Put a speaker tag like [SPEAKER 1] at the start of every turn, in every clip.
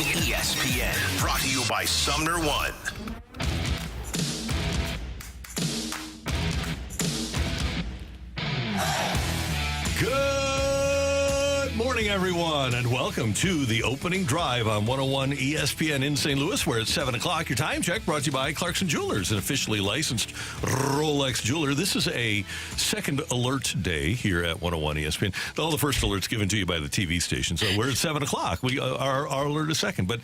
[SPEAKER 1] ESPN. Brought to you by Sumner One.
[SPEAKER 2] Good morning, everyone, and welcome to the opening drive on 101 ESPN in St. Louis, where it's 7 o'clock. Your time check brought to you by Clarkson Jewelers, an officially licensed Rolex jeweler. This is a second alert day here at 101 ESPN. All the first alerts given to you by the TV station. So we're at 7 o'clock. Our alert is second, but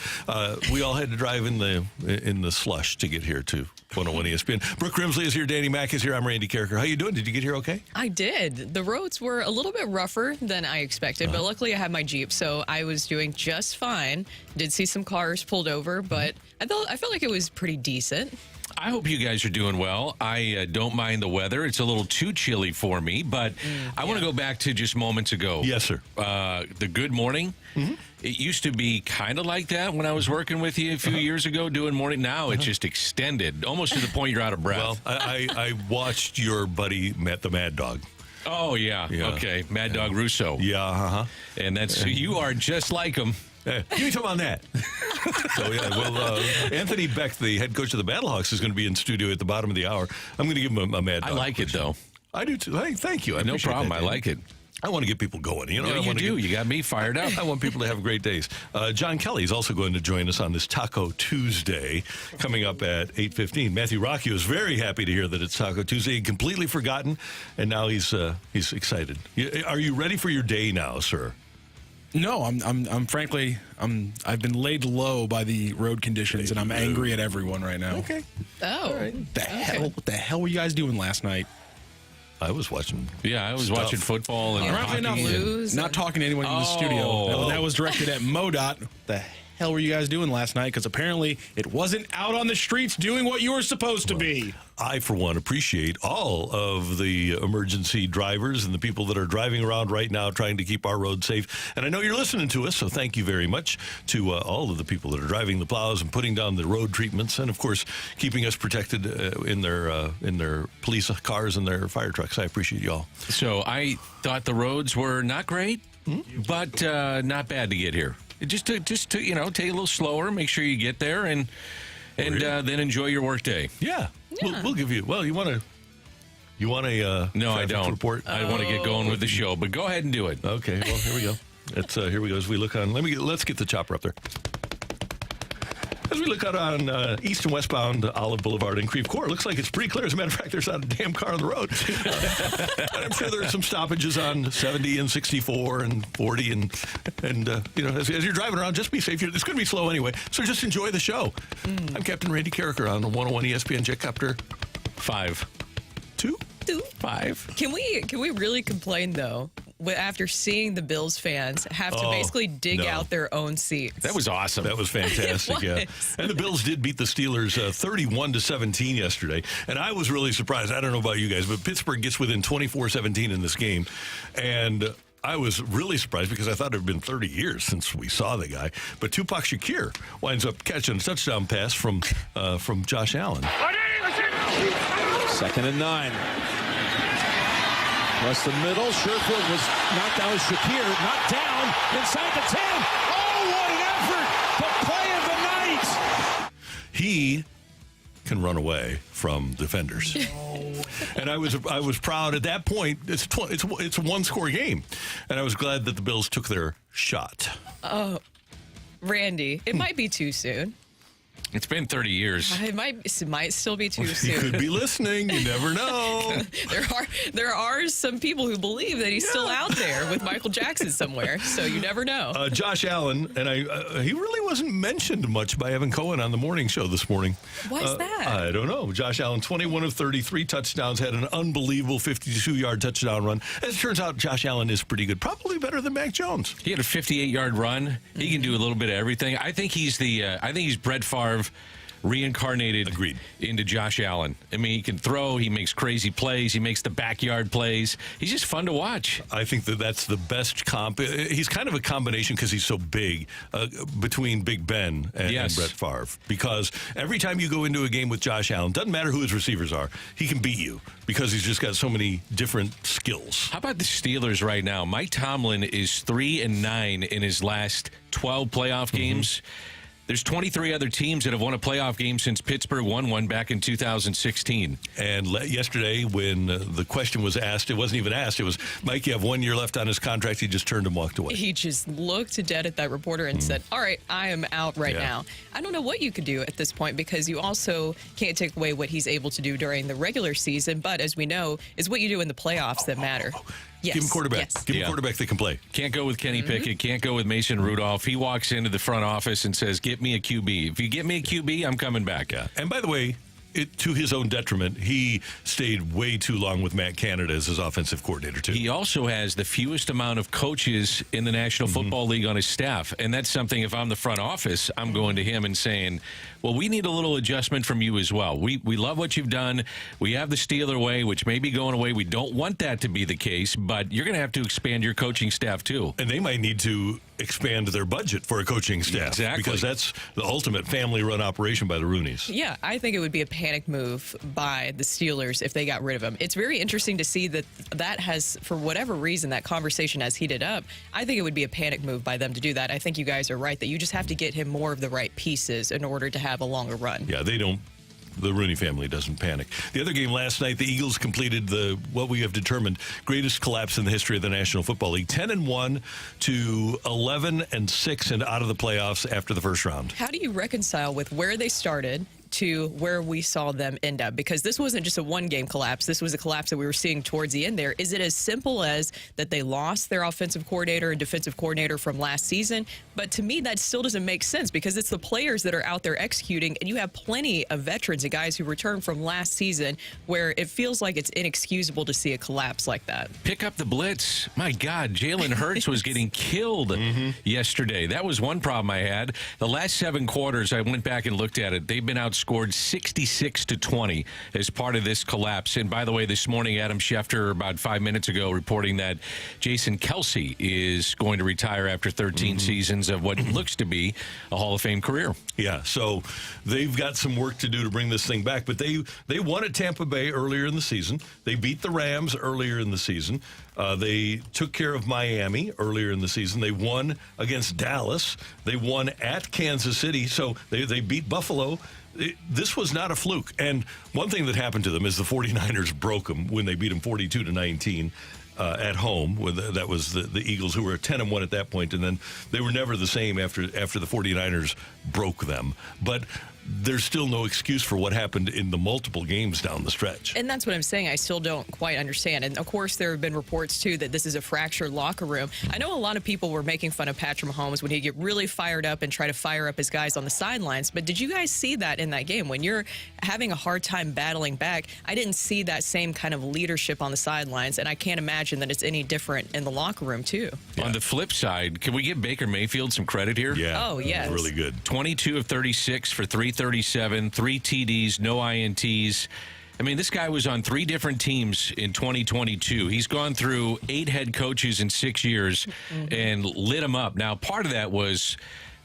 [SPEAKER 2] we all had to drive in the slush to get here to 101 ESPN. Brooke Grimsley is here. Danny Mack is here. I'm Randy Carricker. How you doing? Did you get here okay?
[SPEAKER 3] I did. The roads were a little bit rougher than I expected, but luckily I had my Jeep, so I was doing just fine. Did see some cars pulled over, but I felt like it was pretty decent.
[SPEAKER 4] I hope you guys are doing well. I don't mind the weather. It's a little too chilly for me, but I want to go back to just moments ago.
[SPEAKER 2] Yes, sir.
[SPEAKER 4] The good morning. It used to be kind of like that when I was working with you a few years ago doing morning. Now it's just extended, almost to the point you're out of breath.
[SPEAKER 2] Well, I watched your buddy, the Mad Dog.
[SPEAKER 4] Oh, yeah. Okay. Mad Dog Russo.
[SPEAKER 2] Yeah,
[SPEAKER 4] And that's you are just like him.
[SPEAKER 2] Hey, give me some on that. So, yeah, well, Anthony Becht, the head coach of the Battlehawks, is going to be in studio at the bottom of the hour. I'm going to give him a Mad Dog.
[SPEAKER 4] I like it, though.
[SPEAKER 2] I do, too. Hey, thank you.
[SPEAKER 4] No problem.
[SPEAKER 2] That,
[SPEAKER 4] I like it.
[SPEAKER 2] I want to get people going. You know,
[SPEAKER 4] You got me fired up.
[SPEAKER 2] I want people to have great days. John Kelly is also going to join us on this Taco Tuesday, coming up at 8:15. Matthew Rocc was very happy to hear that it's Taco Tuesday. He'd completely forgotten, and now he's excited. Are you ready for your day now, sir?
[SPEAKER 5] No, I'm frankly, I've been laid low by the road conditions, and I'm angry at everyone right now.
[SPEAKER 2] Okay.
[SPEAKER 3] Oh.
[SPEAKER 2] All right.
[SPEAKER 5] What the hell were you guys doing last night?
[SPEAKER 2] I was watching.
[SPEAKER 4] Yeah, I was watching football and
[SPEAKER 5] Ironically not talking to anyone in the studio. That was directed at MoDOT. The hell were you guys doing last night? Because apparently it wasn't out on the streets doing what you were supposed to be.
[SPEAKER 2] I, for one, appreciate all of the emergency drivers and the people that are driving around right now trying to keep our roads safe. And I know you're listening to us, so thank you very much to all of the people that are driving the plows and putting down the road treatments and, of course, keeping us protected in their police cars and their fire trucks. I appreciate you all.
[SPEAKER 4] So I thought the roads were not great, but not bad to get here. Just to take a little slower, make sure you get there, and then enjoy your work day.
[SPEAKER 2] Yeah. We'll give you. Well, you want a
[SPEAKER 4] no, I don't.
[SPEAKER 2] report?
[SPEAKER 4] I want to get going with the show, but go ahead and do it.
[SPEAKER 2] Okay. Well, here we go. Here we go. As we look on, let's get the chopper up there. As we look out on east and westbound Olive Boulevard in Creve Coeur, it looks like it's pretty clear. As a matter of fact, there's not a damn car on the road. I'm sure there are some stoppages on 70 and 64 and 40. And as you're driving around, just be safe. It's going to be slow anyway, so just enjoy the show. I'm Captain Randy Carricker on 101 ESPN Jetcopter 5. 2? 5.
[SPEAKER 3] Can we really complain, though, after seeing the Bills fans have to basically dig out their own seats?
[SPEAKER 4] That was awesome.
[SPEAKER 2] That was fantastic, yeah. And the Bills did beat the Steelers 31-17 yesterday. And I was really surprised. I don't know about you guys, but Pittsburgh gets within 24-17 in this game. And I was really surprised because I thought it had been 30 years since we saw the guy. But Tupac Shakur winds up catching a touchdown pass from Josh Allen.
[SPEAKER 6] 2nd and 9. Across the middle, Sherfield was knocked down. Shakir knocked down inside the 10. Oh, what an effort! The play of the night.
[SPEAKER 2] He can run away from defenders, and I was proud at that point. It's a one-score game, and I was glad that the Bills took their shot.
[SPEAKER 3] Oh, Randy, it might be too soon.
[SPEAKER 4] It's been 30 years.
[SPEAKER 3] It might still be too soon.
[SPEAKER 2] He could be listening. You never know.
[SPEAKER 3] There are some people who believe that he's still out there with Michael Jackson somewhere, so you never know.
[SPEAKER 2] Josh Allen, and he really wasn't mentioned much by Evan Cohen on the morning show this morning.
[SPEAKER 3] Why is that?
[SPEAKER 2] I don't know. Josh Allen, 21 of 33 touchdowns, had an unbelievable 52-yard touchdown run. As it turns out, Josh Allen is pretty good, probably better than Mac Jones.
[SPEAKER 4] He had a 58-yard run. He can do a little bit of everything. I think he's Brett Favre reincarnated
[SPEAKER 2] Agreed.
[SPEAKER 4] into Josh Allen. I mean, he can throw. He makes crazy plays. He makes the backyard plays. He's just fun to watch.
[SPEAKER 2] I think that's the best comp. He's kind of a combination because he's so big between Big Ben and Brett Favre. Because every time you go into a game with Josh Allen, doesn't matter who his receivers are, he can beat you because he's just got so many different skills.
[SPEAKER 4] How about the Steelers right now? Mike Tomlin is 3-9 in his last 12 playoff games. There's 23 other teams that have won a playoff game since Pittsburgh won one back in 2016.
[SPEAKER 2] And yesterday, when the question was asked, it wasn't even asked. It was, Mike, you have 1 year left on his contract. He just turned and walked away.
[SPEAKER 3] He just looked dead at that reporter and said, all right, I am out right now. I don't know what you could do at this point because you also can't take away what he's able to do during the regular season. But as we know, it's what you do in the playoffs that matter. Yes.
[SPEAKER 2] Give him quarterback.
[SPEAKER 3] Yes.
[SPEAKER 2] Give him quarterback that can play.
[SPEAKER 4] Can't go with Kenny Pickett. Can't go with Mason Rudolph. He walks into the front office and says, get me a QB. If you get me a QB, I'm coming back.
[SPEAKER 2] Yeah. And by the way, to his own detriment, he stayed way too long with Matt Canada as his offensive coordinator, too.
[SPEAKER 4] He also has the fewest amount of coaches in the National Football League on his staff. And that's something, if I'm the front office, I'm going to him and saying, well, we need a little adjustment from you as well. We love what you've done. We have the Steeler way, which may be going away. We don't want that to be the case, but you're going to have to expand your coaching staff, too.
[SPEAKER 2] And they might need to expand their budget for a coaching staff.
[SPEAKER 4] Exactly.
[SPEAKER 2] Because that's the ultimate family-run operation by the Rooneys.
[SPEAKER 3] Yeah, I think it would be a panic move by the Steelers if they got rid of him. It's very interesting to see that has, for whatever reason, that conversation has heated up. I think it would be a panic move by them to do that. I think you guys are right that you just have to get him more of the right pieces in order to have a longer run.
[SPEAKER 2] Yeah, they don't. The Rooney family doesn't panic. The other game last night, the Eagles completed what we have determined greatest collapse in the history of the National Football League. 10-1 to 11-6 and out of the playoffs after the first round.
[SPEAKER 3] How do you reconcile with where they started to where we saw them end up? Because this wasn't just a one-game collapse. This was a collapse that we were seeing towards the end there. Is it as simple as that they lost their offensive coordinator and defensive coordinator from last season? But to me, that still doesn't make sense because it's the players that are out there executing, and you have plenty of veterans and guys who returned from last season where it feels like it's inexcusable to see a collapse like that.
[SPEAKER 4] Pick up the blitz. My God, Jalen Hurts was getting killed yesterday. That was one problem I had. The last 7 quarters, I went back and looked at it. They've been outscored 66-20 as part of this collapse. And by the way, this morning, Adam Schefter, about 5 minutes ago, reporting that Jason Kelsey is going to retire after 13 seasons of what looks to be a Hall of Fame career.
[SPEAKER 2] Yeah, so they've got some work to do to bring this thing back. But they won at Tampa Bay earlier in the season. They beat the Rams earlier in the season. They took care of Miami earlier in the season. They won against Dallas. They won at Kansas City. So they beat Buffalo. This was not a fluke. And one thing that happened to them is the 49ers broke them when they beat them 42-19 at home. That was the Eagles, who were 10-1 at that point, and then they were never the same after the 49ers broke them. But there's still no excuse for what happened in the multiple games down the stretch.
[SPEAKER 3] And that's what I'm saying. I still don't quite understand. And, of course, there have been reports, too, that this is a fractured locker room. I know a lot of people were making fun of Patrick Mahomes when he'd get really fired up and try to fire up his guys on the sidelines. But did you guys see that in that game? When you're having a hard time battling back, I didn't see that same kind of leadership on the sidelines. And I can't imagine that it's any different in the locker room, too.
[SPEAKER 4] Yeah. On the flip side, can we give Baker Mayfield some credit here?
[SPEAKER 2] Yeah.
[SPEAKER 3] Oh, yes.
[SPEAKER 2] Really good.
[SPEAKER 4] 22 of 36 for 337, 3 TDs, no INTs. I mean, this guy was on 3 different teams in 2022. He's gone through 8 head coaches in 6 years and lit them up. Now, part of that was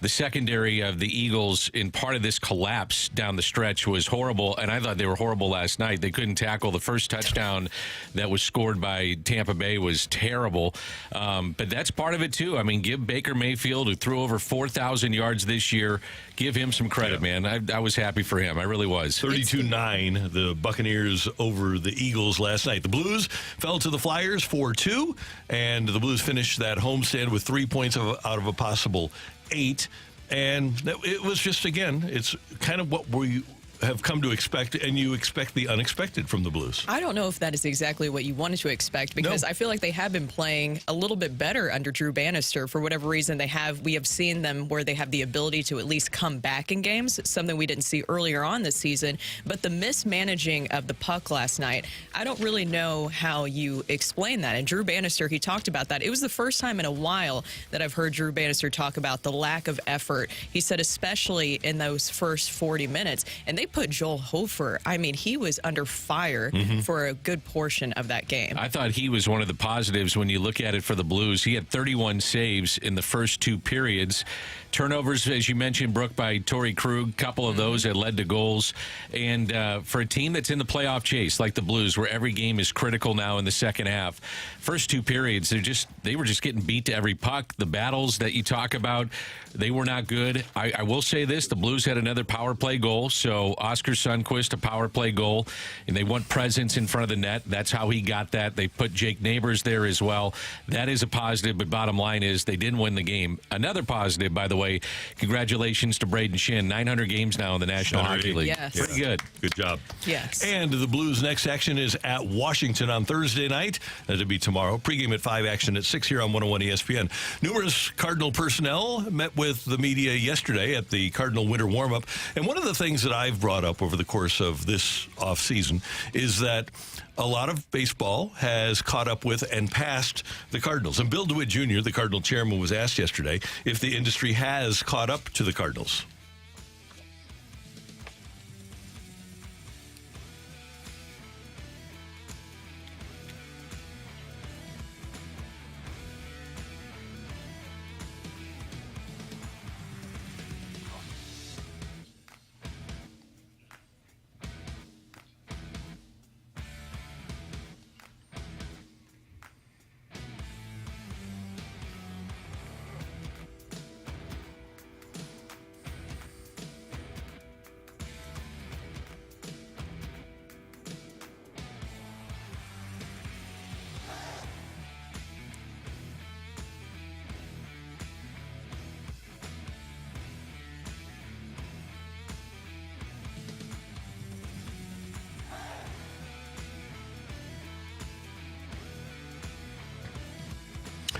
[SPEAKER 4] the secondary of the Eagles in part of this collapse down the stretch was horrible, and I thought they were horrible last night. They couldn't tackle. The first touchdown that was scored by Tampa Bay was terrible, but that's part of it, too. I mean, give Baker Mayfield, who threw over 4,000 yards this year, give him some credit, man. I was happy for him. I really was.
[SPEAKER 2] 32-9, the Buccaneers over the Eagles last night. The Blues fell to the Flyers 4-2, and the Blues finished that homestand with 3 points out of a possible 8. And it was just, again, it's kind of what we have come to expect, and you expect the unexpected from the Blues.
[SPEAKER 3] I don't know if that is exactly what you wanted to expect, because I feel like they have been playing a little bit better under Drew Bannister. For whatever reason, we have seen them where they have the ability to at least come back in games, something we didn't see earlier on this season. But the mismanaging of the puck last night, I don't really know how you explain that. And Drew Bannister, he talked about that. It was the first time in a while that I've heard Drew Bannister talk about the lack of effort. He said especially in those first 40 minutes. And they put Joel Hofer, I mean, he was under fire for a good portion of that game.
[SPEAKER 4] I thought he was one of the positives when you look at it for the Blues. He had 31 saves in the first 2 periods. Turnovers, as you mentioned, Brooke, by Torrey Krug, a couple of those that led to goals. And for a team that's in the playoff chase, like the Blues, where every game is critical now in the second half, first 2 periods, they were just getting beat to every puck. The battles that you talk about, they were not good. I will say this, the Blues had another power play goal, so Oscar Sundqvist, a power play goal, and they want presence in front of the net. That's how he got that. They put Jake Neighbors there as well. That is a positive, but bottom line is they didn't win the game. Another positive, by the way, congratulations to Braden Shin. 900 games now in the National Hockey League.
[SPEAKER 3] Yes.
[SPEAKER 4] Pretty good.
[SPEAKER 2] Good job.
[SPEAKER 3] Yes.
[SPEAKER 2] And the Blues' next action is at Washington on Thursday night. That'll be tomorrow. Pregame at 5, action at 6 here on 101 ESPN. Numerous Cardinal personnel met with the media yesterday at the Cardinal winter warm-up. And one of the things that I've brought up over the course of this offseason is that a lot of baseball has caught up with and passed the Cardinals. And Bill DeWitt Jr., the Cardinal chairman, was asked yesterday if the industry has caught up to the Cardinals.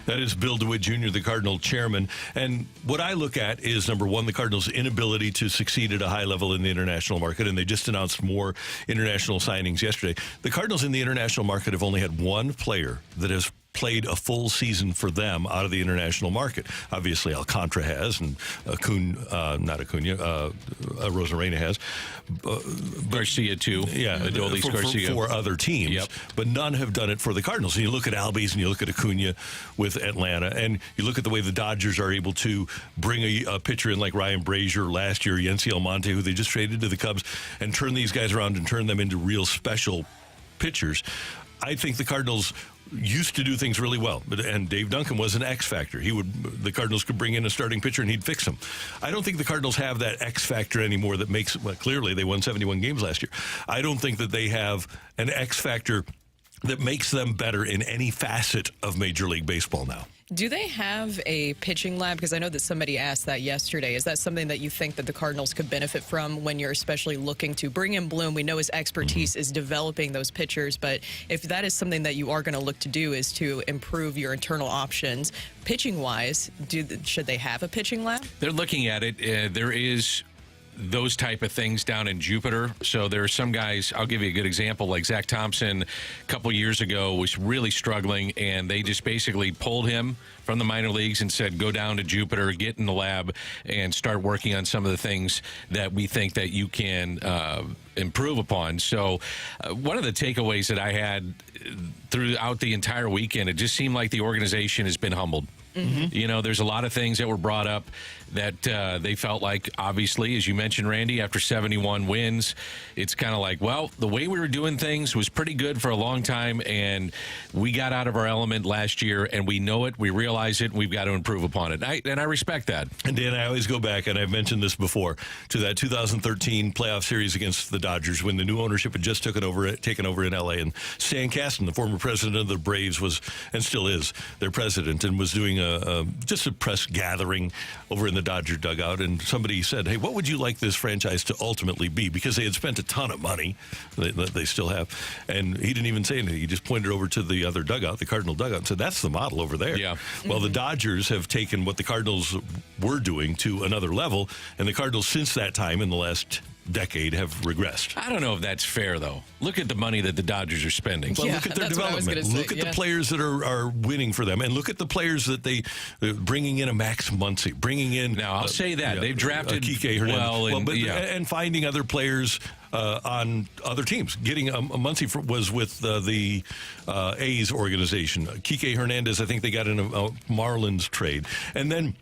[SPEAKER 2] That is Bill DeWitt Jr., the Cardinal chairman. And what I look at is, number one, the Cardinals' inability to succeed at a high level in the international market, and they just announced more international signings yesterday. The Cardinals in the international market have only had one player that has played a full season for them out of the international market. Obviously, Alcantara has, and Rosarena has.
[SPEAKER 4] Garcia, too.
[SPEAKER 2] Yeah, for other teams.
[SPEAKER 4] Yep.
[SPEAKER 2] But none have done it for the Cardinals. And you look at Albies and you look at Acuna with Atlanta, and you look at the way the Dodgers are able to bring a pitcher in like Ryan Brazier last year, Yency Almonte, who they just traded to the Cubs, and turn these guys around and turn them into real special pitchers. I think the Cardinals used to do things really well, and Dave Duncan was an X factor. The Cardinals could bring in a starting pitcher and he'd fix them. I don't think the Cardinals have that X factor anymore that makes, well, clearly they won 71 games last year. I don't think that they have an X factor that makes them better in any facet of Major League Baseball now.
[SPEAKER 3] Do they have a pitching lab? Because I know that somebody asked that yesterday. Is that something that you think that the Cardinals could benefit from when you're especially looking to bring in Bloom? We know his expertise is developing those pitchers, but if that is something that you are going to look to do, is to improve your internal options, pitching-wise, should they have a pitching lab?
[SPEAKER 4] They're looking at it. There is those type of things down in Jupiter. So there are some guys, I'll give you a good example, like Zach Thompson a couple years ago was really struggling, and they just basically pulled him from the minor leagues and said, go down to Jupiter, get in the lab, and start working on some of the things that we think that you can improve upon. So one of the takeaways that I had throughout the entire weekend, it just seemed like the organization has been humbled. Mm-hmm. You know, there's a lot of things that were brought up that they felt like, obviously, as you mentioned, Randy, after 71 wins, it's kind of like, well, the way we were doing things was pretty good for a long time, and we got out of our element last year, and we know it, we realize it, and we've got to improve upon it. And I respect that.
[SPEAKER 2] And Dan, I always go back, and I've mentioned this before, to that 2013 playoff series against the Dodgers when the new ownership had just taken over in L.A., and Stan Kasten, the former president of the Braves, was, and still is, their president, and was doing just a press gathering over in the Dodger dugout, and somebody said, "Hey, what would you like this franchise to ultimately be?" Because they had spent a ton of money, they still have, and he didn't even say anything. He just pointed over to the other dugout, the Cardinal dugout, and said, "That's the model over there."
[SPEAKER 4] Yeah.
[SPEAKER 2] Well, the Dodgers have taken what the Cardinals were doing to another level, and the Cardinals since that time in the last decade have regressed.
[SPEAKER 4] I don't know if that's fair, though. Look at the money that the Dodgers are spending.
[SPEAKER 2] Well, look at their development. Look at the players that are winning for them, and look at the players that they bringing in a Max Muncy, bringing in.
[SPEAKER 4] Now, I'll say that they've drafted
[SPEAKER 2] Kike Hernandez,
[SPEAKER 4] well,
[SPEAKER 2] and finding other players on other teams. Getting Muncy was with the A's organization. Kike Hernandez, I think they got in a Marlins trade, and then.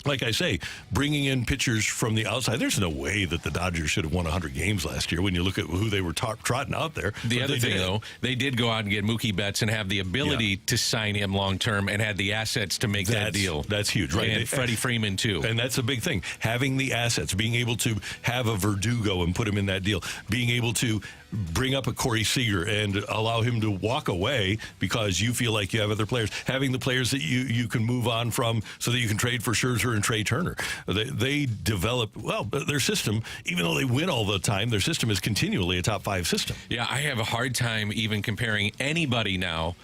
[SPEAKER 2] Like I say, bringing in pitchers from the outside, there's no way that the Dodgers should have won 100 games last year when you look at who they were trotting out there.
[SPEAKER 4] The other thing, though, they did go out and get Mookie Betts and have the ability to sign him long-term and had the assets to make that deal.
[SPEAKER 2] That's huge, right?
[SPEAKER 4] And Freddie Freeman, too.
[SPEAKER 2] And that's a big thing. Having the assets, being able to have a Verdugo and put him in that deal, being able to bring up a Corey Seager and allow him to walk away because you feel like you have other players, having the players that you can move on from so that you can trade for Scherzer and Trey Turner. They develop, well, their system, even though they win all the time, their system is continually a top 5 system.
[SPEAKER 4] Yeah, I have a hard time even comparing anybody now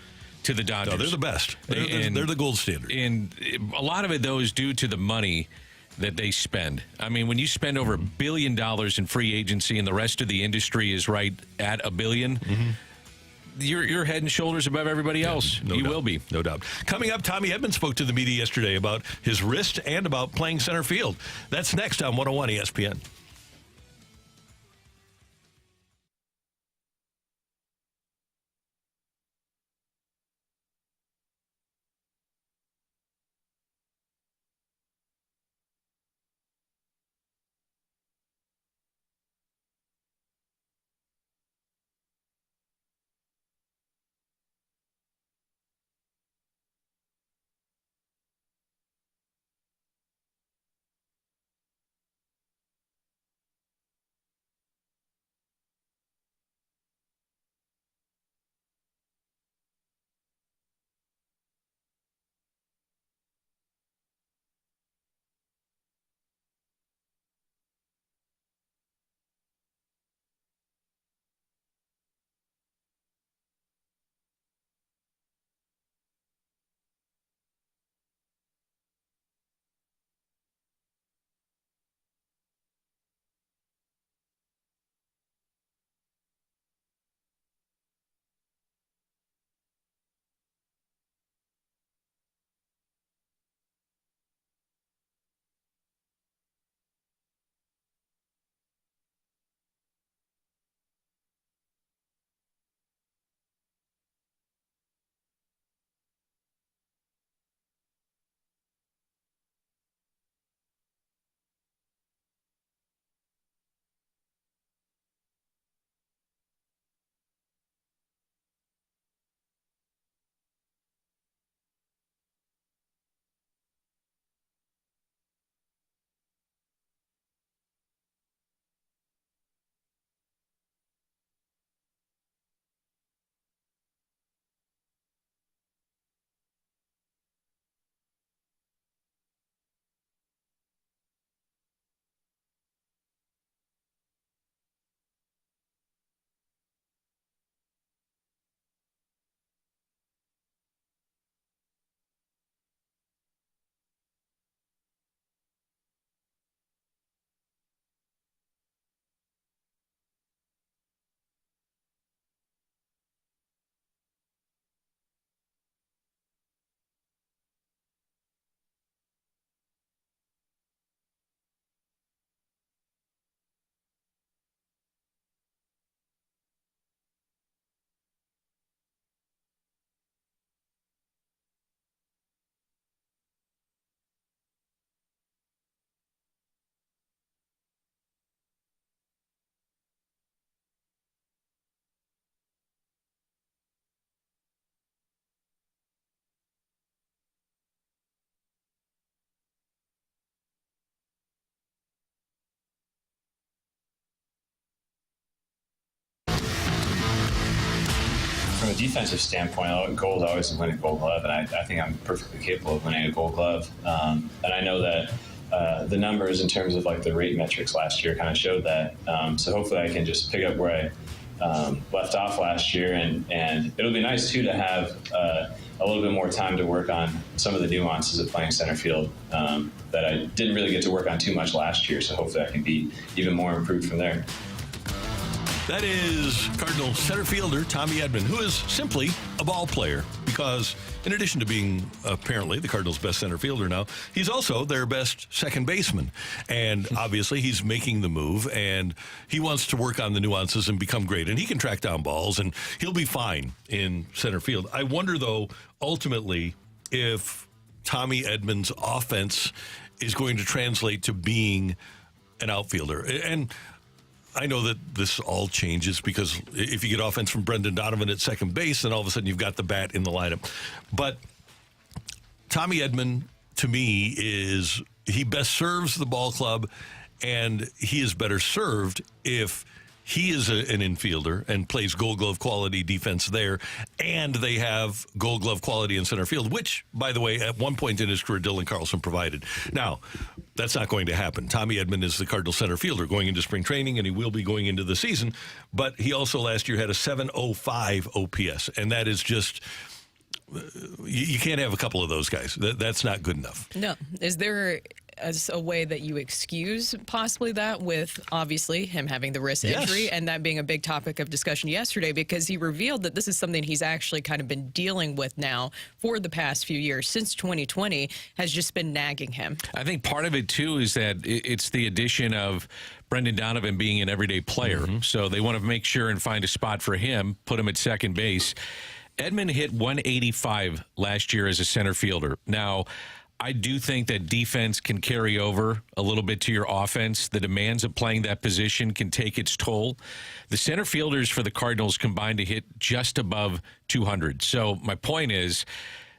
[SPEAKER 4] to the Dodgers.
[SPEAKER 2] No, they're the best. They're the gold standard.
[SPEAKER 4] And a lot of it, though, is due to the money that they spend. I mean, when you spend over $1 billion in free agency and the rest of the industry is right at $1 billion, you're head and shoulders above everybody else.
[SPEAKER 2] No
[SPEAKER 4] you
[SPEAKER 2] doubt.
[SPEAKER 4] will be.
[SPEAKER 2] No doubt. Coming up, Tommy Edman spoke to the media yesterday about his wrist and about playing center field. That's next on 101 ESPN.
[SPEAKER 7] defensive standpoint, goal is always to win a Gold Glove, and I think I'm perfectly capable of winning a Gold Glove. And I know that the numbers in terms of like the rate metrics last year kind of showed that. So hopefully I can just pick up where I left off last year, and it'll be nice too to have a little bit more time to work on some of the nuances of playing center field that I didn't really get to work on too much last year. So hopefully I can be even more improved from there.
[SPEAKER 2] That is Cardinal center fielder Tommy Edman, who is simply a ball player because in addition to being apparently the Cardinals' best center fielder now, he's also their best second baseman. And obviously he's making the move, and he wants to work on the nuances and become great. And he can track down balls, and he'll be fine in center field. I wonder, though, ultimately, if Tommy Edman's offense is going to translate to being an outfielder. And I know that this all changes because if you get offense from Brendan Donovan at second base, then all of a sudden you've got the bat in the lineup. But Tommy Edman, to me, he best serves the ball club, and he is better served if he is an infielder and plays Gold Glove quality defense there, and they have Gold Glove quality in center field, which, by the way, at one point in his career, Dylan Carlson provided. Now, that's not going to happen. Tommy Edman is the Cardinal center fielder going into spring training, and he will be going into the season, but he also last year had a 705 OPS, and that is just... You can't have a couple of those guys. That's not good enough.
[SPEAKER 3] No. Is there a way that you excuse possibly that with obviously him having the wrist injury and that being a big topic of discussion yesterday, because he revealed that this is something he's actually kind of been dealing with now for the past few years since 2020 has just been nagging him. I
[SPEAKER 4] think part of it too is that it's the addition of Brendan Donovan being an everyday player. Mm-hmm. So they want to make sure and find a spot for him, put him at second base. Edman hit 185 last year as a center fielder. Now, I do think that defense can carry over a little bit to your offense. The demands of playing that position can take its toll. The center fielders for the Cardinals combined to hit just above 200. So my point is,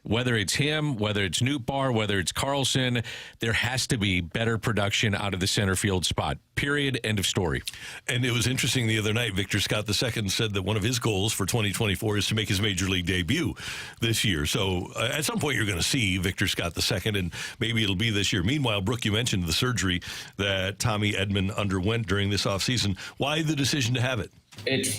[SPEAKER 4] whether it's him, whether it's Nootbaar, whether it's Carlson, there has to be better production out of the center field spot. Period. End of story.
[SPEAKER 2] And it was interesting the other night, Victor Scott II said that one of his goals for 2024 is to make his major league debut this year. So at some point you're going to see Victor Scott II, and maybe it'll be this year. Meanwhile, Brooke, you mentioned the surgery that Tommy Edman underwent during this offseason. Why the decision to have it?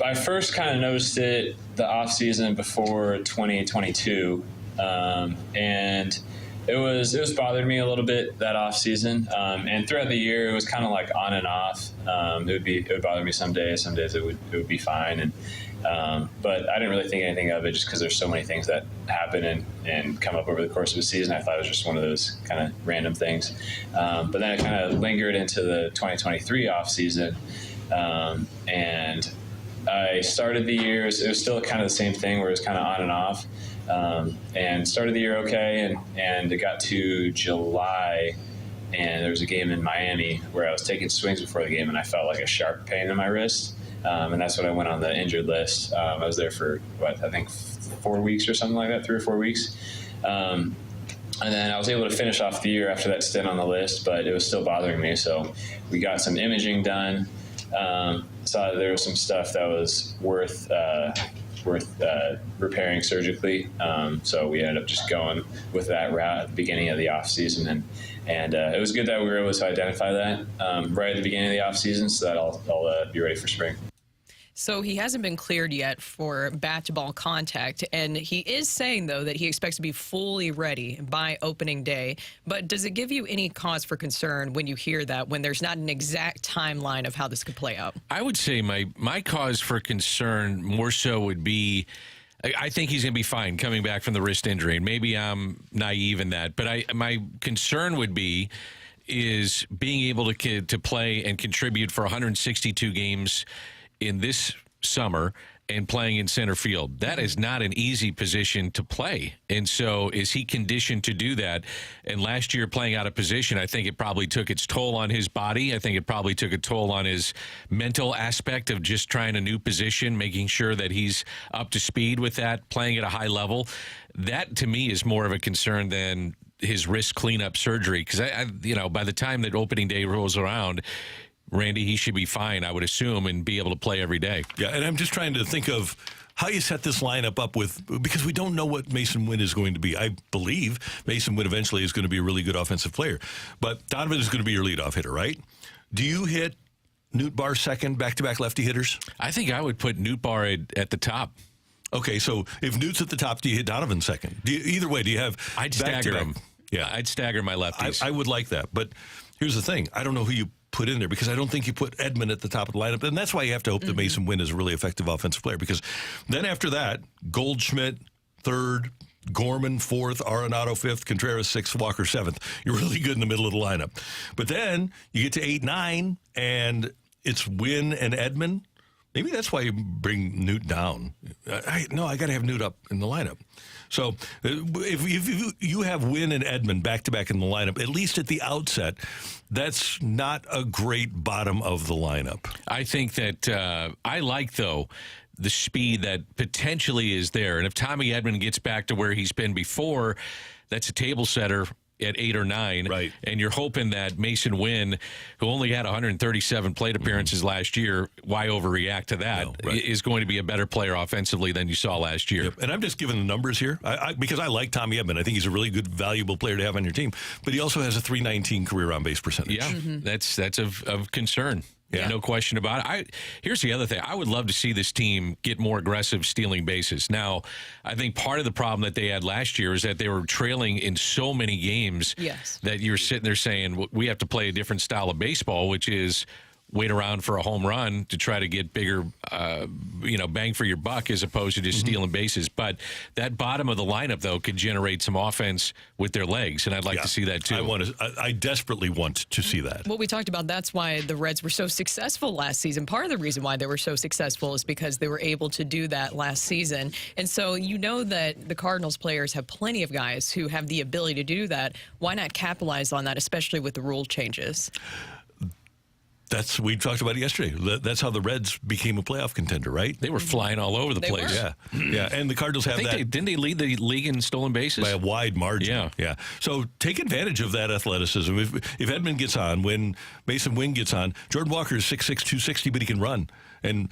[SPEAKER 7] I first kind of noticed it the offseason before 2022. And it was bothering me a little bit that off season. And throughout the year, it was kind of like on and off. It would bother me some days it would be fine. And, but I didn't really think anything of it just because there's so many things that happen and come up over the course of a season. I thought it was just one of those kind of random things. But then it kind of lingered into the 2023 off season. And I started the year, it was still kind of the same thing where it was kind of on and off. And started the year okay, and it got to July, and there was a game in Miami where I was taking swings before the game, and I felt like a sharp pain in my wrist, and that's when I went on the injured list. I was there for, I think 4 weeks or something like that, 3 or 4 weeks. And then I was able to finish off the year after that stint on the list, but it was still bothering me, so we got some imaging done. Saw that there was some stuff that was worth repairing surgically. So we ended up just going with that route at the beginning of the off season, and it was good that we were able to identify that right at the beginning of the off season, so that I'll be ready for spring.
[SPEAKER 3] So he hasn't been cleared yet for bat-to-ball contact, and he is saying, though, that he expects to be fully ready by opening day. But does it give you any cause for concern when you hear that, when there's not an exact timeline of how this could play out?
[SPEAKER 4] I would say my cause for concern more so would be, I think he's going to be fine coming back from the wrist injury. And maybe I'm naive in that, but my concern would be is being able to play and contribute for 162 games in this summer and playing in center field. That is not an easy position to play. And so is he conditioned to do that? And last year playing out of position, I think it probably took its toll on his body. I think it probably took a toll on his mental aspect of just trying a new position, making sure that he's up to speed with that, playing at a high level. That to me is more of a concern than his wrist cleanup surgery. Because by the time that opening day rolls around, Randy, he should be fine, I would assume, and be able to play every day.
[SPEAKER 2] Yeah, and I'm just trying to think of how you set this lineup up because we don't know what Mason Wynn is going to be. I believe Mason Wynn eventually is going to be a really good offensive player. But Donovan is going to be your leadoff hitter, right? Do you hit Newt Barr second, back-to-back lefty hitters?
[SPEAKER 4] I think I would put Newt Barr at the top.
[SPEAKER 2] Okay, so if Newt's at the top, do you hit Donovan second? Either way, do you have
[SPEAKER 4] I'd stagger
[SPEAKER 2] back-to-back?
[SPEAKER 4] them.
[SPEAKER 2] Yeah.
[SPEAKER 4] I'd stagger my lefties.
[SPEAKER 2] I would like that. But here's the thing. I don't know who you put in there because I don't think you put Edman at the top of the lineup. And that's why you have to hope that Mason Wynn is a really effective offensive player, because then after that, Goldschmidt, third, Gorman, fourth, Arenado, fifth, Contreras, sixth, Walker, seventh. You're really good in the middle of the lineup. But then you get to 8, 9, and it's Wynn and Edman. Maybe that's why you bring Newt down. I got to have Newt up in the lineup. So if you have Wynn and Edman back-to-back in the lineup, at least at the outset, that's not a great bottom of the lineup.
[SPEAKER 4] I think that I like, though, the speed that potentially is there. And if Tommy Edman gets back to where he's been before, that's a table setter at 8 or 9.
[SPEAKER 2] Right.
[SPEAKER 4] And you're hoping that Mason Wynn, who only had 137 plate appearances last year, why overreact to that, is going to be a better player offensively than you saw last year.
[SPEAKER 2] Yep. And I'm just giving the numbers here because I like Tommy Edman. I think he's a really good, valuable player to have on your team. But he also has a .319 career on-base percentage.
[SPEAKER 4] Yeah, that's of concern. Yeah, no question about it. Here's the other thing. I would love to see this team get more aggressive stealing bases. Now, I think part of the problem that they had last year is that they were trailing in so many games that you're sitting there saying, we have to play a different style of baseball, which is wait around for a home run to try to get bigger, bang for your buck as opposed to just stealing bases. But that bottom of the lineup, though, could generate some offense with their legs, and I'd like to see that, too.
[SPEAKER 2] I desperately want to see that.
[SPEAKER 3] What we talked about, that's why the Reds were so successful last season. Part of the reason why they were so successful is because they were able to do that last season. And so you know that the Cardinals players have plenty of guys who have the ability to do that. Why not capitalize on that, especially with the rule changes?
[SPEAKER 2] We talked about it yesterday. That's how the Reds became a playoff contender, right?
[SPEAKER 4] They were flying all over the place.
[SPEAKER 2] Yeah. And the Cardinals have that.
[SPEAKER 4] Didn't they lead the league in stolen bases?
[SPEAKER 2] By a wide margin. Yeah. So take advantage of that athleticism. If Edman gets on, when Mason Wynn gets on, Jordan Walker is 6'6", 260, but he can run. And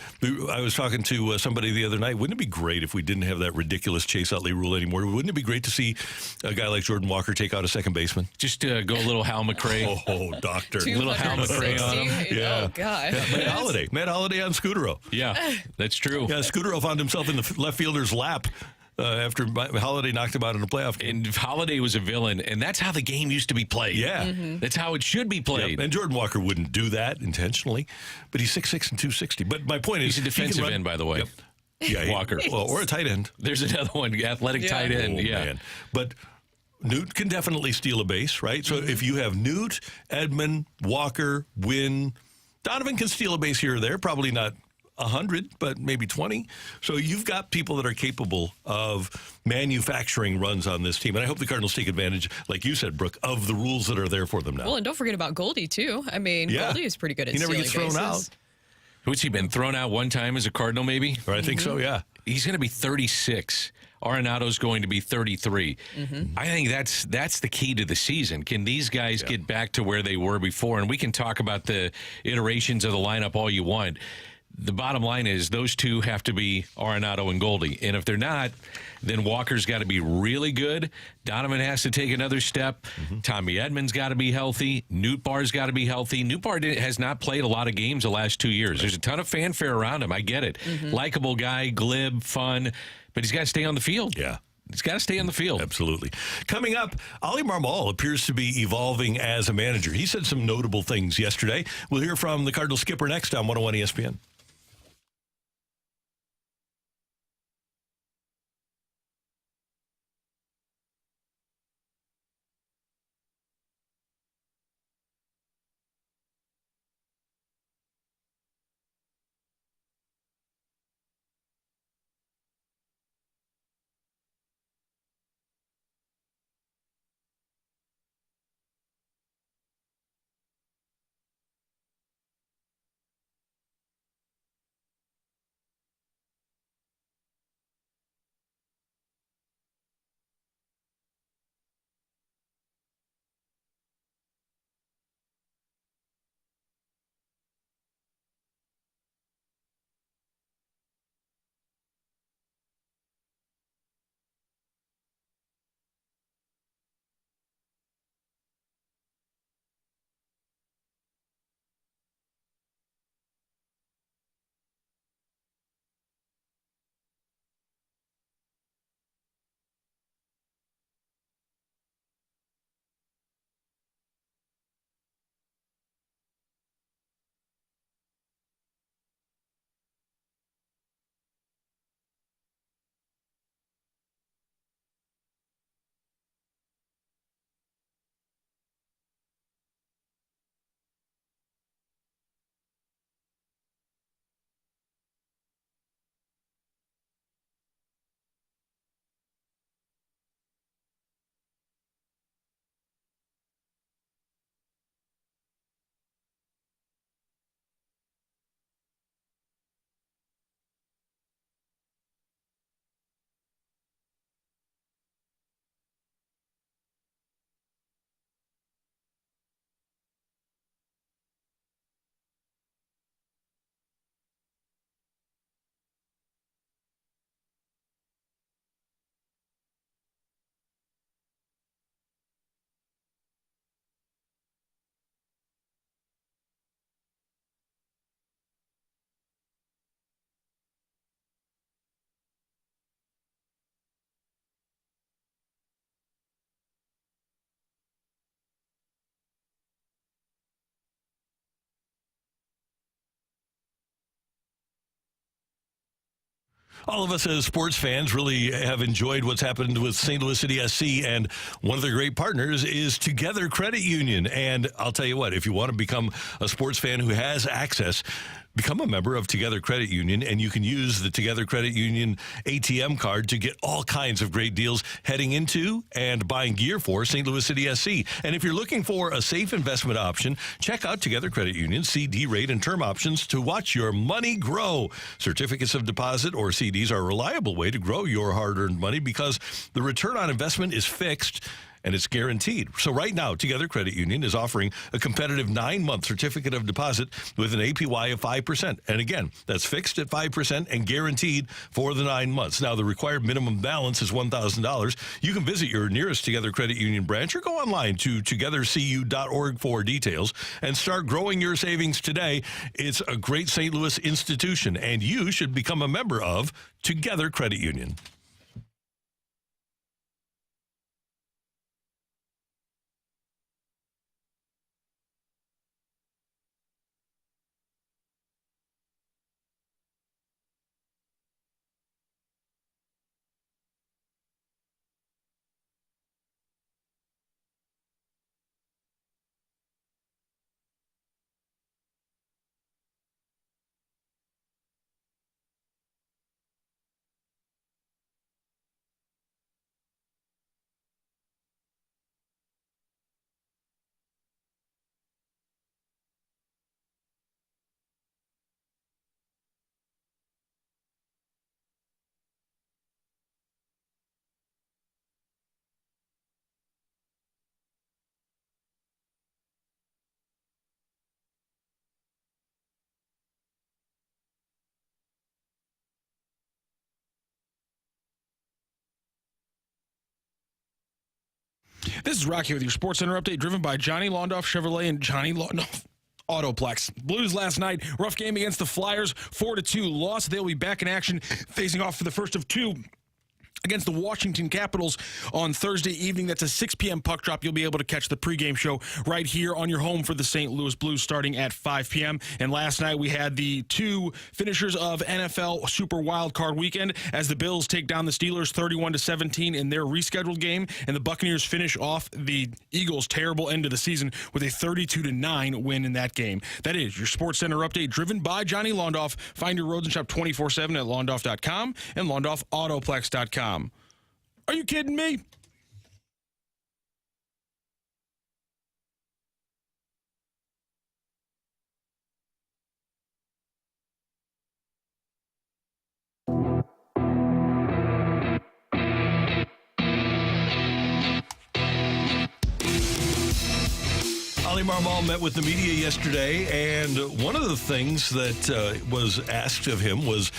[SPEAKER 2] I was talking to somebody the other night. Wouldn't it be great if we didn't have that ridiculous Chase Utley rule anymore? Wouldn't it be great to see a guy like Jordan Walker take out a second baseman?
[SPEAKER 4] Just go a little Hal McRae.
[SPEAKER 2] Oh, doctor.
[SPEAKER 4] Little Hal McRae on him.
[SPEAKER 3] Yeah. Oh, God.
[SPEAKER 2] Yeah, Matt Holliday on Scudero.
[SPEAKER 4] Yeah, that's true.
[SPEAKER 2] Yeah, Scudero found himself in the left fielder's lap after Holliday knocked him out in a playoff game.
[SPEAKER 4] And Holliday was a villain, and that's how the game used to be played.
[SPEAKER 2] Yeah.
[SPEAKER 4] That's how it should be played.
[SPEAKER 2] Yep. And Jordan Walker wouldn't do that intentionally, but he's 6'6" and 260. But my point is,
[SPEAKER 4] he's a defensive end, by the way.
[SPEAKER 2] Yep. Yeah,
[SPEAKER 4] Walker.
[SPEAKER 2] Or a tight end.
[SPEAKER 4] There's another one, athletic tight end.
[SPEAKER 2] Man. But Newt can definitely steal a base, right? So if you have Newt, Edman, Walker, Wynn, Donovan can steal a base here or there, probably not 100, but maybe 20. So you've got people that are capable of manufacturing runs on this team. And I hope the Cardinals take advantage, like you said, Brooke, of the rules that are there for them now.
[SPEAKER 3] Well, and don't forget about Goldie, too. I mean, Goldie is pretty good at stealing bases. He never gets thrown out.
[SPEAKER 4] Who's he been thrown out one time as a Cardinal, maybe?
[SPEAKER 2] Or I think so, yeah.
[SPEAKER 4] He's going to be 36. Arenado's going to be 33. I think that's the key to the season. Can these guys get back to where they were before? And we can talk about the iterations of the lineup all you want. The bottom line is those two have to be Arenado and Goldie. And if they're not, then Walker's got to be really good. Donovan has to take another step. Tommy Edman's got to be healthy. Newt Barr's got to be healthy. Newt Barr has not played a lot of games the last 2 years. There's a ton of fanfare around him. I get it. Likeable guy, glib, fun, but he's got to stay on the field.
[SPEAKER 2] Yeah.
[SPEAKER 4] He's got to stay on the field.
[SPEAKER 2] Absolutely. Coming up, Ollie Marmol appears to be evolving as a manager. He said some notable things yesterday. We'll hear from the Cardinals skipper next on 101 ESPN. All of us as sports fans really have enjoyed what's happened with St. Louis City SC, and one of their great partners is Together Credit Union. And I'll tell you what, if you want to become a sports fan who has access, become a member of Together Credit Union, and you can use the Together Credit Union ATM card to get all kinds of great deals heading into and buying gear for St. Louis City SC. And if you're looking for a safe investment option, check out Together Credit Union CD rate and term options to watch your money grow. Certificates of deposit or CDs are a reliable way to grow your hard-earned money because the return on investment is fixed and it's guaranteed. So right now, Together Credit Union is offering a competitive 9-month certificate of deposit with an APY of 5%. And again, that's fixed at 5% and guaranteed for the 9 months. Now, the required minimum balance is $1,000. You can visit your nearest Together Credit Union branch or go online to togethercu.org for details and start growing your savings today. It's a great St. Louis institution, and you should become a member of Together Credit Union.
[SPEAKER 5] This is Rocc here with your Sports Center update, driven by Johnny Londoff Chevrolet and Johnny Londoff Autoplex. Blues last night, rough game against the Flyers, 4-2 loss. They'll be back in action, facing off for the first of two against the Washington Capitals on Thursday evening. That's a 6 p.m. puck drop. You'll be able to catch the pregame show right here on your home for the St. Louis Blues starting at 5 p.m. And last night we had the two finishers of NFL Super Wild Card Weekend as the Bills take down the Steelers 31-17 in their rescheduled game, and the Buccaneers finish off the Eagles' terrible end of the season with a 32-9 win in that game. That is your Sports Center update, driven by Johnny Londoff. Find your roads and shop 24/7 at londoff.com and londoffautoplex.com. Are you kidding me?
[SPEAKER 2] Marmol met with the media yesterday, and one of the things that was asked of him was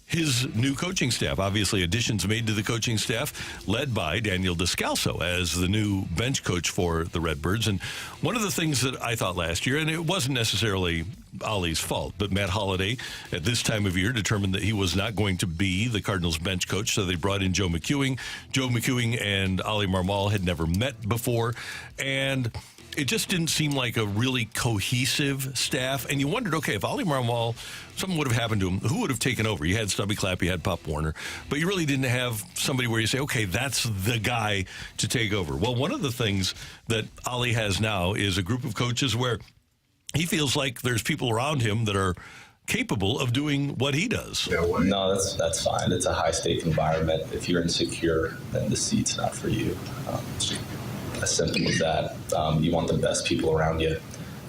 [SPEAKER 2] his new coaching staff. Obviously, additions made to the coaching staff, led by Daniel Descalso as the new bench coach for the Redbirds. And one of the things that I thought last year, and it wasn't necessarily Ollie's fault, but Matt Holliday at this time of year determined that he was not going to be the Cardinals bench coach, so they brought in Joe McEwing. Joe McEwing and Ollie Marmol had never met before, and it just didn't seem like a really cohesive staff. And you wondered, okay, if Ollie Marmol, something would have happened to him, who would have taken over? You had Stubby Clapp, you had Pop Warner, but you really didn't have somebody where you say, okay, that's the guy to take over. Well, one of the things that Ollie has now is a group of coaches where he feels like there's people around him that are capable of doing what he does.
[SPEAKER 8] No, that's fine. It's a high-stake environment. If you're insecure, then the seat's not for you. It's just as simple as that. You want the best people around you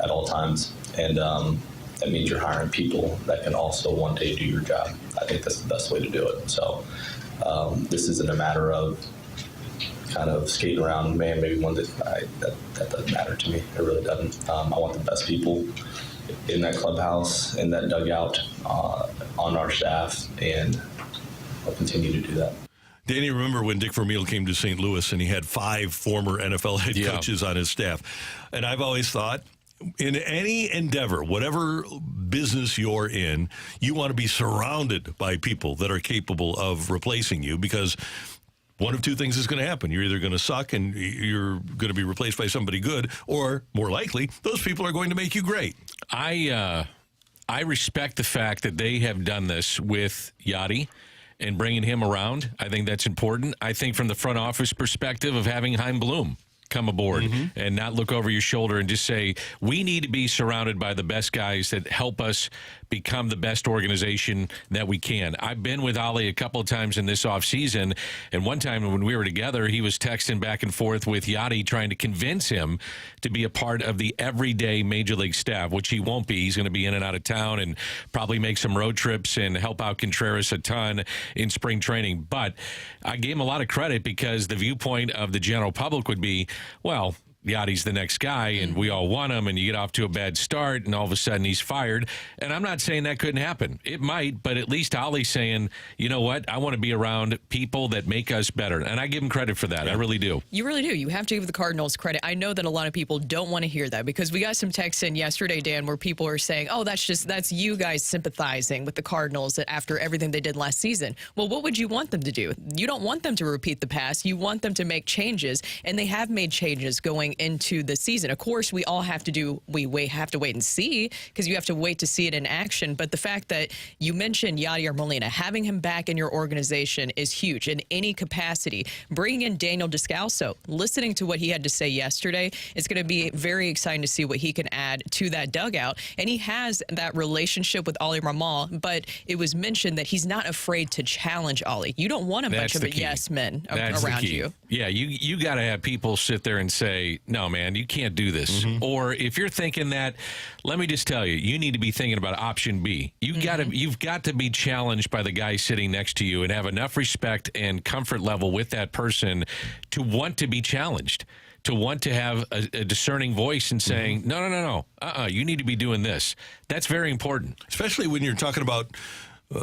[SPEAKER 8] at all times, and that means you're hiring people that can also one day do your job. I think that's the best way to do it. So this isn't a matter of kind of skating around, man, maybe one day. That doesn't matter to me. It really doesn't. I want the best people in that clubhouse, in that dugout, on our staff, and I'll continue to do that.
[SPEAKER 2] Danny, remember when Dick Vermeil came to St. Louis and he had 5 former NFL head coaches on his staff? And I've always thought, in any endeavor, whatever business you're in, you want to be surrounded by people that are capable of replacing you, because one of two things is going to happen. You're either going to suck and you're going to be replaced by somebody good, or more likely, those people are going to make you great.
[SPEAKER 4] I respect the fact that they have done this with Yachty and bringing him around, I think that's important. I think from the front office perspective of having Chaim Bloom come aboard and not look over your shoulder and just say, we need to be surrounded by the best guys that help us become the best organization that we can. I've been with Ollie a couple of times in this offseason, and one time when we were together, he was texting back and forth with Yachty trying to convince him to be a part of the everyday Major League staff, which he won't be. He's going to be in and out of town and probably make some road trips and help out Contreras a ton in spring training. But I gave him a lot of credit because the viewpoint of the general public would be, well, Yachty's the next guy, and we all want him, and you get off to a bad start, and all of a sudden he's fired. And I'm not saying that couldn't happen. It might, but at least Ollie's saying, you know what, I want to be around people that make us better. And I give him credit for that. I really do.
[SPEAKER 3] You really do. You have to give the Cardinals credit. I know that a lot of people don't want to hear that because we got some texts in yesterday, Dan, where people are saying, oh, that's you guys sympathizing with the Cardinals after everything they did last season. Well, what would you want them to do? You don't want them to repeat the past. You want them to make changes, and they have made changes going into the season. Of course, we all have to we have to wait and see because you have to wait to see it in action. But the fact that you mentioned Yadier Molina, having him back in your organization is huge in any capacity. Bringing in Daniel Descalso, listening to what he had to say yesterday, it's going to be very exciting to see what he can add to that dugout. And he has that relationship with Ollie Marmol, but it was mentioned that he's not afraid to challenge Ollie. You don't want a bunch of yes men around you.
[SPEAKER 4] Yeah, you got to have people sit there and say, no, man, you can't do this. Or if you're thinking that, let me just tell you, you need to be thinking about option B. You've got to be challenged by the guy sitting next to you and have enough respect and comfort level with that person to want to be challenged, to want to have a discerning voice and saying, no, you need to be doing this. That's very important.
[SPEAKER 2] Especially when you're talking about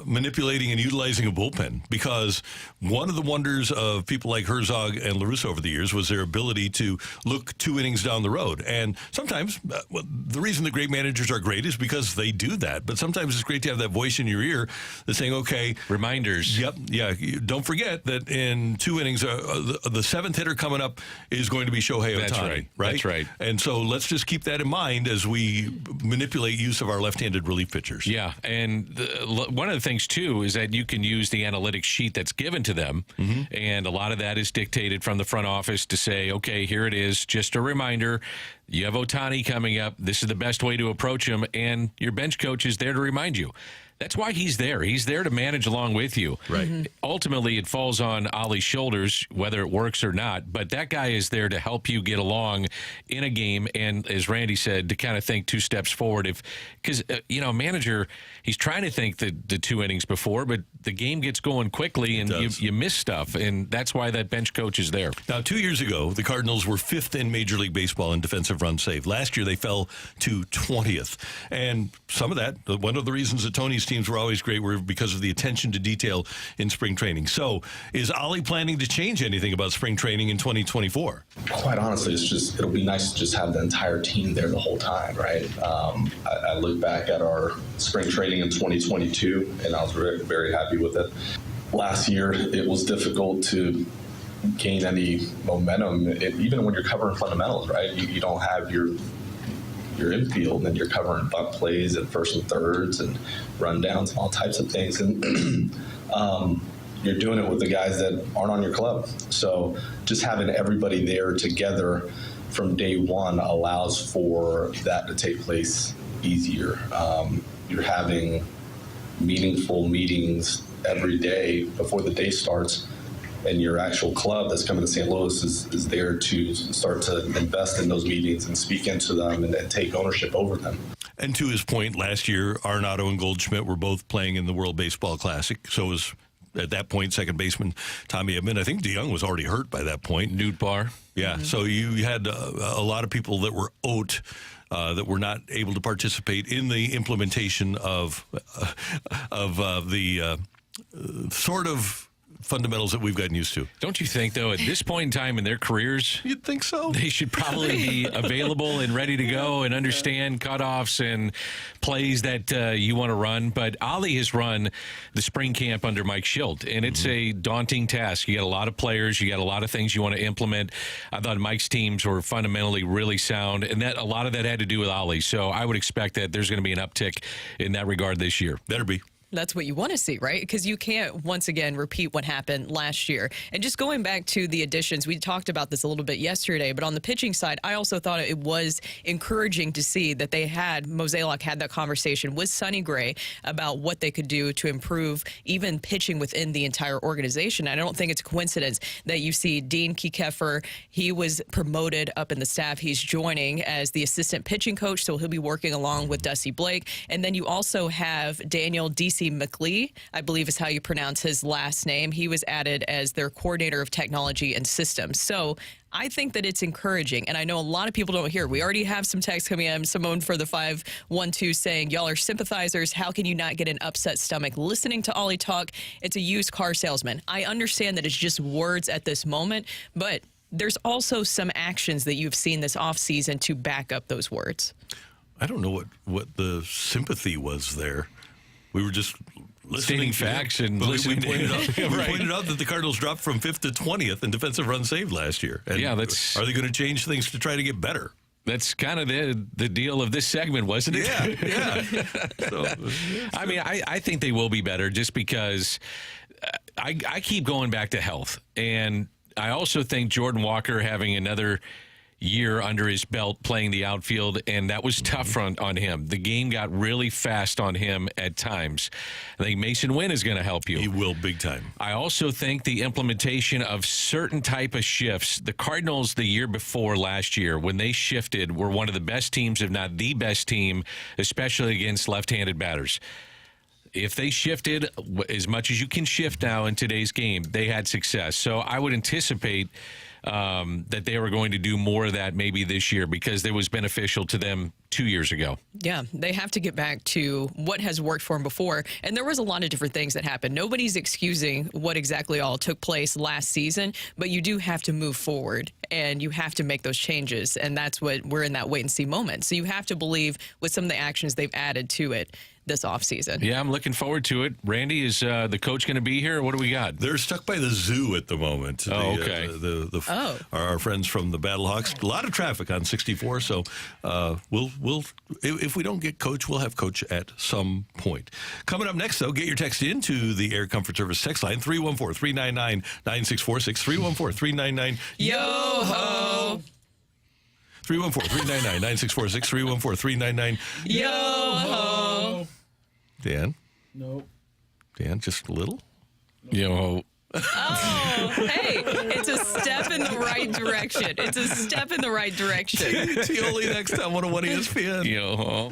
[SPEAKER 2] manipulating and utilizing a bullpen, because one of the wonders of people like Herzog and LaRussa over the years was their ability to look 2 innings down the road. And sometimes the reason the great managers are great is because they do that. But sometimes it's great to have that voice in your ear that's saying, okay,
[SPEAKER 4] reminders.
[SPEAKER 2] Yep. Yeah. Don't forget that in 2 innings, the seventh hitter coming up is going to be Shohei Ohtani.
[SPEAKER 4] That's right. That's right.
[SPEAKER 2] And so let's just keep that in mind as we manipulate use of our left-handed relief pitchers.
[SPEAKER 4] Yeah. And one of the things too is that you can use the analytics sheet that's given to them, and a lot of that is dictated from the front office to say, okay, here it is, just a reminder, you have Ohtani coming up, this is the best way to approach him, and your bench coach is there to remind you. That's why he's there. He's there to manage along with you.
[SPEAKER 2] Right.
[SPEAKER 4] Ultimately, it falls on Ollie's shoulders, whether it works or not. But that guy is there to help you get along in a game. And as Randy said, to kind of think 2 steps forward. Because, a manager, he's trying to think the 2 innings before, but the game gets going quickly and you miss stuff. And that's why that bench coach is there.
[SPEAKER 2] Now, 2 years ago, the Cardinals were 5th in Major League Baseball in defensive runs saved. Last year, they fell to 20th. And some of that, one of the reasons that Tony's teams were always great were because of the attention to detail in spring training. So is Ollie planning to change anything about spring training in 2024?
[SPEAKER 8] Quite honestly, it'll be nice to just have the entire team there the whole time, right? I look back at our spring training in 2022, and I was very, very happy with it. Last year, it was difficult to gain any momentum, even when you're covering fundamentals, right? You don't have your infield, and you're covering bunt plays and first and thirds and rundowns and all types of things. And you're doing it with the guys that aren't on your club. So just having everybody there together from day one allows for that to take place easier. You're having meaningful meetings every day before the day starts, and your actual club that's coming to St. Louis is there to start to invest in those meetings and speak into them and take ownership over them.
[SPEAKER 2] And to his point, last year, Arenado and Goldschmidt were both playing in the World Baseball Classic. So was, at that point, second baseman Tommy Edman. I think DeYoung was already hurt by that point.
[SPEAKER 4] Nude bar.
[SPEAKER 2] Yeah, so you had a lot of people that were out that were not able to participate in the implementation of the sort of fundamentals that we've gotten used to.
[SPEAKER 4] Don't you think, though, at this point in time in their careers,
[SPEAKER 2] you'd think so,
[SPEAKER 4] they should probably be available and ready to go and understand cutoffs and plays that you want to run. But Ollie has run the spring camp under Mike Schilt, and it's a daunting task. You got a lot of players, you got a lot of things you want to implement. I thought Mike's teams were fundamentally really sound, and that a lot of that had to do with Ollie. So I would expect that there's going to be an uptick in that regard this year.
[SPEAKER 2] Better be.
[SPEAKER 3] That's what you want to see, right? Because you can't, once again, repeat what happened last year. And just going back to the additions, we talked about this a little bit yesterday, but on the pitching side, I also thought it was encouraging to see that Mozeliak had that conversation with Sonny Gray about what they could do to improve even pitching within the entire organization. I don't think it's a coincidence that you see Dean Kiefer, he was promoted up in the staff. He's joining as the assistant pitching coach, so he'll be working along with Dusty Blake. And then you also have Daniel D.C. McLee, I believe is how you pronounce his last name. He was added as their coordinator of technology and systems. So I think that it's encouraging, and I know a lot of people don't hear. We already have some texts coming in. Someone for the 512 saying, y'all are sympathizers. How can you not get an upset stomach listening to Ollie talk? It's a used car salesman. I understand that it's just words at this moment, but there's also some actions that you've seen this offseason to back up those words.
[SPEAKER 2] I don't know what the sympathy was there. We were just listening
[SPEAKER 4] facts and
[SPEAKER 2] we
[SPEAKER 4] pointed
[SPEAKER 2] out that the Cardinals dropped from 5th to 20th in defensive runs saved last year. And
[SPEAKER 4] yeah,
[SPEAKER 2] are they going to change things to try to get better?
[SPEAKER 4] That's kind of the deal of this segment, wasn't it?
[SPEAKER 2] Yeah.
[SPEAKER 4] I mean, I think they will be better just because I keep going back to health. And I also think Jordan Walker having another year under his belt playing the outfield, and that was tough on him. The game got really fast on him at times. I think Mason Wynn is going to help you.
[SPEAKER 2] He will, big time.
[SPEAKER 4] I also think the implementation of certain type of shifts. The Cardinals the year before last year, when they shifted, were one of the best teams, if not the best team, especially against left-handed batters. If they shifted as much as you can shift now in today's game, they had success. So I would anticipate that they were going to do more of that maybe this year because it was beneficial to them 2 years ago.
[SPEAKER 3] Yeah, they have to get back to what has worked for them before. And there was a lot of different things that happened. Nobody's excusing what exactly all took place last season, but you do have to move forward and you have to make those changes. And that's what we're in that wait and see moment. So you have to believe with some of the actions they've added to it this offseason.
[SPEAKER 4] Yeah, I'm looking forward to it. Randy, is the coach going to be here? What do we got?
[SPEAKER 2] They're stuck by the zoo at the moment.
[SPEAKER 4] Okay.
[SPEAKER 2] Our friends from the Battlehawks. A lot of traffic on 64, so we'll if we don't get Coach, we'll have Coach at some point. Coming up next, though, get your text into the Air Comfort Service text line, 314-399-9646, 314-399.
[SPEAKER 3] Yo-ho!
[SPEAKER 2] 314-399-9646, 314-399.
[SPEAKER 3] Yo-ho!
[SPEAKER 2] Dan?
[SPEAKER 6] No.
[SPEAKER 2] Dan, just a little?
[SPEAKER 4] Yo.
[SPEAKER 3] Oh, hey, it's a step in the right direction. It's a step in the right direction.
[SPEAKER 2] Tioli next on 101 ESPN.
[SPEAKER 4] Yo.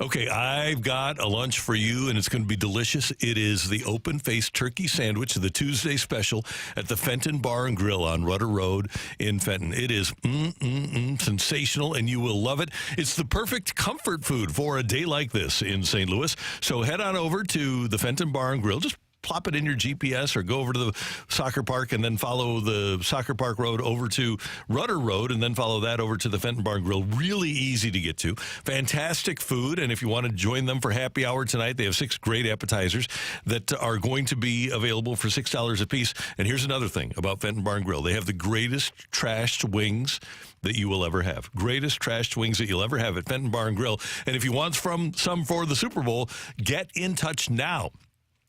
[SPEAKER 2] Okay, I've got a lunch for you, and it's going to be delicious. It is the open-faced turkey sandwich, the Tuesday special at the Fenton Bar and Grill on Rudder Road in Fenton. It is sensational, and you will love it. It's the perfect comfort food for a day like this in St. Louis. So head on over to the Fenton Bar and Grill. Just plop it in your GPS or go over to the soccer park and then follow the soccer park road over to Rudder Road and then follow that over to the Fenton Barn Grill. Really easy to get to. Fantastic food. And if you want to join them for happy hour tonight, they have 6 great appetizers that are going to be available for $6 a piece. And here's another thing about Fenton Barn Grill. They have the greatest trashed wings that you will ever have. Greatest trashed wings that you'll ever have at Fenton Barn Grill. And if you want some for the Super Bowl, get in touch now.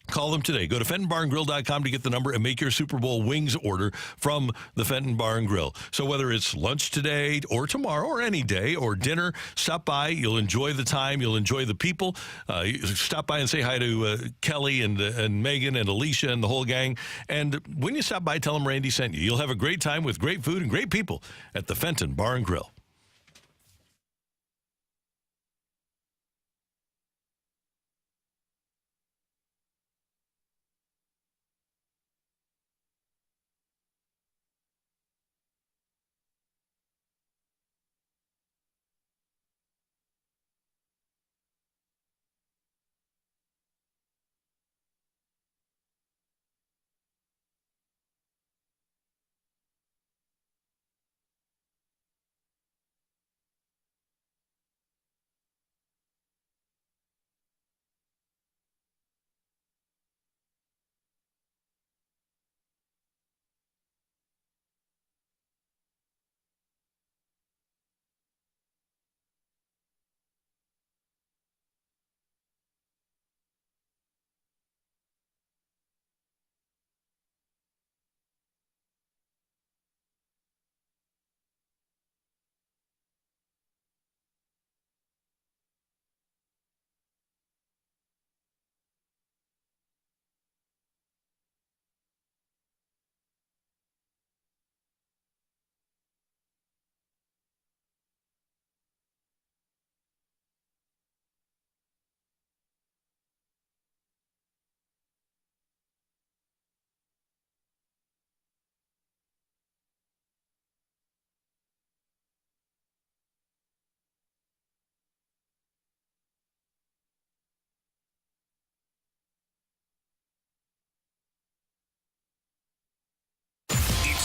[SPEAKER 2] Call them today. Go to FentonBarnGrill.com to get the number and make your Super Bowl wings order from the Fenton Barn Grill. So whether it's lunch today or tomorrow or any day or dinner, stop by. You'll enjoy the time. You'll enjoy the people. Stop by and say hi to Kelly and Megan and Alicia and the whole gang. And when you stop by, tell them Randy sent you. You'll have a great time with great food and great people at the Fenton Barn Grill.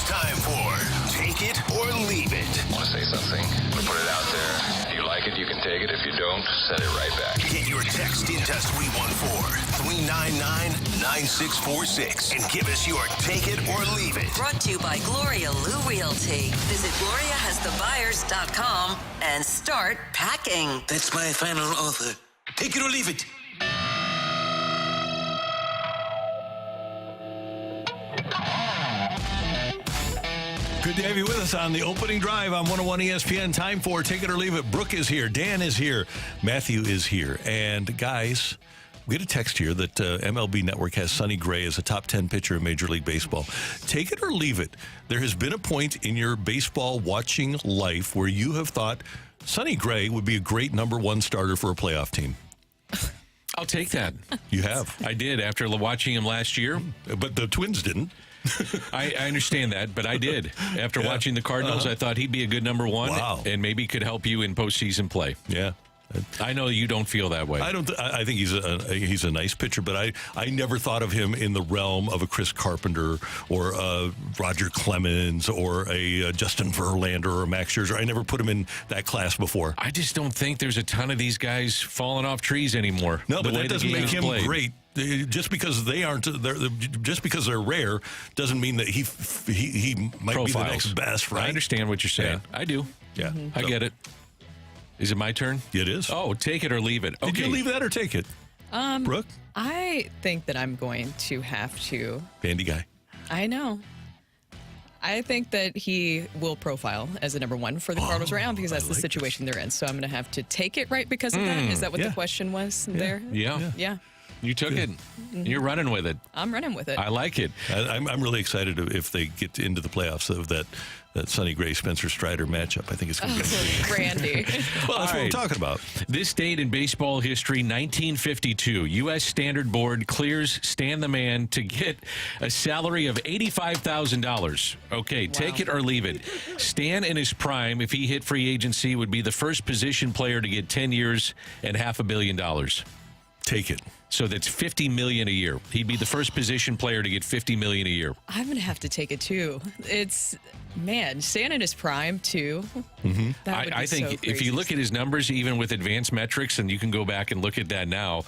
[SPEAKER 1] Time for Take It or Leave It.
[SPEAKER 9] Want to say something? Want to put it out there? If you like it, you can take it. If you don't, send it right back.
[SPEAKER 1] Get your text into 314-399-9646 and give us your Take It or Leave It.
[SPEAKER 10] Brought to you by Gloria Lou Realty. Visit GloriaHasTheBuyers.com and start packing.
[SPEAKER 11] That's my final offer. Take it or leave it.
[SPEAKER 2] Good to have you with us on the opening drive on 101 ESPN. Time for Take It or Leave It. Brooke is here. Dan is here. Matthew is here. And guys, we get a text here that MLB Network has Sonny Gray as a top 10 pitcher in Major League Baseball. Take it or leave it. There has been a point in your baseball watching life where you have thought Sonny Gray would be a great number 1 starter for a playoff team.
[SPEAKER 4] I'll take that.
[SPEAKER 2] You have.
[SPEAKER 4] I did after watching him last year.
[SPEAKER 2] But the Twins didn't.
[SPEAKER 4] I understand that, but I did. After watching the Cardinals, I thought he'd be a good number 1 and maybe could help you in postseason play.
[SPEAKER 2] Yeah.
[SPEAKER 4] I know you don't feel that way.
[SPEAKER 2] I don't. I think he's a nice pitcher, but I never thought of him in the realm of a Chris Carpenter or a Roger Clemens or a Justin Verlander or a Max Scherzer. I never put him in that class before.
[SPEAKER 4] I just don't think there's a ton of these guys falling off trees anymore.
[SPEAKER 2] No, but that doesn't make him great. Just because they aren't, just because they're rare, doesn't mean that he might be the next best. Right?
[SPEAKER 4] I understand what you're saying. Yeah. I do.
[SPEAKER 2] Yeah,
[SPEAKER 4] I get it. Is it my turn?
[SPEAKER 2] It is.
[SPEAKER 4] Oh, take it or leave it. Okay.
[SPEAKER 2] Did you leave that or take it? Brooke?
[SPEAKER 3] I think that I'm going to have to.
[SPEAKER 2] Bandy guy.
[SPEAKER 3] I know. I think that he will profile as a number 1 for the Cardinals right now because that's the situation they're in. So I'm going to have to take it right because of that. Is that what the question was there?
[SPEAKER 4] Yeah. You took it. You're running with it.
[SPEAKER 3] I'm running with it.
[SPEAKER 4] I like it.
[SPEAKER 2] I'm really excited if they get into the playoffs of that Sonny Gray Spencer Strider matchup. I think it's going to be
[SPEAKER 3] Randy.
[SPEAKER 2] Well, that's what we're talking about.
[SPEAKER 4] This date in baseball history, 1952, U.S. Standard Board clears Stan the Man to get a salary of $85,000. Okay, take it or leave it. Stan in his prime, if he hit free agency, would be the first position player to get 10 years and $500 million.
[SPEAKER 2] Take it.
[SPEAKER 4] So that's $50 million a year. He'd be the first position player to get $50 million a year.
[SPEAKER 3] I'm going to have to take it, too. Stan in his prime, too.
[SPEAKER 2] Mm-hmm.
[SPEAKER 3] That would be
[SPEAKER 4] I think
[SPEAKER 3] so
[SPEAKER 4] if you look at his numbers, even with advanced metrics, and you can go back and look at that now,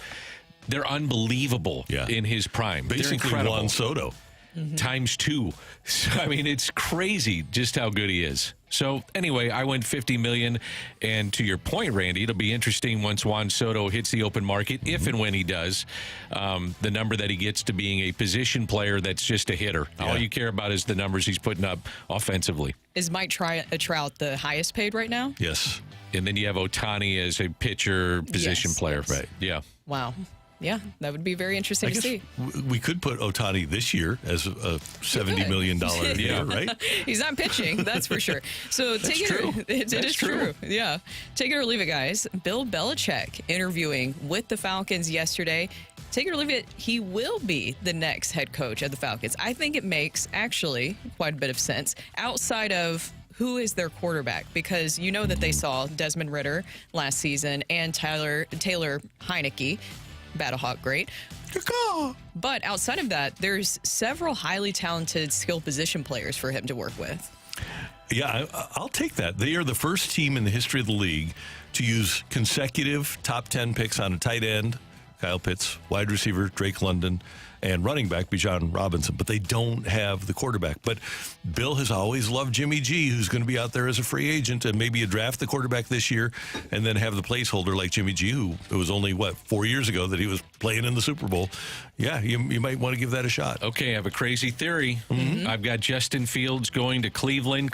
[SPEAKER 4] they're unbelievable in his prime.
[SPEAKER 2] Basically Juan Soto.
[SPEAKER 4] Times 2. So, I mean, it's crazy just how good he is. So, anyway, I went $50 million. And to your point, Randy, it'll be interesting once Juan Soto hits the open market, if and when he does, the number that he gets to being a position player that's just a hitter. Yeah. All you care about is the numbers he's putting up offensively.
[SPEAKER 3] Is Mike Trout the highest paid right now?
[SPEAKER 2] Yes.
[SPEAKER 4] And then you have Ohtani as a pitcher position player.
[SPEAKER 2] Yes. Right.
[SPEAKER 4] Yeah.
[SPEAKER 3] Wow. Yeah, that would be very interesting to see.
[SPEAKER 2] We could put Ohtani this year as a $70 million year, right?
[SPEAKER 3] He's not pitching, that's for sure. So take it. It is true. Yeah. Take it or leave it, guys. Bill Belichick interviewing with the Falcons yesterday. Take it or leave it, he will be the next head coach of the Falcons. I think it makes actually quite a bit of sense outside of who is their quarterback, because you know that they saw Desmond Ridder last season and Taylor Heineke. Battlehawk, great. But outside of that, there's several highly talented skill position players for him to work with.
[SPEAKER 2] Yeah, I'll take that. They are the first team in the history of the league to use consecutive top 10 picks on a tight end, Kyle Pitts, wide receiver, Drake London, and running back, Bijan Robinson. But they don't have the quarterback. But Bill has always loved Jimmy G, who's going to be out there as a free agent, and maybe you draft the quarterback this year and then have the placeholder like Jimmy G, who it was only, 4 years ago that he was playing in the Super Bowl. Yeah, you might want to give that a shot.
[SPEAKER 4] Okay, I have a crazy theory. I've got Justin Fields going to Cleveland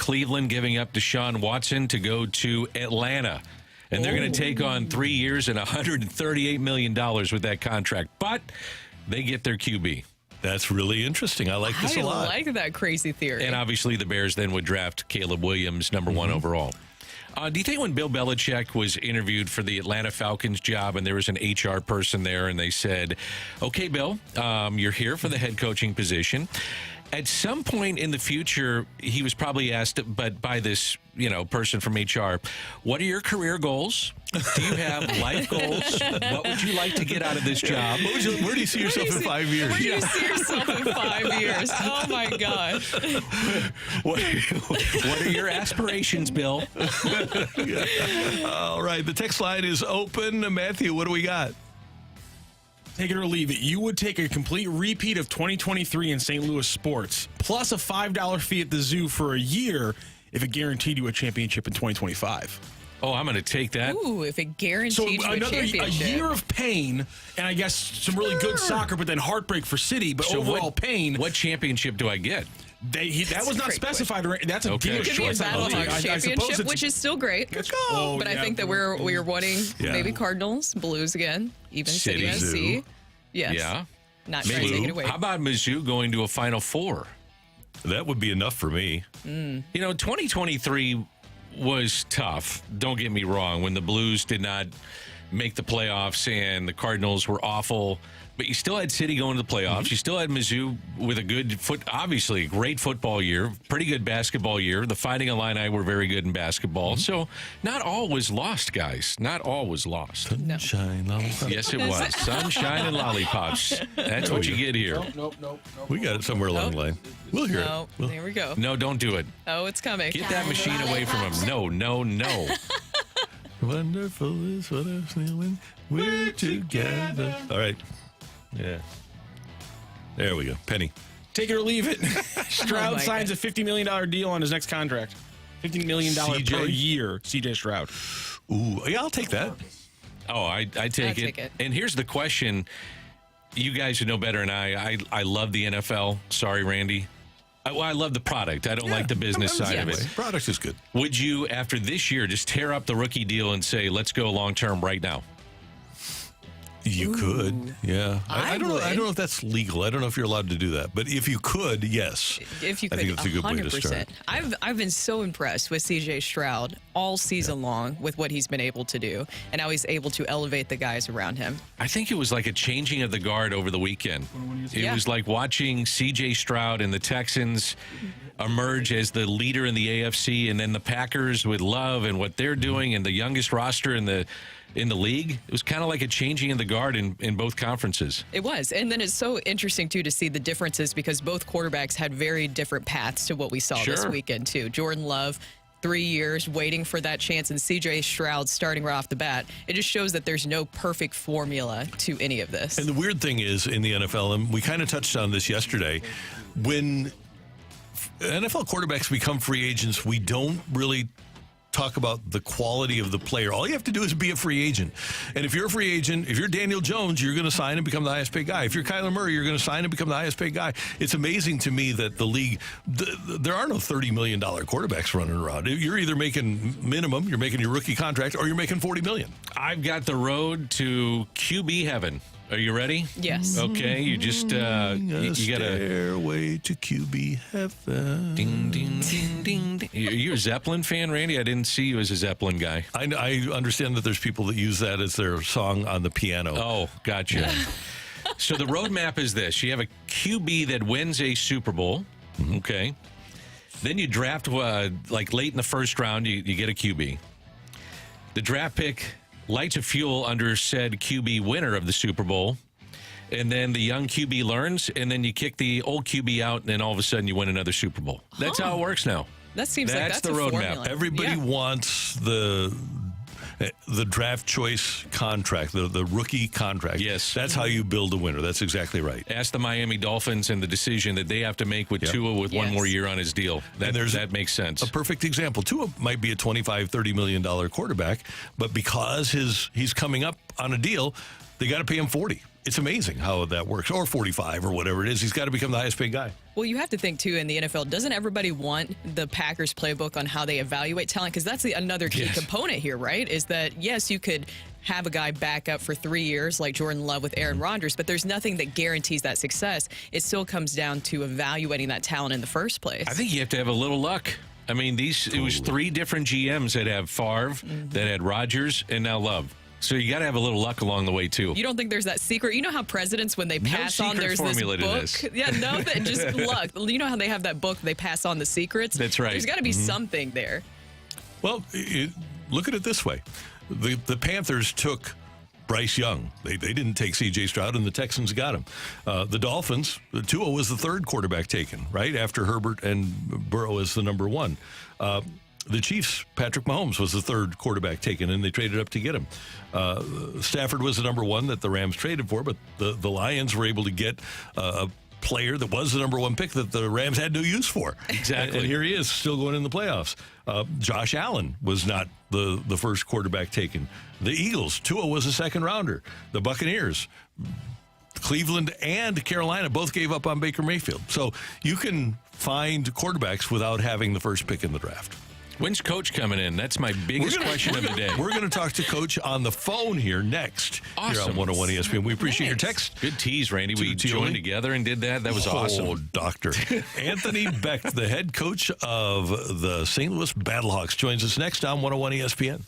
[SPEAKER 4] giving up Deshaun Watson to go to Atlanta. And they're going to take on 3 years and $138 million with that contract. But they get their QB.
[SPEAKER 2] That's really interesting. I like this a lot.
[SPEAKER 3] I like that crazy theory.
[SPEAKER 4] And obviously the Bears then would draft Caleb Williams, number 1 overall. Do you think when Bill Belichick was interviewed for the Atlanta Falcons job and there was an HR person there and they said, okay, Bill, you're here for the head coaching position. At some point in the future, he was probably asked, but by this, person from HR, what are your career goals? Do you have life goals? What would you like to get out of this job?
[SPEAKER 2] Where do you see yourself in 5 years?
[SPEAKER 3] Where do you see yourself in 5 years? Oh, my gosh.
[SPEAKER 4] What are your aspirations, Bill?
[SPEAKER 2] All right. The text line is open. Matthew, what do we got?
[SPEAKER 5] Take it or leave it. You would take a complete repeat of 2023 in St. Louis sports, plus a $5 fee at the zoo for a year if it guaranteed you a championship in 2025.
[SPEAKER 4] Oh, I'm going to take that.
[SPEAKER 3] Ooh, if it guaranteed you a championship.
[SPEAKER 5] A year of pain, and I guess some really good soccer, but then heartbreak for City, but overall pain.
[SPEAKER 4] What championship do I get?
[SPEAKER 5] That was not specified. That's a dealer
[SPEAKER 3] choice. It could be a Battlehawks championship, which is still great. But I think that we're wanting maybe Cardinals, Blues again, even City SC. Yes. Yeah. Not trying to take it away.
[SPEAKER 4] How about Mizzou going to a Final Four?
[SPEAKER 2] That would be enough for me.
[SPEAKER 4] 2023 was tough. Don't get me wrong. When the Blues did not make the playoffs and the Cardinals were awful, but you still had City going to the playoffs. You still had Mizzou with a good obviously a great football year, pretty good basketball year. The Fighting Illini were very good in basketball. So not all was lost, guys. Not all was lost.
[SPEAKER 2] Sunshine, lollipops.
[SPEAKER 4] Yes, it was. Sunshine and lollipops. That's what you get here.
[SPEAKER 5] Nope.
[SPEAKER 2] We got it somewhere along the line. We'll hear it.
[SPEAKER 3] There we go.
[SPEAKER 4] No, don't do it.
[SPEAKER 3] Oh, it's coming.
[SPEAKER 4] Get that machine away from him. No.
[SPEAKER 2] Wonderful is what I'm feeling. We're together. All right. Yeah. There we go. Penny.
[SPEAKER 5] Take it or leave it. Stroud signs a $50 million deal on his next contract. $50 million per year, CJ Stroud.
[SPEAKER 2] Ooh, yeah, I'll take that.
[SPEAKER 4] Oh, I take it. And here's the question. You guys who know better than I love the NFL. Sorry, Randy. I love the product. I don't like the business side of it.
[SPEAKER 2] Product is good.
[SPEAKER 4] Would you, after this year, just tear up the rookie deal and say, let's go long-term right now?
[SPEAKER 2] You could, yeah. I don't know. I don't know if that's legal. I don't know if you're allowed to do that. But if you could, yes.
[SPEAKER 3] If you could,
[SPEAKER 2] I think it's a good way to start.
[SPEAKER 3] I've been so impressed with CJ Stroud all season long with what he's been able to do and how he's able to elevate the guys around him.
[SPEAKER 4] I think it was like a changing of the guard over the weekend. It was like watching CJ Stroud and the Texans emerge as the leader in the AFC, and then the Packers with Love and what they're doing and the youngest roster in the league. It was kind of like a changing of the guard in both conferences.
[SPEAKER 3] It was. And then it's so interesting, too, to see the differences because both quarterbacks had very different paths to what we saw this weekend, too. Jordan Love, 3 years waiting for that chance, and C.J. Stroud starting right off the bat. It just shows that there's no perfect formula to any of this.
[SPEAKER 2] And the weird thing is in the NFL, and we kind of touched on this yesterday, when NFL quarterbacks become free agents, we don't really talk about the quality of the player. All you have to do is be a free agent. And if you're a free agent, if you're Daniel Jones, you're going to sign and become the highest paid guy. If you're Kyler Murray, you're going to sign and become the highest paid guy. It's amazing to me that the league, there are no $30 million quarterbacks running around. You're either making minimum, you're making your rookie contract, or you're making $40 million.
[SPEAKER 4] I've got the road to QB heaven. Are you ready?
[SPEAKER 3] Yes.
[SPEAKER 4] Okay, you just you got to
[SPEAKER 2] stairway to QB heaven.
[SPEAKER 4] Ding ding ding ding. Ding. You're a Zeppelin fan, Randy? I didn't see you as a Zeppelin guy.
[SPEAKER 2] I understand that there's people that use that as their song on the piano.
[SPEAKER 4] Oh, gotcha. So the roadmap is this: you have a QB that wins a Super Bowl. Okay. Then you draft like late in the first round. You get a QB. The draft pick lights a fuel under said QB winner of the Super Bowl, and then the young QB learns, and then you kick the old QB out, and then all of a sudden you win another Super Bowl. That's how it works now.
[SPEAKER 3] That seems like that's
[SPEAKER 4] the
[SPEAKER 3] a
[SPEAKER 4] roadmap.
[SPEAKER 3] formula.
[SPEAKER 2] Everybody wants the draft choice contract, the rookie contract.
[SPEAKER 4] Yes.
[SPEAKER 2] That's how you build a winner. That's exactly right.
[SPEAKER 4] Ask the Miami Dolphins and the decision that they have to make with Tua with one more year on his deal. That makes sense.
[SPEAKER 2] A perfect example. Tua might be a $25, $30 million quarterback, but because he's coming up on a deal, they got to pay him 40. It's amazing how that works. Or 45 or whatever it is. He's got to become the highest paid guy.
[SPEAKER 3] Well, you have to think, too, in the NFL, doesn't everybody want the Packers playbook on how they evaluate talent? Because that's another key component here, right? Is that, yes, you could have a guy back up for 3 years like Jordan Love with Aaron Rodgers, but there's nothing that guarantees that success. It still comes down to evaluating that talent in the first place.
[SPEAKER 4] I think you have to have a little luck. I mean, it was 3 different GMs that have Favre, that had Rodgers, and now Love. So you got to have a little luck along the way, too.
[SPEAKER 3] You don't think there's that secret? You know how presidents, when they pass on, there's this book? Yeah, no, that just luck. You know how they have that book, they pass on the secrets?
[SPEAKER 4] That's right.
[SPEAKER 3] There's got to be something there.
[SPEAKER 2] Well, look at it this way. The Panthers took Bryce Young. They didn't take C.J. Stroud, and the Texans got him. The Dolphins, Tua was the third quarterback taken, right, after Herbert and Burrow as the number one. The Chiefs, Patrick Mahomes was the third quarterback taken, and they traded up to get him. Stafford was the number one that the Rams traded for, but the Lions were able to get a player that was the number one pick that the Rams had no use for.
[SPEAKER 4] Exactly.
[SPEAKER 2] And here he is, still going in the playoffs. Josh Allen was not the first quarterback taken. The Eagles, Tua was a second rounder. The Buccaneers, Cleveland and Carolina both gave up on Baker Mayfield. So you can find quarterbacks without having the first pick in the draft.
[SPEAKER 4] When's Coach coming in? That's my biggest question of the day.
[SPEAKER 2] We're going to talk to Coach on the phone here next.
[SPEAKER 4] Awesome.
[SPEAKER 2] Here on 101 ESPN. We appreciate your text.
[SPEAKER 4] Good tease, Randy. We joined together and did that. That was awesome.
[SPEAKER 2] Oh, Doctor. Anthony Becht, the head coach of the St. Louis Battlehawks, joins us next on 101 ESPN.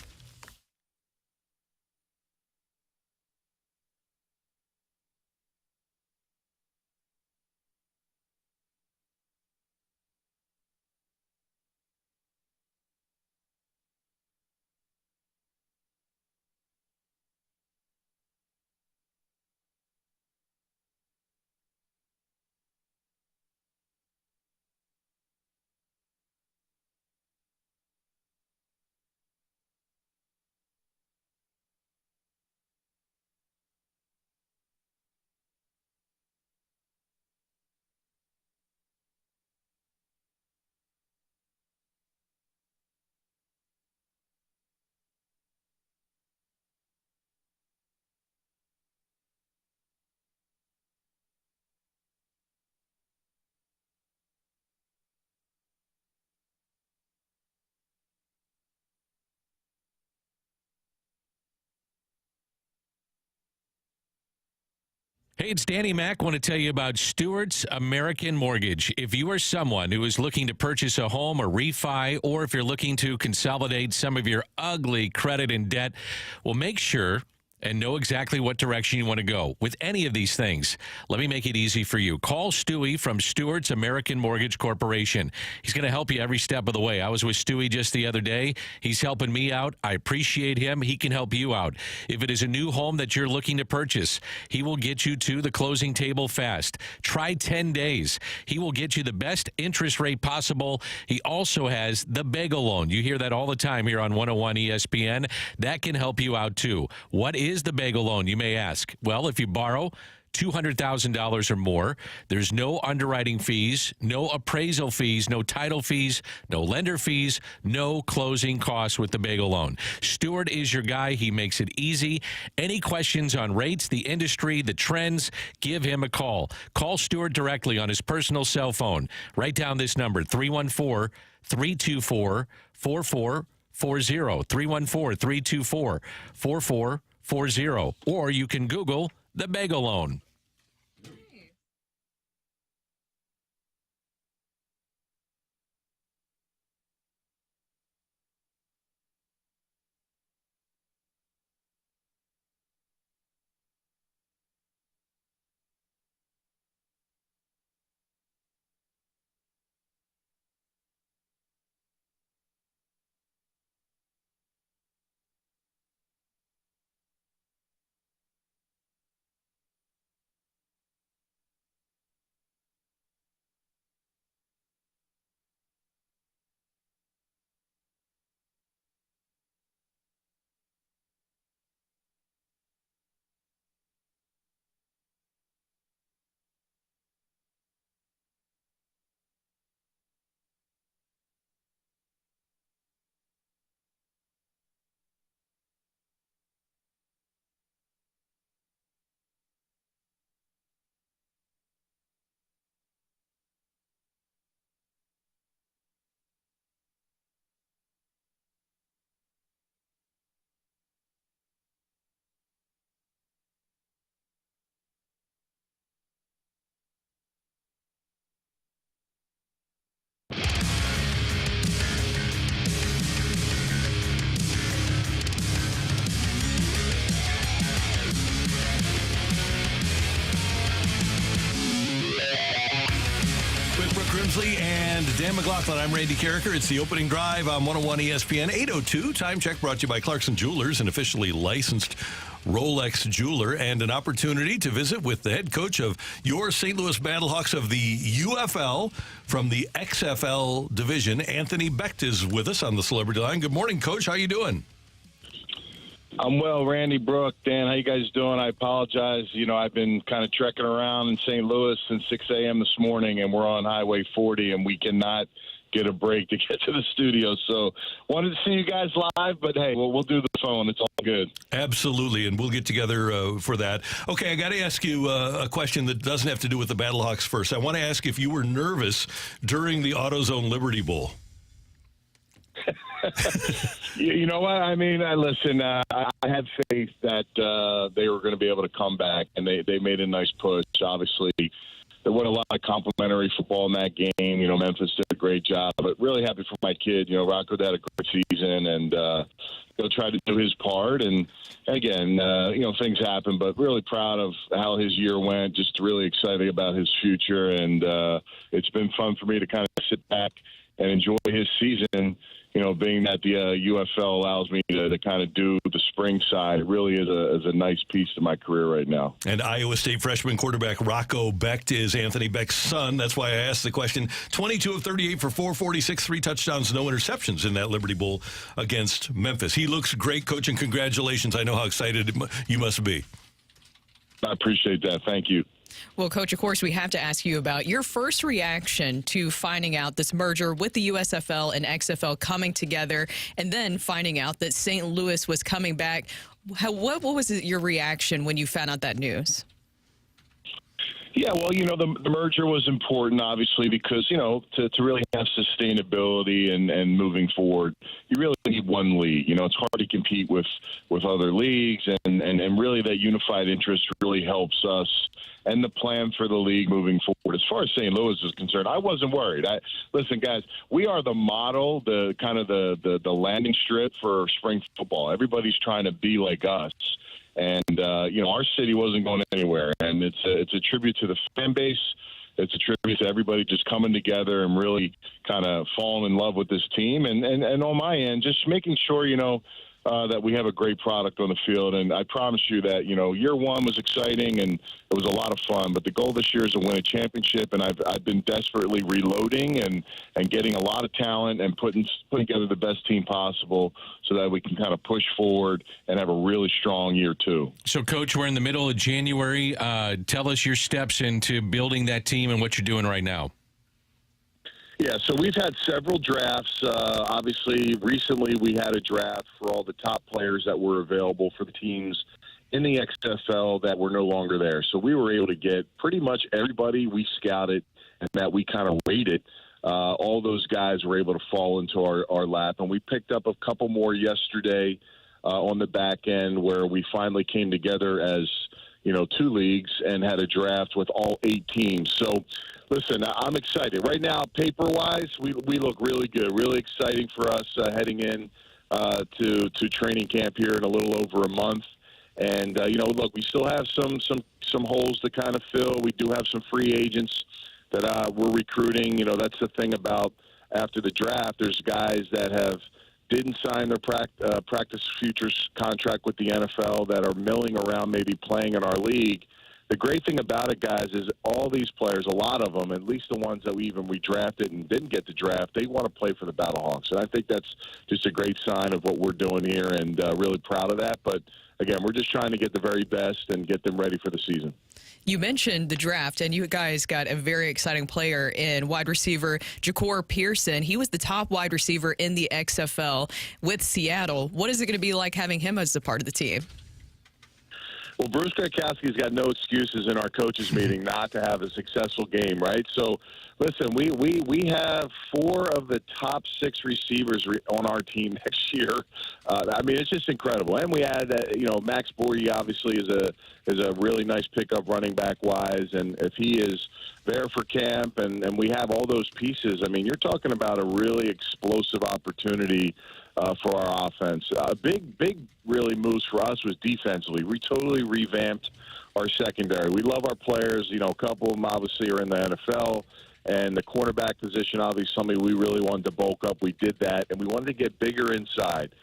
[SPEAKER 4] Hey, it's Danny Mac. I want to tell you about Stewart's American Mortgage. If you are someone who is looking to purchase a home or refi, or if you're looking to consolidate some of your ugly credit and debt, well, make sure and know exactly what direction you want to go with any of these things. Let me make it easy for you. Call Stewie from Stewart's American Mortgage Corporation. He's going to help you every step of the way. I was with Stewie just the other day. He's helping me out. I appreciate him. He can help you out. If it is a new home that you're looking to purchase, he will get you to the closing table fast. Try 10 days. He will get you the best interest rate possible. He also has the bagel loan. You hear that all the time here on 101 ESPN. That can help you out too. What is the bagel loan, you may ask? Well, if you borrow $200,000 or more, there's no underwriting fees, no appraisal fees, no title fees, no lender fees, no closing costs with the bagel loan. Stewart is your guy. He makes it easy. Any questions on rates, the industry, the trends, give him a call. Call Stewart directly on his personal cell phone. Write down this number, 314-324-4440. 314-324-4440. Or you can Google the bagel loan.
[SPEAKER 2] And Dan McLaughlin, I'm Randy Carricker. It's the opening drive on 101 ESPN 8:02. Time check brought to you by Clarkson Jewelers, an officially licensed Rolex jeweler, and an opportunity to visit with the head coach of your St. Louis Battlehawks of the UFL from the XFL division. Anthony Becht is with us on the Celebrity Line. Good morning, Coach. How you doing?
[SPEAKER 12] I'm well, Randy, Brooke, Dan. How you guys doing? I apologize. I've been kind of trekking around in St. Louis since 6 a.m. this morning, and we're on Highway 40, and we cannot get a break to get to the studio. So wanted to see you guys live, but hey, we'll do the phone. It's all good.
[SPEAKER 2] Absolutely, and we'll get together for that. Okay, I got to ask you a question that doesn't have to do with the Battlehawks first. I want to ask if you were nervous during the AutoZone Liberty Bowl.
[SPEAKER 12] You know what? I mean, listen, I had faith that they were going to be able to come back, and they made a nice push. Obviously, there was a lot of complimentary football in that game. Memphis did a great job, but really happy for my kid. Rocc had a great season, and he'll try to do his part. And again, things happen, but really proud of how his year went. Just really excited about his future, and it's been fun for me to kind of sit back and enjoy his season. Being that the UFL allows me to kind of do the spring side, it really is a nice piece to my career right now.
[SPEAKER 2] And Iowa State freshman quarterback Rocc Becht is Anthony Becht's son. That's why I asked the question. 22 of 38 for 446, 3 touchdowns, no interceptions in that Liberty Bowl against Memphis. He looks great, Coach, and congratulations. I know how excited you must be.
[SPEAKER 12] I appreciate that. Thank you.
[SPEAKER 3] Well, Coach, of course, we have to ask you about your first reaction to finding out this merger with the USFL and XFL coming together, and then finding out that St. Louis was coming back. What was your reaction when you found out that news?
[SPEAKER 12] Yeah, well, the merger was important, obviously, because, to really have sustainability and moving forward, you really need one league. It's hard to compete with other leagues, and really that unified interest really helps us and the plan for the league moving forward. As far as St. Louis is concerned, I wasn't worried. Listen, guys, we are the model, the landing strip for spring football. Everybody's trying to be like us. And, our city wasn't going anywhere. And it's a tribute to the fan base. It's a tribute to everybody just coming together and really kind of falling in love with this team. And on my end, just making sure, that we have a great product on the field. And I promise you that, year one was exciting and it was a lot of fun. But the goal this year is to win a championship. And I've been desperately reloading and getting a lot of talent and putting together the best team possible so that we can kind of push forward and have a really strong year two.
[SPEAKER 4] So, Coach, we're in the middle of January. Tell us your steps into building that team and what you're doing right now.
[SPEAKER 12] Yeah, so we've had several drafts. Obviously, recently we had a draft for all the top players that were available for the teams in the XFL that were no longer there. So we were able to get pretty much everybody we scouted and that we kind of rated. All those guys were able to fall into our lap. And we picked up a couple more yesterday on the back end where we finally came together as, two leagues and had a draft with all 8 teams. So, listen, I'm excited. Right now, paper-wise, we look really good, really exciting for us heading in to training camp here in a little over a month. And, look, we still have some holes to kind of fill. We do have some free agents that we're recruiting. That's the thing about after the draft. There's guys that didn't sign their practice futures contract with the NFL that are milling around maybe playing in our league. The great thing about it, guys, is all these players, a lot of them, at least the ones that we drafted and didn't get to draft, they want to play for the Battlehawks. And I think that's just a great sign of what we're doing here and really proud of that. But, again, we're just trying to get the very best and get them ready for the season.
[SPEAKER 3] You mentioned the draft, and you guys got a very exciting player in wide receiver Ja'Cour Pearson. He was the top wide receiver in the XFL with Seattle. What is it going to be like having him as a part of the team?
[SPEAKER 12] Well, Bruce Gradkowski's got no excuses in our coaches meeting not to have a successful game, right? So, listen, we have 4 of the top 6 receivers on our team next year. It's just incredible. And we had, Max Bordy obviously is a really nice pickup running back wise, and if he is there for camp and we have all those pieces, you're talking about a really explosive opportunity for our offense. Big really moves for us was defensively. We totally revamped our secondary. We love our players. A couple of them obviously are in the NFL. And the cornerback position, obviously, something we really wanted to bulk up. We did that, and we wanted to get bigger inside.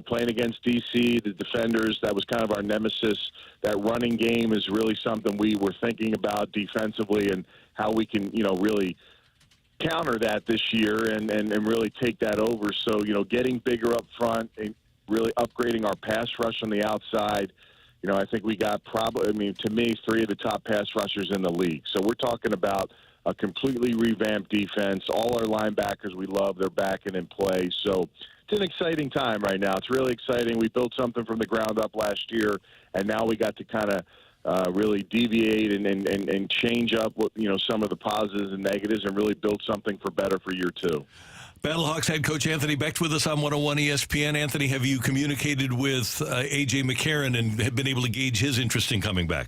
[SPEAKER 12] Playing against DC, the defenders, that was kind of our nemesis. That running game is really something we were thinking about defensively and how we can, really counter that this year and really take that over. So, getting bigger up front and really upgrading our pass rush on the outside. I think we got probably, to me, 3 of the top pass rushers in the league. So we're talking about a completely revamped defense. All our linebackers we love, they're back and in play. So it's an exciting time right now. It's really exciting. We built something from the ground up last year, and now we got to kind of really deviate and change up what, some of the positives and negatives and really build something for better for year 2.
[SPEAKER 2] Battlehawks head coach Anthony Becht with us on 101 ESPN. Anthony, have you communicated with A.J. McCarron and have been able to gauge his interest in coming back?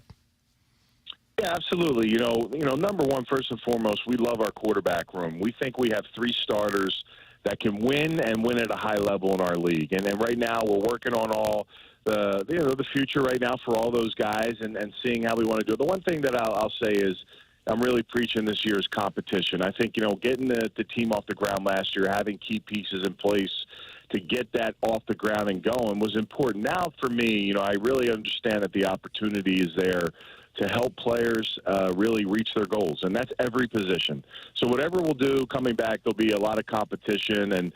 [SPEAKER 12] Yeah, absolutely. Number one, first and foremost, we love our quarterback room. We think we have 3 starters that can win and win at a high level in our league. And right now we're working on all the future right now for all those guys and seeing how we want to do it. The one thing that I'll say is I'm really preaching this year is competition. I think, getting the team off the ground last year, having key pieces in place to get that off the ground and going was important. Now, for me, I really understand that the opportunity is there to help players really reach their goals, and that's every position. So whatever we'll do coming back, there'll be a lot of competition, and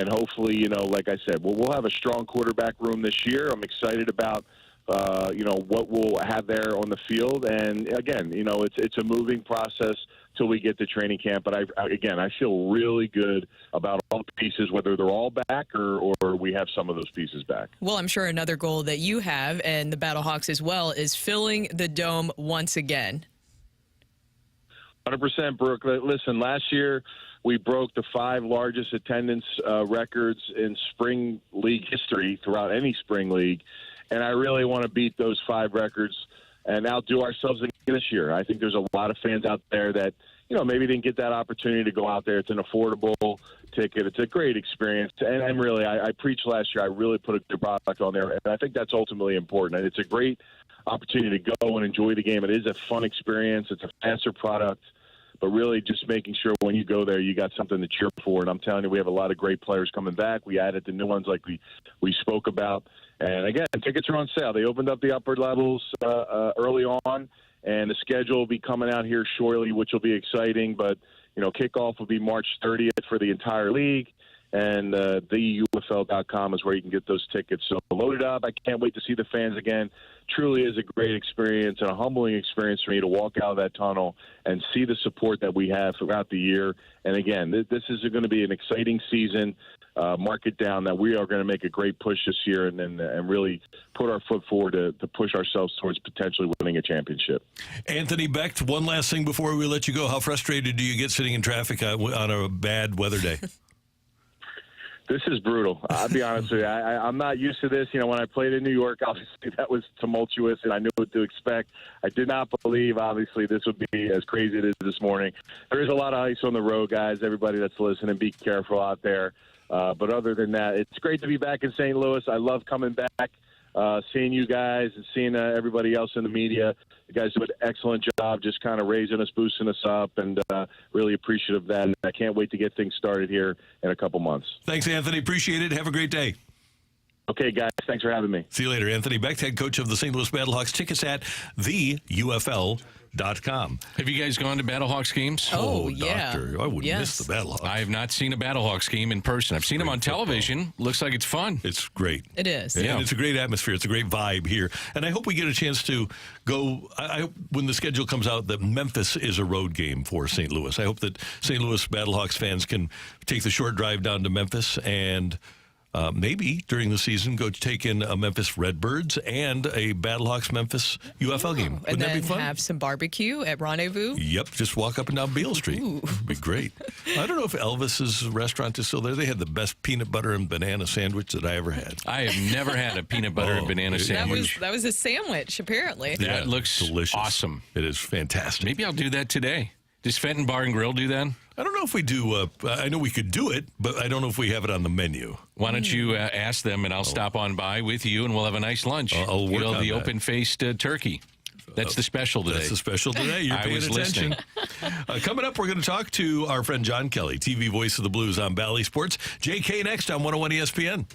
[SPEAKER 12] hopefully, like I said, we'll have a strong quarterback room this year. I'm excited about what we'll have there on the field. And again, it's a moving process till we get to training camp. But I feel really good about all the pieces, whether they're all back or we have some of those pieces back.
[SPEAKER 3] Well, I'm sure another goal that you have and the Battlehawks as well is filling the dome once again.
[SPEAKER 12] 100%, Brooke. Listen, last year we broke the 5 largest attendance records in spring league history throughout any spring league. And I really want to beat those 5 records and outdo ourselves again this year. I think there's a lot of fans out there that, maybe didn't get that opportunity to go out there. It's an affordable ticket. It's a great experience. And really, I preached last year, I really put a good product on there. And I think that's ultimately important. And it's a great opportunity to go and enjoy the game. It is a fun experience. It's a faster product. But really just making sure when you go there, you got something to cheer for. And I'm telling you, we have a lot of great players coming back. We added the new ones like we spoke about. And, again, tickets are on sale. They opened up the upper levels early on, and the schedule will be coming out here shortly, which will be exciting. But, kickoff will be March 30th for the entire league. And theufl.com is where you can get those tickets. So load it up. I can't wait to see the fans again. Truly is a great experience and a humbling experience for me to walk out of that tunnel and see the support that we have throughout the year. And again, this is going to be an exciting season. Mark it down that we are going to make a great push this year and really put our foot forward to push ourselves towards potentially winning a championship.
[SPEAKER 2] Anthony Becht, one last thing before we let you go. How frustrated do you get sitting in traffic on a bad weather day?
[SPEAKER 12] This is brutal. I'll be honest with you. I'm not used to this. When I played in New York, obviously that was tumultuous, and I knew what to expect. I did not believe, obviously, this would be as crazy as it is this morning. There is a lot of ice on the road, guys. Everybody that's listening, be careful out there. But other than that, it's great to be back in St. Louis. I love coming back, seeing you guys and seeing everybody else in the media. You guys do an excellent job just kind of raising us, boosting us up, and really appreciative of that. And I can't wait to get things started here in a couple months.
[SPEAKER 2] Thanks, Anthony. Appreciate it. Have a great day.
[SPEAKER 12] Okay, guys. Thanks for having me.
[SPEAKER 2] See you later. Anthony Becht, head coach of the St. Louis Battlehawks. Tickets at theufl.com.
[SPEAKER 4] Have you guys gone to Battlehawks games?
[SPEAKER 3] Oh, yeah.
[SPEAKER 2] Doctor, I wouldn't miss the Battlehawks.
[SPEAKER 4] I have not seen a Battlehawks game in person. I've seen them on television. Looks like it's fun.
[SPEAKER 2] It's great.
[SPEAKER 3] It is.
[SPEAKER 2] And it's a great atmosphere. It's a great vibe here. And I hope we get a chance to go. I hope when the schedule comes out that Memphis is a road game for St. Louis. I hope that St. Louis Battlehawks fans can take the short drive down to Memphis and maybe during the season go take in a Memphis Redbirds and a Battlehawks Memphis UFL game. Wouldn't
[SPEAKER 3] and
[SPEAKER 2] that
[SPEAKER 3] then
[SPEAKER 2] be fun?
[SPEAKER 3] have some barbecue at Rendezvous.
[SPEAKER 2] Yep, just walk up and down Beale Street.
[SPEAKER 3] Ooh.
[SPEAKER 2] It'd be great. I don't know if Elvis's restaurant is still there. They had the best peanut butter and banana sandwich that I ever had.
[SPEAKER 4] I have never had a peanut butter and banana sandwich.
[SPEAKER 3] That was a sandwich, apparently.
[SPEAKER 4] That looks
[SPEAKER 2] delicious.
[SPEAKER 4] Awesome.
[SPEAKER 2] It is fantastic.
[SPEAKER 4] Maybe I'll do that today. Does Fenton Bar and Grill do that?
[SPEAKER 2] I don't know if we do. I know we could do it, but I don't know if we have it on the menu.
[SPEAKER 4] Why don't you ask them, and I'll stop on by with you, and we'll have a nice lunch.
[SPEAKER 2] I'll work on
[SPEAKER 4] the
[SPEAKER 2] that.
[SPEAKER 4] open-faced turkey. That's the special today.
[SPEAKER 2] That's the special today. You're paying attention. Coming up, we're going to talk to our friend John Kelly, TV voice of the Blues on Bally Sports. JK next on 101 ESPN.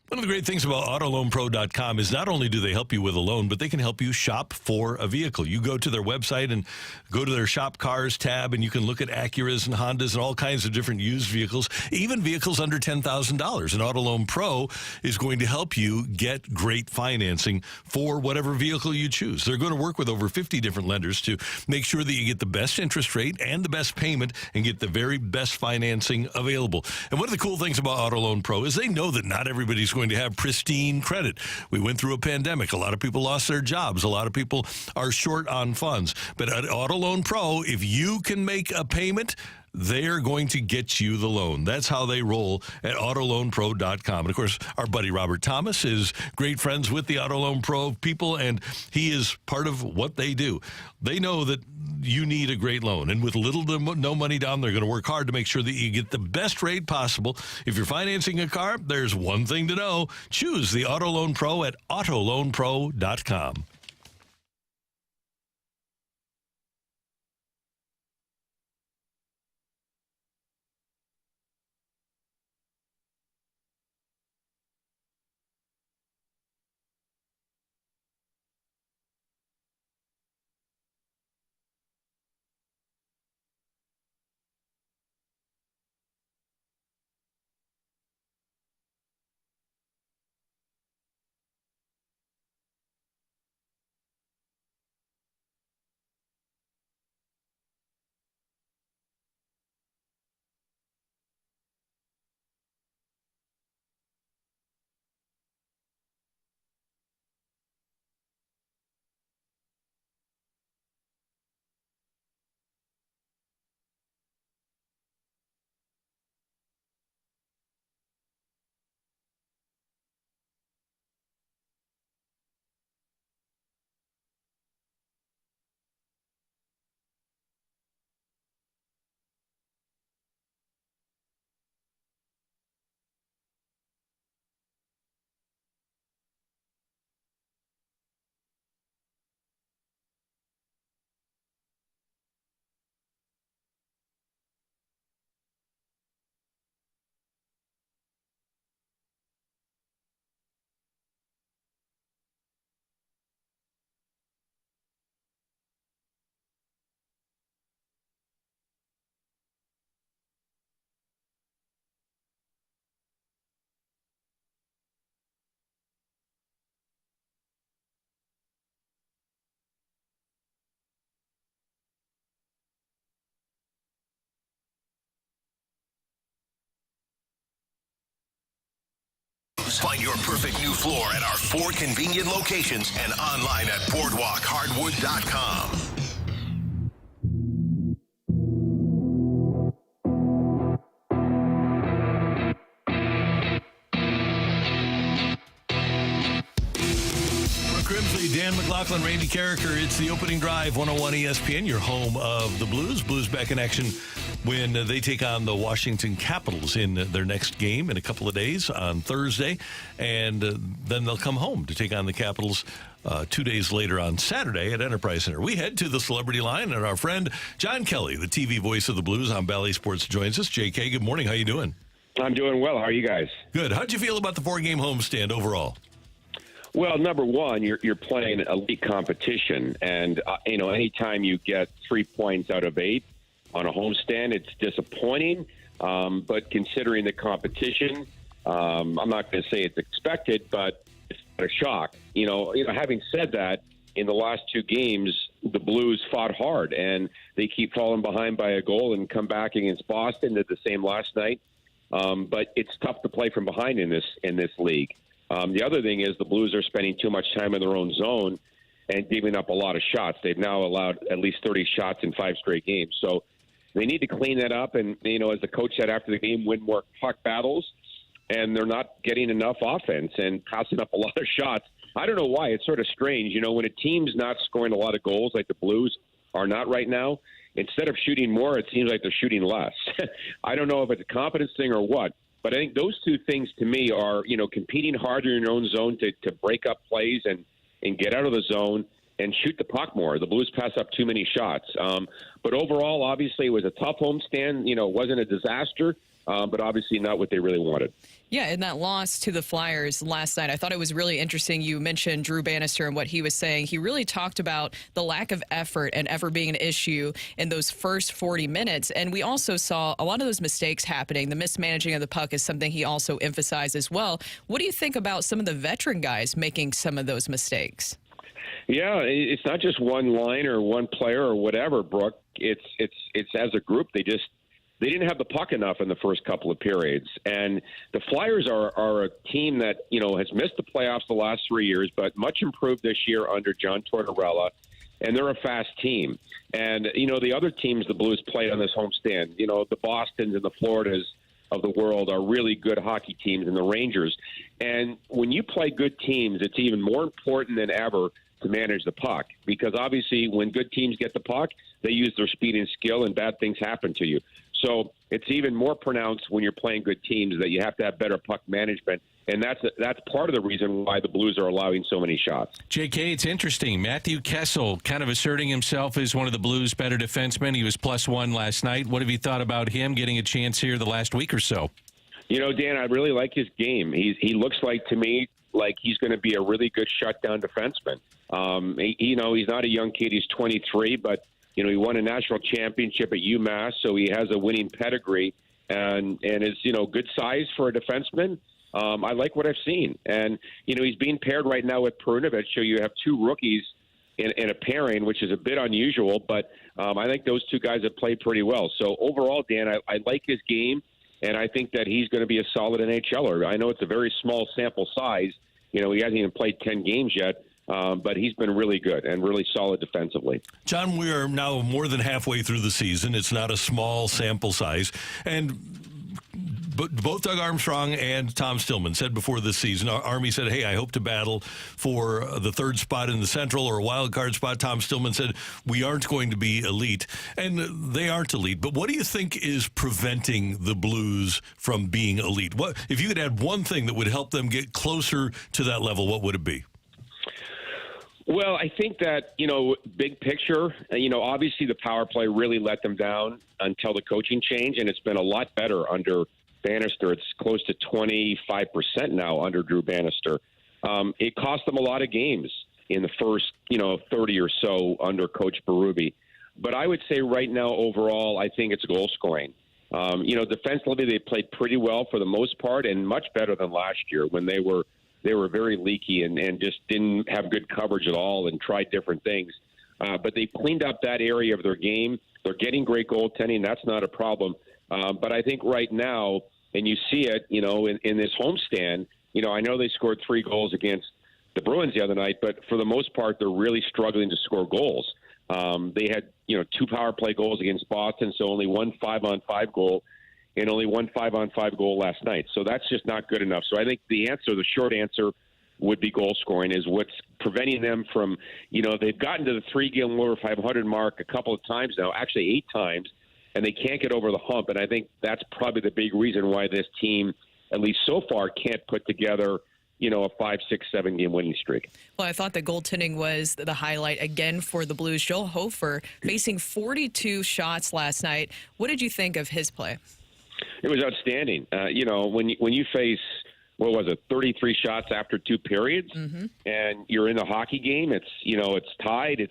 [SPEAKER 2] One of the great things about AutoLoanPro.com is not only do they help you with a loan, but they can help you shop for a vehicle. You go to their website and go to their Shop Cars tab, and you can look at Acuras and Hondas and all kinds of different used vehicles, even vehicles under $10,000. And AutoLoan Pro is going to help you get great financing for whatever vehicle you choose. They're going to work with over 50 different lenders to make sure that you get the best interest rate and the best payment and get the very best financing available. And one of the cool things about AutoLoan Pro is they know that not everybody's going to have pristine credit. We went through a pandemic. A lot of people lost their jobs. A lot of people are short on funds. But at AutoLoan Pro, if you can make a payment, they're going to get you the loan. That's how they roll at AutoLoanPro.com. And, of course, our buddy Robert Thomas is great friends with the Auto Loan Pro people, and he is part of what they do. They know that you need a great loan, and with little to no money down, they're going to work hard to make sure that you get the best rate possible. If you're financing a car, there's one thing to know. Choose the Auto Loan Pro at AutoLoanPro.com.
[SPEAKER 1] Find your perfect new floor at our 4 convenient locations and online at BoardwalkHardwood.com.
[SPEAKER 2] Grimsley, Dan McLaughlin, Randy Carricker. It's the opening drive, 101 ESPN, your home of the Blues. Blues back in action when they take on the Washington Capitals in their next game in a couple of days on Thursday. And then they'll come home to take on the Capitals 2 days later on Saturday at Enterprise Center. We head to the celebrity line, and our friend John Kelly, the TV voice of the Blues on Bally Sports, joins us. JK, good morning. How you doing?
[SPEAKER 13] I'm doing well. How are you guys?
[SPEAKER 2] Good. How'd you feel about the 4-game homestand overall?
[SPEAKER 13] Well, number one, you're playing a league competition, and anytime you get 3 points out of 8 on a homestand, it's disappointing. But considering the competition, I'm not going to say it's expected, but it's not a shock. Having said that, in the last 2 games, the Blues fought hard, and they keep falling behind by a goal and come back against Boston. Did the same last night, but it's tough to play from behind in this league. The other thing is the Blues are spending too much time in their own zone and giving up a lot of shots. They've now allowed at least 30 shots in 5 straight games. So they need to clean that up. And, as the coach said after the game, win more puck battles. And they're not getting enough offense and passing up a lot of shots. I don't know why. It's sort of strange. When a team's not scoring a lot of goals like the Blues are not right now, instead of shooting more, it seems like they're shooting less. I don't know if it's a confidence thing or what. But I think those 2 things to me are, competing harder in your own zone to break up plays and get out of the zone and shoot the puck more. The Blues pass up too many shots. But overall, obviously, it was a tough homestand. It wasn't a disaster, but obviously not what they really wanted.
[SPEAKER 3] Yeah, in that loss to the Flyers last night, I thought it was really interesting. You mentioned Drew Bannister and what he was saying. He really talked about the lack of effort and effort being an issue in those first 40 minutes. And we also saw a lot of those mistakes happening. The mismanaging of the puck is something he also emphasized as well. What do you think about some of the veteran guys making some of those mistakes?
[SPEAKER 13] Yeah, it's not just one line or one player or whatever, Brooke. It's as a group, they didn't have the puck enough in the first couple of periods. And the Flyers are a team that, has missed the playoffs the last 3 years, but much improved this year under John Tortorella. and they're a fast team. And, the other teams the Blues played on this homestand, the Bostons and the Floridas of the world are really good hockey teams, and the Rangers. And when you play good teams, it's even more important than ever to manage the puck, because obviously when good teams get the puck, they use their speed and skill, and bad things happen to you. So it's even more pronounced when you're playing good teams that you have to have better puck management. And that's part of the reason why the Blues are allowing so many shots.
[SPEAKER 4] JK, it's interesting. Matthew Kessel kind of asserting himself as one of the Blues' better defensemen. He was +1 last night. What have you thought about him getting a chance here the last week or so?
[SPEAKER 13] Dan, I really like his game. He looks like, to me, like he's going to be a really good shutdown defenseman. He's not a young kid. He's 23, but, he won a national championship at UMass, so he has a winning pedigree and is, good size for a defenseman. I like what I've seen. And, he's being paired right now with Perunovic, so you have two rookies in a pairing, which is a bit unusual, but I think those two guys have played pretty well. So overall, Dan, I like his game, and I think that he's going to be a solid NHLer. I know it's a very small sample size. He hasn't even played 10 games yet, but he's been really good and really solid defensively.
[SPEAKER 2] John, we are now more than halfway through the season. It's not a small sample size. But both Doug Armstrong and Tom Stillman said before this season, Army said, hey, I hope to battle for the third spot in the Central or a wild card spot. Tom Stillman said, we aren't going to be elite. And they aren't elite. But what do you think is preventing the Blues from being elite? What if you could add one thing that would help them get closer to that level, what would it be?
[SPEAKER 13] Well, I think that, big picture, obviously the power play really let them down until the coaching change, and it's been a lot better under Bannister. It's close to 25% now under Drew Bannister. It cost them a lot of games in the first, 30 or so under Coach Berube. But I would say right now, overall, I think it's goal scoring. Defensively, they played pretty well for the most part, and much better than last year when they were very leaky and just didn't have good coverage at all and tried different things. But they cleaned up that area of their game. They're getting great goaltending. That's not a problem. But I think right now, and you see it, in this homestand, I know they scored 3 goals against the Bruins the other night, but for the most part, they're really struggling to score goals. They had, 2 power play goals against Boston, so only 1 5-on-5 goal and only 1 5-on-5 goal last night. So that's just not good enough. So I think the short answer would be goal scoring is what's preventing them from, they've gotten to the 3-game over 500 mark a couple of times now, actually 8 times, and they can't get over the hump. And I think that's probably the big reason why this team, at least so far, can't put together, a 5, 6, 7-game winning streak.
[SPEAKER 3] Well, I thought the goaltending was the highlight again for the Blues. Joel Hofer facing 42 shots last night. What did you think of his play?
[SPEAKER 13] It was outstanding. When you face, 33 shots after 2 periods, and you're in the hockey game, it's tied.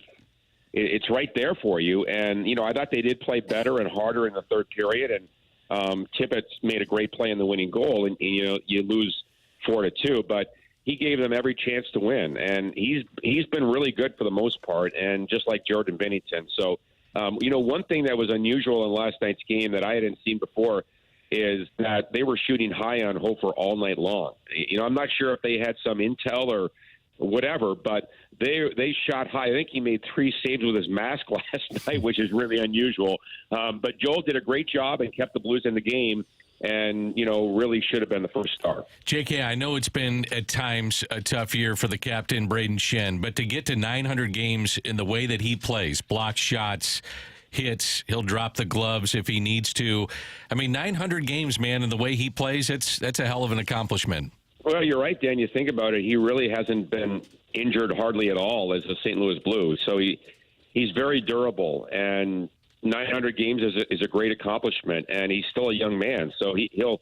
[SPEAKER 13] It's right there for you. And, I thought they did play better and harder in the third period. And Tippett's made a great play in the winning goal, and you lose 4-2. But he gave them every chance to win. And he's been really good for the most part, and just like Jordan Binnington. So, one thing that was unusual in last night's game that I hadn't seen before is that they were shooting high on Hofer all night long. I'm not sure if they had some intel or whatever, but they shot high. I think he made 3 saves with his mask last night, which is really unusual. But Joel did a great job and kept the Blues in the game, and, really should have been the first star.
[SPEAKER 4] JK, I know it's been at times a tough year for the captain, Braden Shen, but to get to 900 games in the way that he plays, blocks shots, hits, he'll drop the gloves if he needs to. 900 games, man, and the way he plays, that's a hell of an accomplishment.
[SPEAKER 13] Well, you're right, Dan. You think about it, he really hasn't been injured hardly at all as a St. Louis Blue. So he's very durable, and 900 games is a great accomplishment, and he's still a young man. So he'll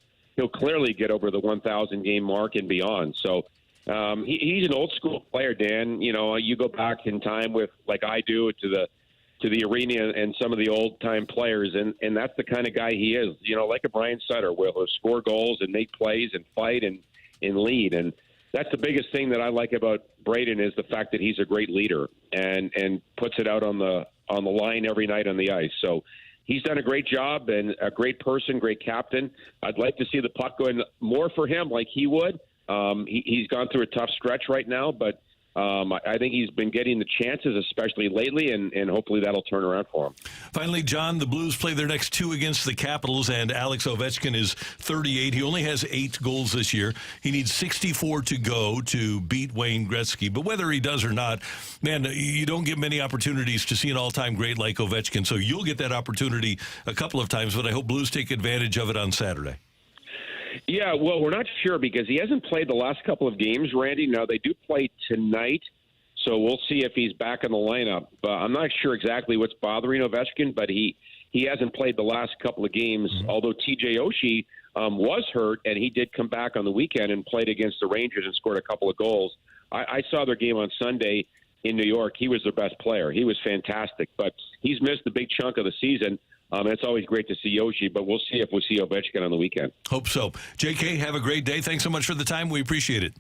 [SPEAKER 13] clearly get over the 1,000 game mark and beyond. So he's an old school player, Dan. You go back in time with, like I do, to the arena and some of the old time players, and that's the kind of guy he is. Like a Brian Sutter, where he'll score goals and make plays and fight and lead. And that's the biggest thing that I like about Braden is the fact that he's a great leader and puts it out on the line every night on the ice. So he's done a great job and a great person, great captain. I'd like to see the puck going more for him like he would. He's gone through a tough stretch right now, but I think he's been getting the chances, especially lately, and hopefully that'll turn around for him.
[SPEAKER 2] Finally, John, the Blues play their next 2 against the Capitals, and Alex Ovechkin is 38. He only has 8 goals this year. He needs 64 to go to beat Wayne Gretzky. But whether he does or not, man, you don't get many opportunities to see an all-time great like Ovechkin. So you'll get that opportunity a couple of times, but I hope Blues take advantage of it on Saturday.
[SPEAKER 13] Yeah, well, we're not sure because he hasn't played the last couple of games, Randy. Now, they do play tonight, so we'll see if he's back in the lineup. I'm not sure exactly what's bothering Ovechkin, but he hasn't played the last couple of games, although TJ Oshie was hurt, and he did come back on the weekend and played against the Rangers and scored a couple of goals. I saw their game on Sunday in New York. He was their best player. He was fantastic, but he's missed a big chunk of the season. It's always great to see Oshie, but we'll see if we see Ovechkin on the weekend.
[SPEAKER 2] Hope so. JK, have a great day. Thanks so much for the time. We appreciate it.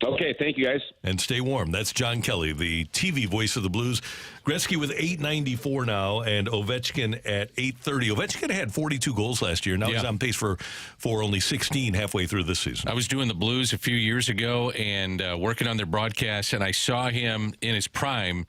[SPEAKER 13] Okay, thank you, guys.
[SPEAKER 2] And stay warm. That's John Kelly, the TV voice of the Blues. Gretzky with 894 now, and Ovechkin at 830. Ovechkin had 42 goals last year. Now he's on pace for only 16 halfway through this season.
[SPEAKER 4] I was doing the Blues a few years ago and working on their broadcast, and I saw him in his prime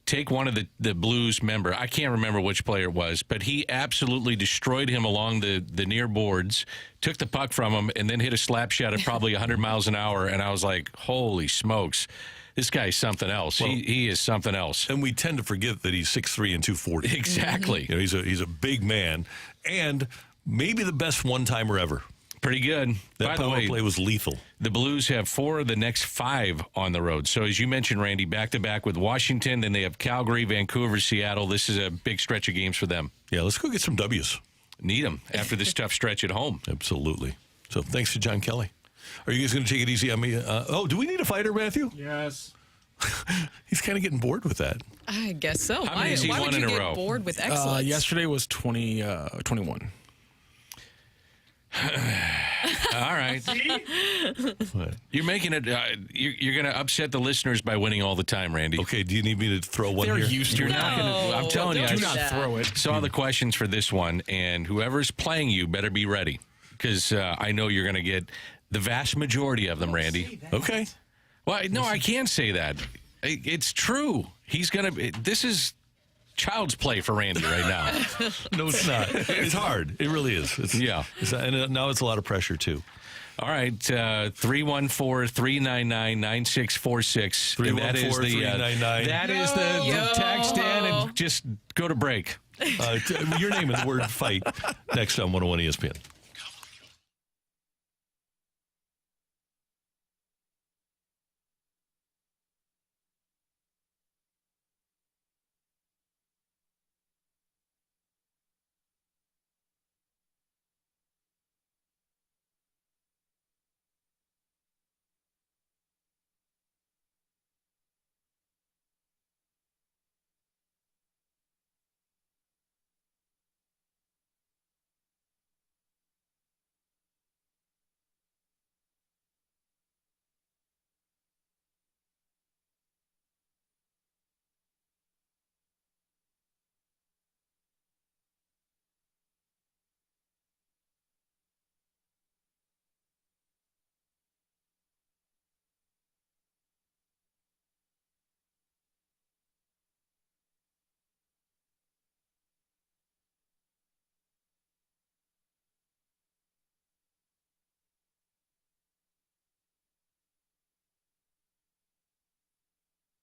[SPEAKER 4] take one of the Blues member. I can't remember which player it was, but he absolutely destroyed him along the near boards, took the puck from him, and then hit a slap shot at probably 100 miles an hour. And I was like, holy smokes, this guy's something else. Well, he is something else.
[SPEAKER 2] And we tend to forget that he's 6'3" and 240.
[SPEAKER 4] Exactly.
[SPEAKER 2] You know, he's a big man and maybe the best one-timer ever.
[SPEAKER 4] Pretty good.
[SPEAKER 2] That power play was lethal.
[SPEAKER 4] The Blues have 4 of the next 5 on the road. So as you mentioned, Randy, back-to-back with Washington. Then they have Calgary, Vancouver, Seattle. This is a big stretch of games for them.
[SPEAKER 2] Yeah, let's go get some W's.
[SPEAKER 4] Need them after this tough stretch at home.
[SPEAKER 2] Absolutely. So thanks to John Kelly. Are you guys going to take it easy on me? Do we need a fighter, Matthew?
[SPEAKER 5] Yes.
[SPEAKER 2] He's kind of getting bored with that.
[SPEAKER 3] I guess so.
[SPEAKER 4] How many has he won in a row?
[SPEAKER 3] Bored with excellence?
[SPEAKER 5] Yesterday was 21.
[SPEAKER 4] All right. You're making it. You're going to upset the listeners by winning all the time, Randy.
[SPEAKER 2] Okay. Do you need me to throw one
[SPEAKER 5] They're
[SPEAKER 2] here?
[SPEAKER 5] used to it.
[SPEAKER 4] I'm telling you,
[SPEAKER 5] do not throw it.
[SPEAKER 4] Saw the questions for this one, and whoever's playing you better be ready because I know you're going to get the vast majority of them, Randy.
[SPEAKER 2] Okay.
[SPEAKER 4] Well, no, I can't say that. It's true. He's going to. This is child's play for Randy right now.
[SPEAKER 2] No, it's not. It's hard. It really is. And now it's a lot of pressure, too.
[SPEAKER 4] All right, 314-399-9646.
[SPEAKER 2] 314-399.
[SPEAKER 4] That is the text in, and just go to break.
[SPEAKER 2] Your name and the word fight next on 101 ESPN.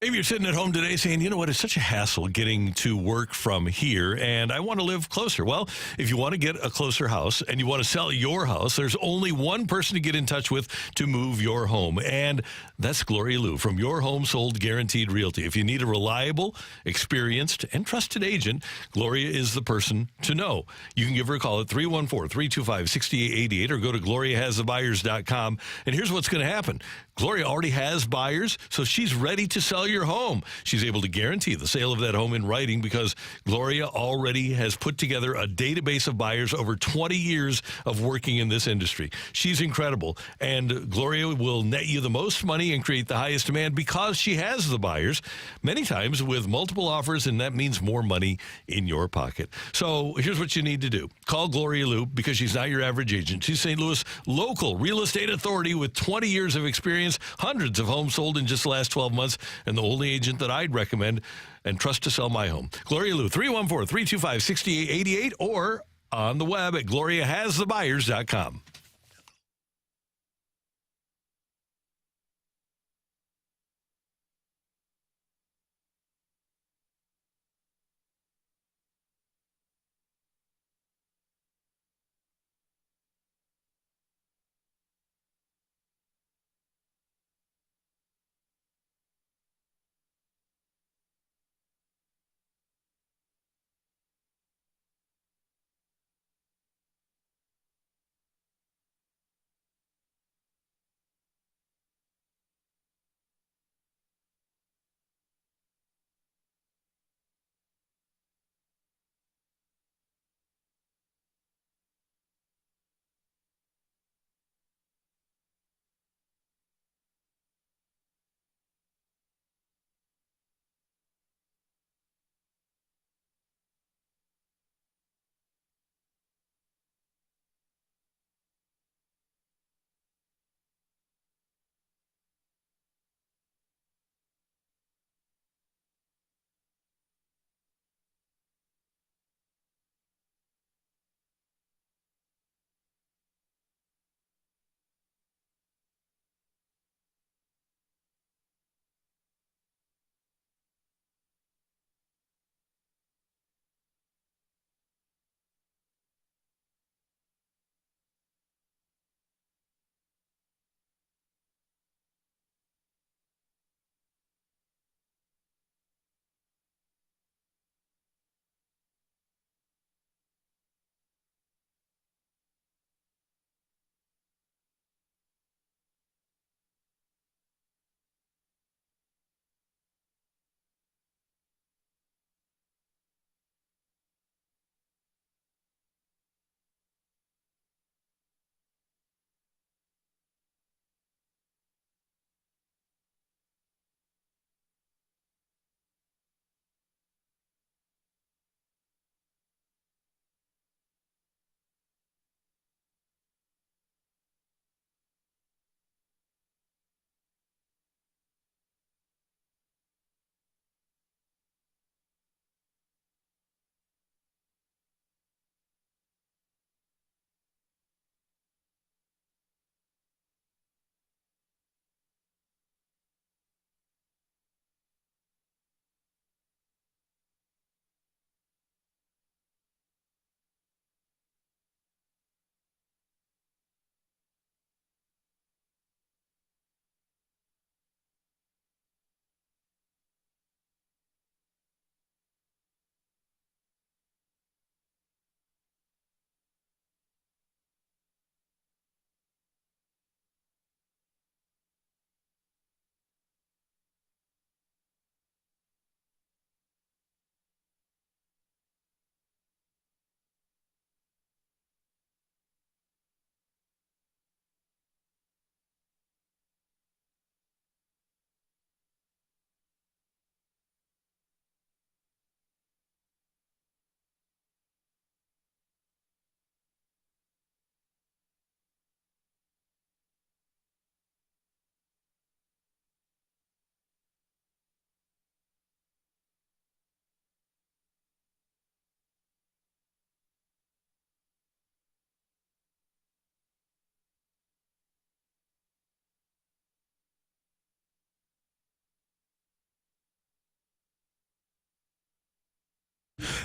[SPEAKER 2] Maybe you're sitting at home today saying, you know what, it's such a hassle getting to work from here, and I want to live closer. Well, if you want to get a closer house and you want to sell your house, there's only one person to get in touch with to move your home, and that's Gloria Liu from Your Home Sold Guaranteed Realty. If you need a reliable, experienced, and trusted agent, Gloria is the person to know. You can give her a call at 314-325-6888 or go to gloriahasthebuyers.com, and here's what's going to happen. Gloria already has buyers, so she's ready to sell your your home. She's able to guarantee the sale of that home in writing because Gloria already has put together a database of buyers over 20 years of working in this industry. She's incredible, and Gloria will net you the most money and create the highest demand because she has the buyers, many times with multiple offers, and that means more money in your pocket. So here's what you need to do. Call Gloria Lou because she's not your average agent. She's St. Louis' local real estate authority with 20 years of experience, hundreds of homes sold in just the last 12 months, and the only agent that I'd recommend and trust to sell my home. Gloria Lou, 314-325-6888, or on the web at gloriahasthebuyers.com.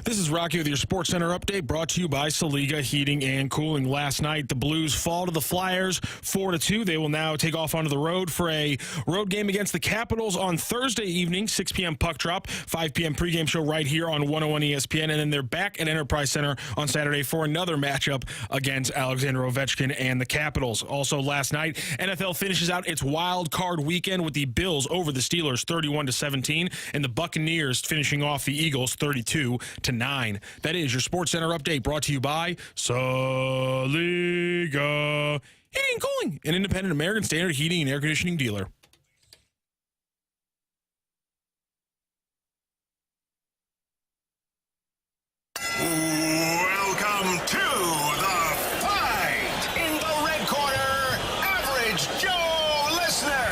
[SPEAKER 5] This is Rocky with your Sports Center update brought to you by Saliga Heating and Cooling. Last night, the Blues fall to the Flyers 4-2. They will now take off onto the road for a road game against the Capitals on Thursday evening, 6 p.m. puck drop, 5 p.m. pregame show right here on 101 ESPN. And then they're back at Enterprise Center on Saturday for another matchup against Alexander Ovechkin and the Capitals. Also last night, NFL finishes out its wild card weekend with the Bills over the Steelers 31-17 and the Buccaneers finishing off the Eagles 32-9. That is your Sports Center update brought to you by Saliga Heating and Cooling, an independent American Standard heating and air conditioning dealer.
[SPEAKER 1] Welcome to the fight. In the red corner, Average Joe Listener.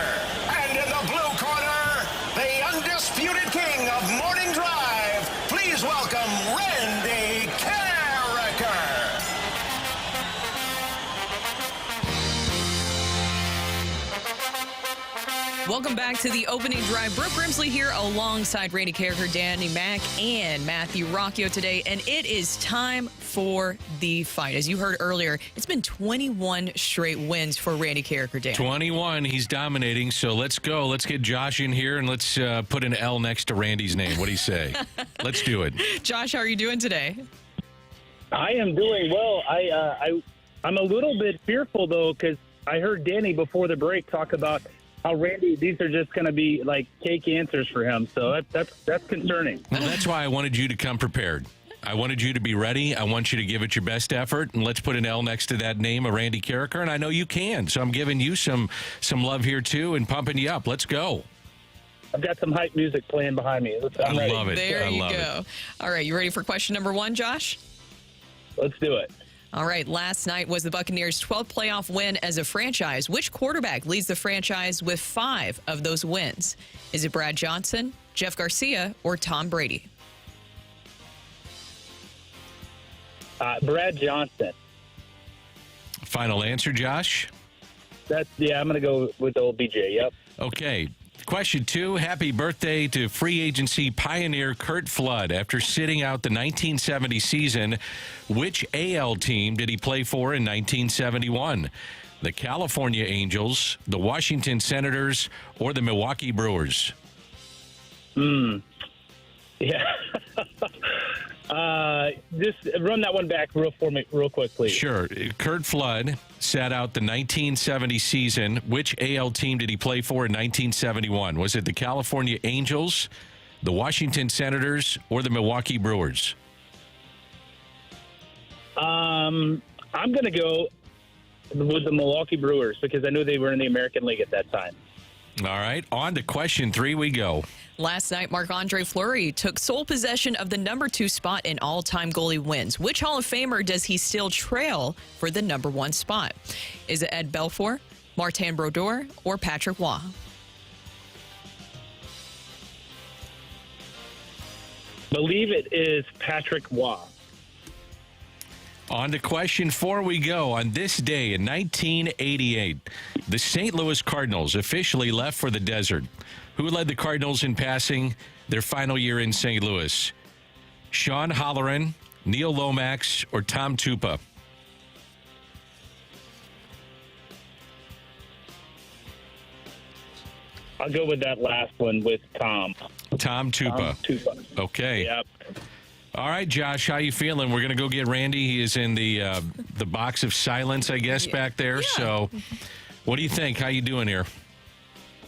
[SPEAKER 1] And in the blue corner, the undisputed king of morning drive. Please welcome Randy Carricker.
[SPEAKER 3] Welcome back to the opening drive. Brooke Grimsley here alongside Randy Carricker, Danny Mack, and Matthew Rocchio today. And it is time for the fight. As you heard earlier, it's been 21 straight wins for Randy Carricker, Dan.
[SPEAKER 4] 21. He's dominating. So let's go. Let's get Josh in here and let's put an L next to Randy's name. What do you say? Let's do it.
[SPEAKER 3] Josh, how are you doing today?
[SPEAKER 14] I am doing well. I'm a little bit fearful, though, because I heard Danny before the break talk about how Randy, these are just going to be like cake answers for him. So that's concerning.
[SPEAKER 4] Well, that's why I wanted you to come prepared. I wanted you to be ready. I want you to give it your best effort. And let's put an L next to that name of Randy Carricker. And I know you can. So I'm giving you some love here, too, and pumping you up. Let's go.
[SPEAKER 14] I've got some hype music playing behind me.
[SPEAKER 4] I love it.
[SPEAKER 3] There you
[SPEAKER 4] love
[SPEAKER 3] go.
[SPEAKER 4] It.
[SPEAKER 3] All right, you ready for question number one, Josh?
[SPEAKER 14] Let's do it.
[SPEAKER 3] All right, last night was the Buccaneers' 12th playoff win as a franchise. Which quarterback leads the franchise with 5 of those wins? Is it Brad Johnson, Jeff Garcia, or Tom Brady?
[SPEAKER 14] Brad Johnson.
[SPEAKER 4] Final answer, Josh?
[SPEAKER 14] I'm going to go with old BJ, yep.
[SPEAKER 4] Okay. Question 2, happy birthday to free agency pioneer Curt Flood. After sitting out the 1970 season, which AL team did he play for in 1971? The California Angels, the Washington Senators, or the Milwaukee Brewers?
[SPEAKER 14] Yeah. Just run that one back for me real quick, please.
[SPEAKER 4] Sure. Curt Flood sat out the 1970 season. Which AL team did he play for in 1971? Was it the California Angels, the Washington Senators, or the Milwaukee Brewers?
[SPEAKER 14] I'm going to go with the Milwaukee Brewers because I knew they were in the American League at that time.
[SPEAKER 4] All right. On to question 3 we go.
[SPEAKER 3] Last night, Marc-Andre Fleury took sole possession of the number 2 spot in all-time goalie wins. Which Hall of Famer does he still trail for the number 1 spot? Is it Ed Belfour, Martin Brodeur, or Patrick Waugh?
[SPEAKER 14] Believe it is Patrick Waugh.
[SPEAKER 4] On to question 4 we go. On this day in 1988, the St. Louis Cardinals officially left for the desert. Who led the Cardinals in passing their final year in St. Louis? Sean Halloran, Neil Lomax, or Tom Tupa?
[SPEAKER 14] I'll go with that last one with Tom.
[SPEAKER 4] Tom Tupa. Okay.
[SPEAKER 14] Yep.
[SPEAKER 4] All right, Josh, how you feeling? We're going to go get Randy. He is in the box of silence, I guess, back there. Yeah. So what do you think? How you doing here?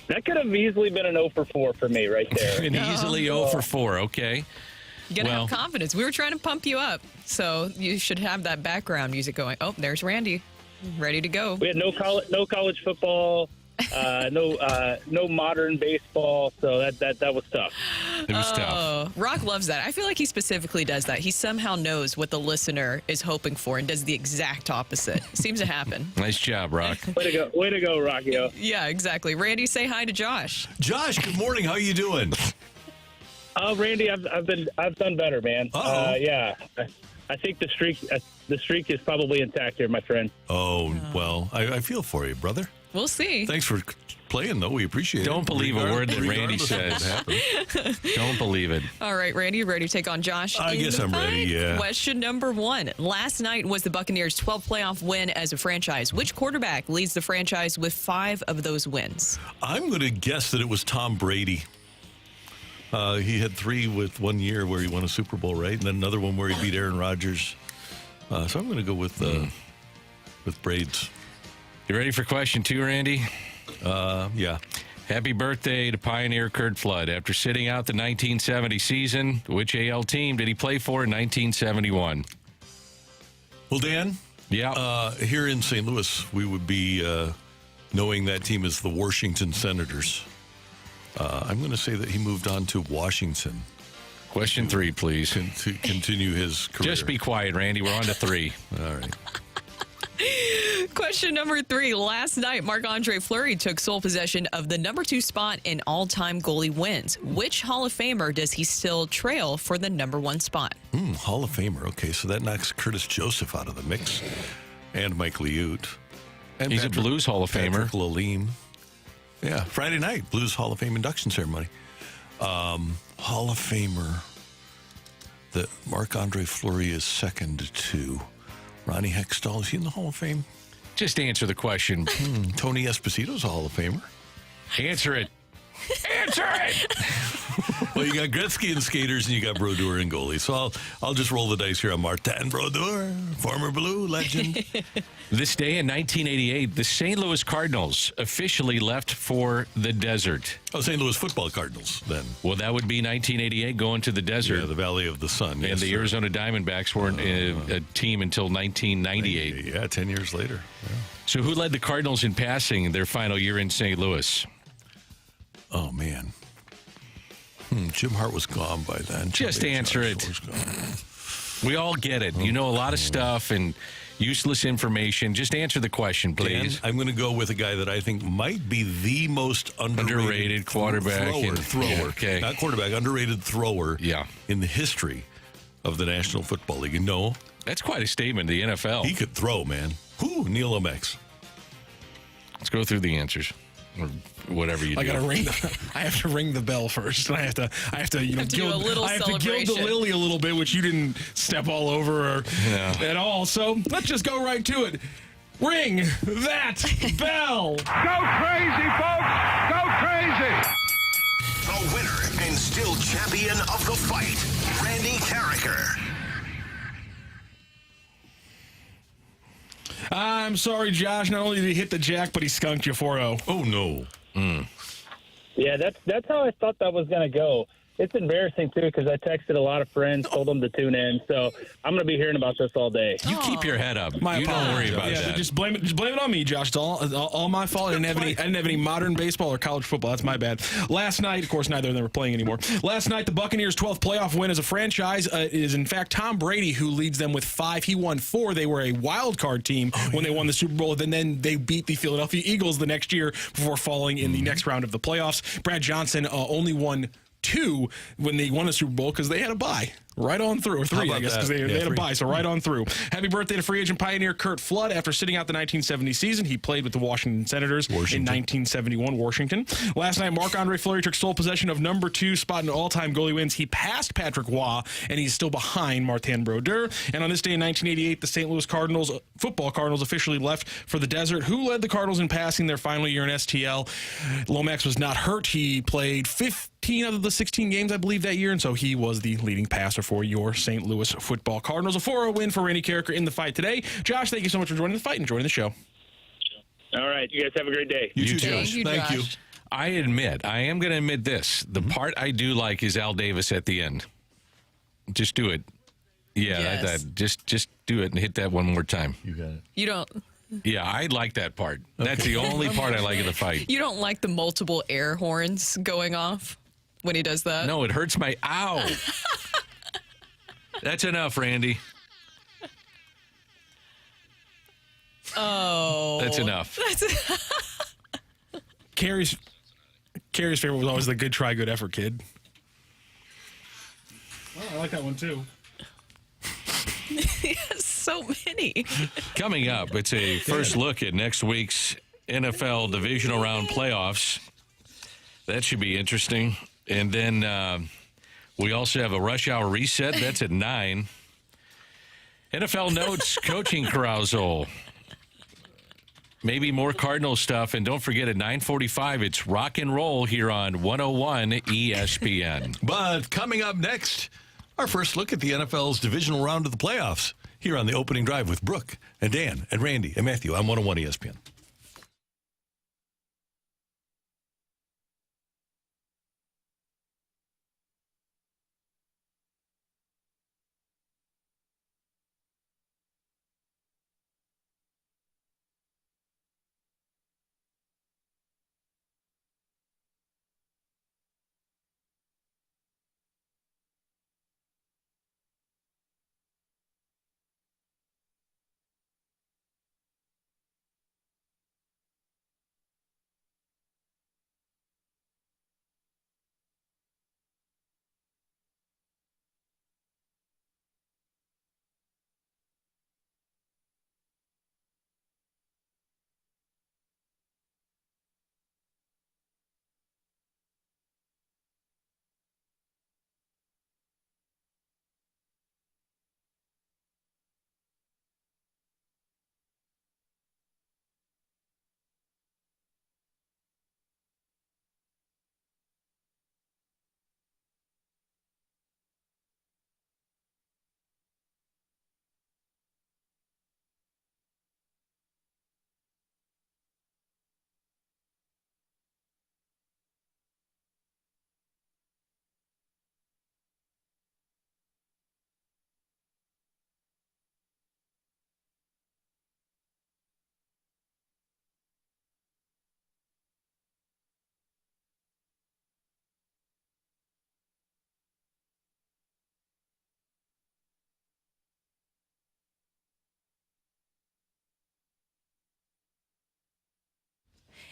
[SPEAKER 14] That could have easily been an 0 for 4 for me right there.
[SPEAKER 4] Easily 0 for 4, okay.
[SPEAKER 3] You got to have confidence. We were trying to pump you up, so you should have that background music going. Oh, there's Randy, ready to go.
[SPEAKER 14] We had no college football, no modern baseball, so that was tough.
[SPEAKER 4] It was tough.
[SPEAKER 3] Rocc loves that. I feel like he specifically does that. He somehow knows what the listener is hoping for and does the exact opposite. Seems to happen.
[SPEAKER 4] Nice job, Rocc.
[SPEAKER 14] Way to go, Rocchio.
[SPEAKER 3] Yeah, exactly. Randy, say hi to Josh.
[SPEAKER 2] Josh, good morning. How are you doing?
[SPEAKER 14] Randy, I've done better, man. Yeah, I think the streak is probably intact here, my friend.
[SPEAKER 2] Oh well, I feel for you, brother.
[SPEAKER 3] We'll see.
[SPEAKER 2] Thanks for playing, though. We appreciate it.
[SPEAKER 4] Don't believe a word that Randy
[SPEAKER 2] Regardless of what
[SPEAKER 4] says.
[SPEAKER 2] happened.
[SPEAKER 4] Don't believe it.
[SPEAKER 3] All right, Randy, you ready to take on Josh?
[SPEAKER 2] I
[SPEAKER 3] in
[SPEAKER 2] guess
[SPEAKER 3] the
[SPEAKER 2] I'm
[SPEAKER 3] fight?
[SPEAKER 2] ready, yeah.
[SPEAKER 3] Question number 1. Last night was the Buccaneers' 12th playoff win as a franchise. Which quarterback leads the franchise with 5 of those wins?
[SPEAKER 2] I'm going to guess that it was Tom Brady. He had 3 with 1 year where he won a Super Bowl, right? And then another one where he beat Aaron Rodgers. So I'm going to go with Braids.
[SPEAKER 4] You ready for question 2, Randy?
[SPEAKER 2] Yeah.
[SPEAKER 4] Happy birthday to Pioneer Kurt Flood. After sitting out the 1970 season, which AL team did he play for in 1971?
[SPEAKER 2] Well, Dan?
[SPEAKER 4] Yeah.
[SPEAKER 2] Here in St. Louis, we would be knowing that team as the Washington Senators. I'm going to say that he moved on to Washington.
[SPEAKER 4] Question 3, please.
[SPEAKER 2] To continue his career.
[SPEAKER 4] Just be quiet, Randy. We're on to 3.
[SPEAKER 2] All right.
[SPEAKER 3] Question number 3. Last night, Marc-Andre Fleury took sole possession of the number 2 spot in all-time goalie wins. Which Hall of Famer does he still trail for the number 1 spot?
[SPEAKER 2] Hall of Famer. Okay, so that knocks Curtis Joseph out of the mix. And Mike Liut. And
[SPEAKER 4] He's a Blues Hall of Famer.
[SPEAKER 2] Patrick Lalime. Yeah, Friday night, Blues Hall of Fame induction ceremony. Hall of Famer that Marc-Andre Fleury is second to. Ronnie Hextall, is he in the Hall of Fame?
[SPEAKER 4] Just answer the question.
[SPEAKER 2] Tony Esposito's a Hall of Famer.
[SPEAKER 4] Answer it. Answer it!
[SPEAKER 2] Well, you got Gretzky and skaters, and you got Brodeur and goalie. So I'll just roll the dice here on Martin Brodeur, former Blue legend.
[SPEAKER 4] This day in 1988, the St. Louis Cardinals officially left for the desert.
[SPEAKER 2] Oh, St. Louis football Cardinals, then.
[SPEAKER 4] Well, that would be 1988 going to the desert.
[SPEAKER 2] Yeah, the Valley of the Sun.
[SPEAKER 4] And
[SPEAKER 2] yes,
[SPEAKER 4] the
[SPEAKER 2] sir.
[SPEAKER 4] Arizona Diamondbacks weren't a team until 1998.
[SPEAKER 2] Yeah, 10 years later. Yeah.
[SPEAKER 4] So who led the Cardinals in passing their final year in St. Louis?
[SPEAKER 2] Oh, man. Jim Hart was gone by then.
[SPEAKER 4] Just answer it. We all get it. You know a lot of stuff and useless information. Just answer the question, please.
[SPEAKER 2] Dan, I'm going to go with a guy that I think might be the most
[SPEAKER 4] underrated quarterback.
[SPEAKER 2] Thrower.
[SPEAKER 4] Yeah, okay.
[SPEAKER 2] Not quarterback, underrated thrower
[SPEAKER 4] yeah.
[SPEAKER 2] in the history of the National Football League. No.
[SPEAKER 4] That's quite a statement, the NFL.
[SPEAKER 2] He could throw, man. Neil Omex.
[SPEAKER 4] Let's go through the answers. Or whatever you do.
[SPEAKER 5] I have to ring the bell first. And I have to gild the lily a little bit, which you didn't step all over at all. So let's just go right to it. Ring that bell.
[SPEAKER 1] Go crazy, folks. Go crazy. The winner and still champion of the fight, Randy Carricker.
[SPEAKER 5] I'm sorry, Josh. Not only did he hit the jack, but he skunked you 4-0.
[SPEAKER 2] Oh, no.
[SPEAKER 14] Yeah, that's how I thought that was going to go. It's embarrassing, too, because I texted a lot of friends, told them to tune in. So I'm going to be hearing about this all day.
[SPEAKER 4] You keep your head up.
[SPEAKER 5] My
[SPEAKER 4] you
[SPEAKER 5] apologies.
[SPEAKER 4] don't worry about that.
[SPEAKER 5] Just blame it on me, Josh. It's all my fault. I didn't have any modern baseball or college football. That's my bad. Last night, of course, neither of them are playing anymore. Last night, the Buccaneers' 12th playoff win as a franchise is, in fact, Tom Brady, who leads them with 5. He won 4. They were a wild card team when they won the Super Bowl. And then they beat the Philadelphia Eagles the next year before falling in the next round of the playoffs. Brad Johnson only won 2 when they won a Super Bowl because they had a bye. Right on through, or 3, I guess, because they had a bye, so right on through. Happy birthday to free agent pioneer Curt Flood. After sitting out the 1970 season, he played with the Washington Senators in 1971, Washington. Last night, Marc-Andre Fleury took sole possession of number 2 spot in all-time goalie wins. He passed Patrick Roy, and he's still behind Martin Brodeur. And on this day in 1988, the St. Louis Cardinals, football Cardinals, officially left for the desert. Who led the Cardinals in passing their final year in STL? Lomax was not hurt. He played 15 out of the 16 games, I believe, that year, and so he was the leading passer for your St. Louis football Cardinals. A 4-0 win for Randy Carricker in the fight today. Josh, thank you so much for joining the fight and joining the show.
[SPEAKER 14] All right. You guys have a great day.
[SPEAKER 2] You too, Josh. Thank you.
[SPEAKER 4] I am going to admit this. The part I do like is Al Davis at the end. Just do it. Yeah,
[SPEAKER 3] Yes.
[SPEAKER 4] Just do it and hit that one more time.
[SPEAKER 2] You got it.
[SPEAKER 3] You don't.
[SPEAKER 4] Yeah, I like that part. That's the only part I like of the fight.
[SPEAKER 3] You don't like the multiple air horns going off when he does that?
[SPEAKER 4] No, it hurts my ow. That's enough, Randy.
[SPEAKER 3] Oh.
[SPEAKER 4] That's enough.
[SPEAKER 5] Carrie's favorite was always the good try, good effort, kid. Oh, I like that one, too.
[SPEAKER 3] He has so many.
[SPEAKER 4] Coming up, it's a first look at next week's NFL Divisional Round playoffs. That should be interesting. And then we also have a rush hour reset. That's at 9. NFL notes, coaching carousel. Maybe more Cardinal stuff. And don't forget, at 9:45, it's rock and roll here on 101 ESPN.
[SPEAKER 2] But coming up next, our first look at the NFL's divisional round of the playoffs here on the opening drive with Brooke and Dan and Randy and Matthew on 101 ESPN.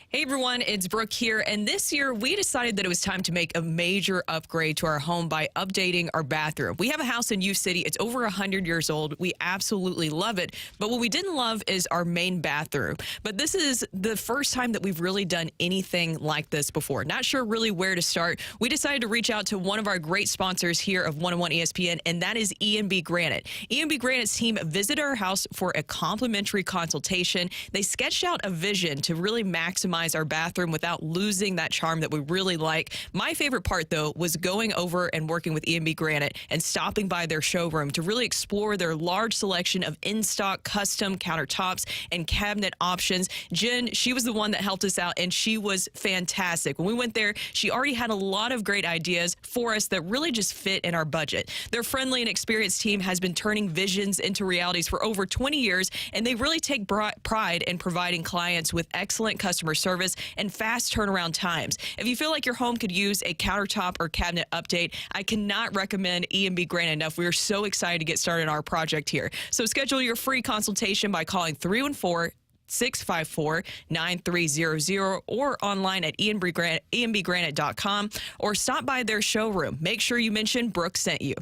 [SPEAKER 3] Hey everyone, it's Brooke here, and this year we decided that it was time to make a major upgrade to our home by updating our bathroom. We have a house in U City. It's over 100 years old. We absolutely love it, but what we didn't love is our main bathroom. But this is the first time that we've really done anything like this before. Not sure really where to start. We decided to reach out to one of our great sponsors here of 101 ESPN, and that is E&B Granite. E&B Granite's team visited our house for a complimentary consultation. They sketched out a vision to really maximize our bathroom without losing that charm that we really like. My favorite part, though, was going over and working with E&B Granite and stopping by their showroom to really explore their large selection of in-stock custom countertops and cabinet options. Jen, she was the one that helped us out, and she was fantastic. When we went there, she already had a lot of great ideas for us that really just fit in our budget. Their friendly and experienced team has been turning visions into realities for over 20 years, and they really take pride in providing clients with excellent customer service and fast turnaround times. If you feel like your home could use a countertop or cabinet update, I cannot recommend E&B Granite enough. We are so excited to get started on our project here. So schedule your free consultation by calling 314-654-9300 or online at enbgranite.com or stop by their showroom. Make sure you mention Brooke sent you.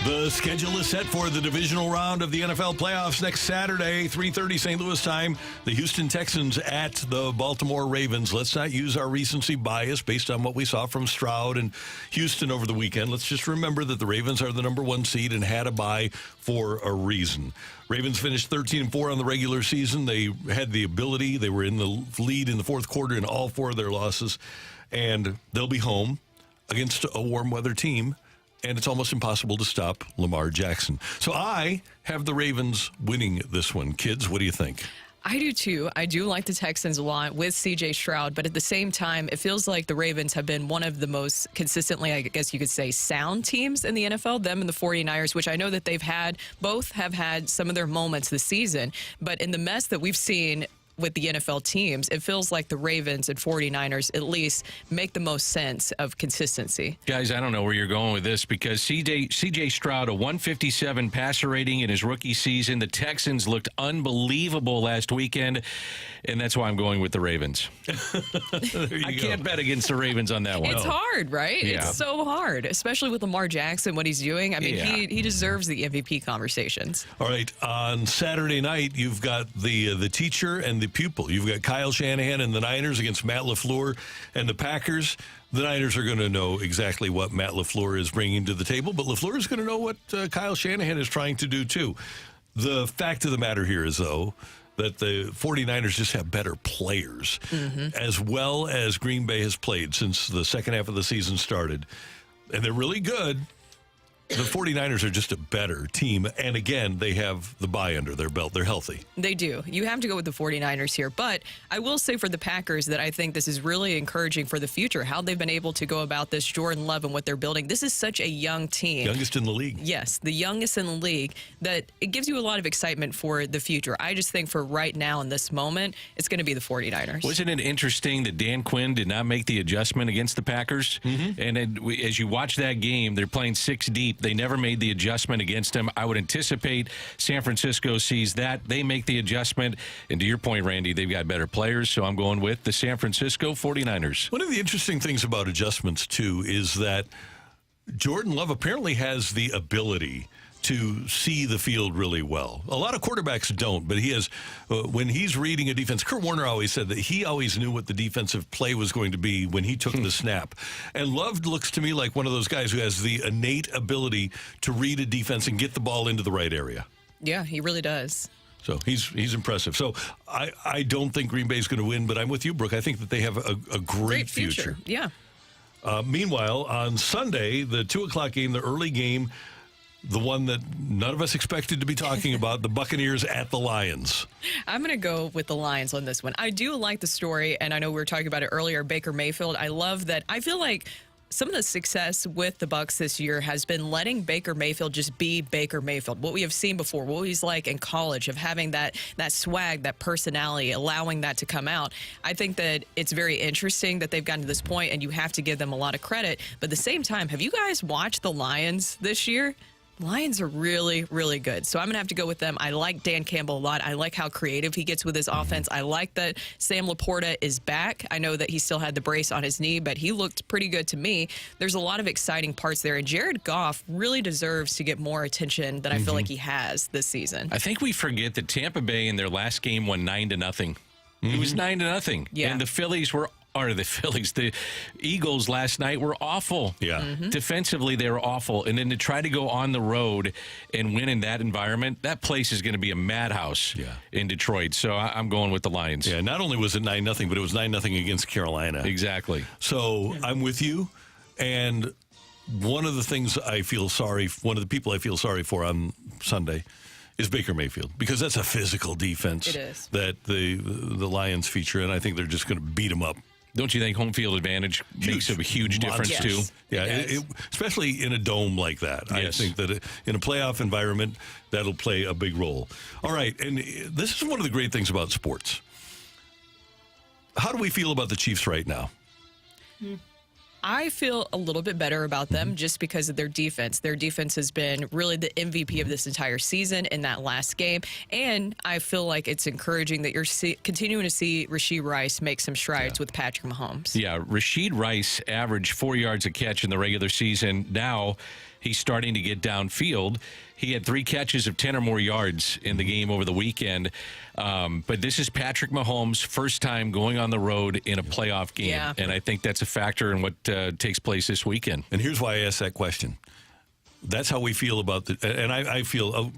[SPEAKER 2] The schedule is set for the divisional round of the NFL playoffs next Saturday, 3:30 St. Louis time. The Houston Texans at the Baltimore Ravens. Let's not use our recency bias based on what we saw from Stroud and Houston over the weekend. Let's just remember that the Ravens are the number 1 seed and had a bye for a reason. Ravens finished 13-4 on the regular season. They had the ability. They were in the lead in the fourth quarter in all 4 of their losses. And they'll be home against a warm weather team. And it's almost impossible to stop Lamar Jackson. So I have the Ravens winning this one. Kids, what do you think?
[SPEAKER 3] I do too. I do like the Texans a lot with C.J. Stroud, but at the same time, it feels like the Ravens have been one of the most consistently, I guess you could say, sound teams in the NFL, them and the 49ers, which I know that both have had some of their moments this season. But in the mess that we've seen with the NFL teams, it feels like the Ravens and 49ers at least make the most sense of consistency.
[SPEAKER 4] Guys, I don't know where you're going with this because C.J. Stroud, a 157 passer rating in his rookie season. The Texans looked unbelievable last weekend, and that's why I'm going with the Ravens. I can't bet against the Ravens on that one.
[SPEAKER 3] It's hard, right?
[SPEAKER 4] Yeah.
[SPEAKER 3] It's so hard, especially with Lamar Jackson, what he's doing. I mean, he deserves the MVP conversations.
[SPEAKER 2] All right, on Saturday night, you've got the teacher and the pupil. You've got Kyle Shanahan and the Niners against Matt LaFleur and the Packers. The Niners are going to know exactly what Matt LaFleur is bringing to the table, but LaFleur is going to know what Kyle Shanahan is trying to do, too. The fact of the matter here is, though, that the 49ers just have better players, as well as Green Bay has played since the second half of the season started. And they're really good. The 49ers are just a better team. And again, they have the bye under their belt. They're healthy.
[SPEAKER 3] They do. You have to go with the 49ers here. But I will say for the Packers that I think this is really encouraging for the future, how they've been able to go about this. Jordan Love and what they're building. This is such a young team.
[SPEAKER 2] Youngest in the league.
[SPEAKER 3] Yes, the youngest in the league, that it gives you a lot of excitement for the future. I just think for right now in this moment, it's going to be the 49ers.
[SPEAKER 4] Wasn't it interesting that Dan Quinn did not make the adjustment against the Packers? And as you watch that game, they're playing 6 deep. They never made the adjustment against him. I would anticipate San Francisco sees that. They make the adjustment. And to your point, Randy, they've got better players, so I'm going with the San Francisco 49ers.
[SPEAKER 2] One of the interesting things about adjustments, too, is that Jordan Love apparently has the ability to see the field really well. A lot of quarterbacks don't, but he has, when he's reading a defense, Kurt Warner always said that he always knew what the defensive play was going to be when he took the snap. And Love looks to me like one of those guys who has the innate ability to read a defense and get the ball into the right area.
[SPEAKER 3] Yeah, he really does.
[SPEAKER 2] So he's impressive. So I don't think Green Bay is going to win, but I'm with you, Brooke. I think that they have a great future.
[SPEAKER 3] Yeah.
[SPEAKER 2] Meanwhile, on Sunday, the 2 o'clock game, the early game, the one that none of us expected to be talking about, the Buccaneers at the Lions.
[SPEAKER 3] I'm going to go with the Lions on this one. I do like the story, and I know we were talking about it earlier, Baker Mayfield. I love that. I feel like some of the success with the Bucs this year has been letting Baker Mayfield just be Baker Mayfield. What we have seen before, what he's like in college, of having that swag, that personality, allowing that to come out. I think that it's very interesting that they've gotten to this point, and you have to give them a lot of credit. But at the same time, have you guys watched the Lions this year? Lions are really, really good. So I'm going to have to go with them. I like Dan Campbell a lot. I like how creative he gets with his offense. I like that Sam Laporta is back. I know that he still had the brace on his knee, but he looked pretty good to me. There's a lot of exciting parts there. And Jared Goff really deserves to get more attention than I feel like he has this season.
[SPEAKER 4] I think we forget that Tampa Bay in their last game won 9-0. It was 9-0.
[SPEAKER 3] Yeah.
[SPEAKER 4] And the Eagles last night were awful.
[SPEAKER 2] Yeah.
[SPEAKER 4] Defensively, they were awful. And then to try to go on the road and win in that environment, that place is going to be a madhouse in Detroit. So I'm going with the Lions.
[SPEAKER 2] Yeah, not only was it 9-0, but it was 9-0 against Carolina.
[SPEAKER 4] Exactly.
[SPEAKER 2] So I'm with you. And one of the people I feel sorry for on Sunday is Baker Mayfield, because that's a physical defense that the Lions feature, and I think they're just going to beat them up.
[SPEAKER 4] Don't you think home field advantage makes a huge difference, too?
[SPEAKER 2] Yeah, especially in a dome like that.
[SPEAKER 4] Yes.
[SPEAKER 2] I think that in a playoff environment, that'll play a big role. All right, and this is one of the great things about sports. How do we feel about the Chiefs right now?
[SPEAKER 3] I feel a little bit better about them just because of their defense. Their defense has been really the MVP of this entire season in that last game. And I feel like it's encouraging that you're continuing to see Rashee Rice make some strides with Patrick Mahomes.
[SPEAKER 4] Yeah, Rashee Rice averaged 4 yards a catch in the regular season. Now he's starting to get downfield. He had 3 catches of 10 or more yards in the game over the weekend. But this is Patrick Mahomes' first time going on the road in a playoff game.
[SPEAKER 3] Yeah.
[SPEAKER 4] And I think that's a factor in what takes place this weekend.
[SPEAKER 2] And here's why I asked that question. That's how we feel about and I feel,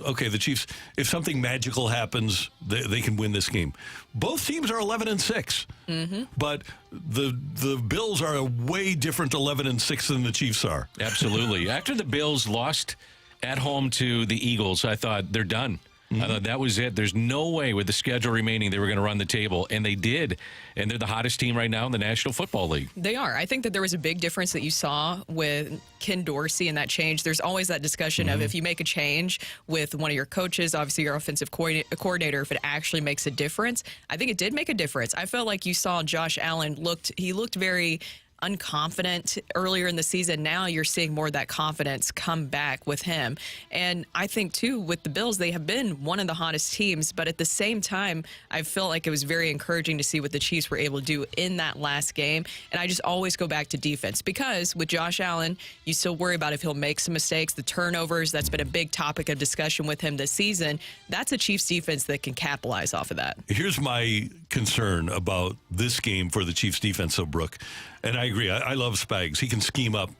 [SPEAKER 2] okay, the Chiefs, if something magical happens, they can win this game. Both teams are 11-6, but the Bills are a way different 11-6 than the Chiefs are.
[SPEAKER 4] Absolutely. After the Bills lost at home to the Eagles, I thought they're done. I thought that was it. There's no way with the schedule remaining they were going to run the table, and they did. And they're the hottest team right now in the National Football League.
[SPEAKER 3] They are. I think that there was a big difference that you saw with Ken Dorsey and that change. There's always that discussion of if you make a change with one of your coaches, obviously your offensive coordinator, if it actually makes a difference. I think it did make a difference. I felt like you saw Josh Allen looked very unconfident earlier in the season. Now you're seeing more of that confidence come back with him. And I think, too, with the Bills, they have been one of the hottest teams. But at the same time, I felt like it was very encouraging to see what the Chiefs were able to do in that last game. And I just always go back to defense because with Josh Allen, you still worry about if he'll make some mistakes, the turnovers. That's been a big topic of discussion with him this season. That's a Chiefs defense that can capitalize off of that.
[SPEAKER 2] Here's my concern about this game for the Chiefs defense, though, Brooke. And I agree. I love Spags. He can scheme up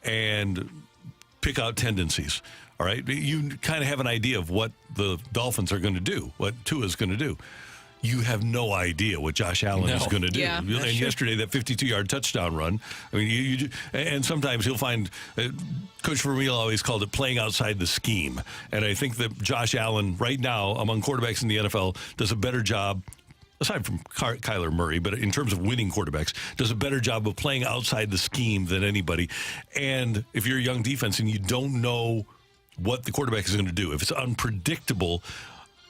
[SPEAKER 2] and pick out tendencies. All right. You kind of have an idea of what the Dolphins are going to do, what Tua's going to do. You have no idea what Josh Allen is going to do.
[SPEAKER 3] Yeah,
[SPEAKER 2] and
[SPEAKER 3] true.
[SPEAKER 2] yesterday, that 52-yard touchdown run. I mean, and sometimes he'll find Coach Vermeil always called it playing outside the scheme. And I think that Josh Allen, right now, among quarterbacks in the NFL, does a better job. Aside from Kyler Murray, but in terms of winning quarterbacks, does a better job of playing outside the scheme than anybody. And if you're a young defense and you don't know what the quarterback is going to do, if it's unpredictable,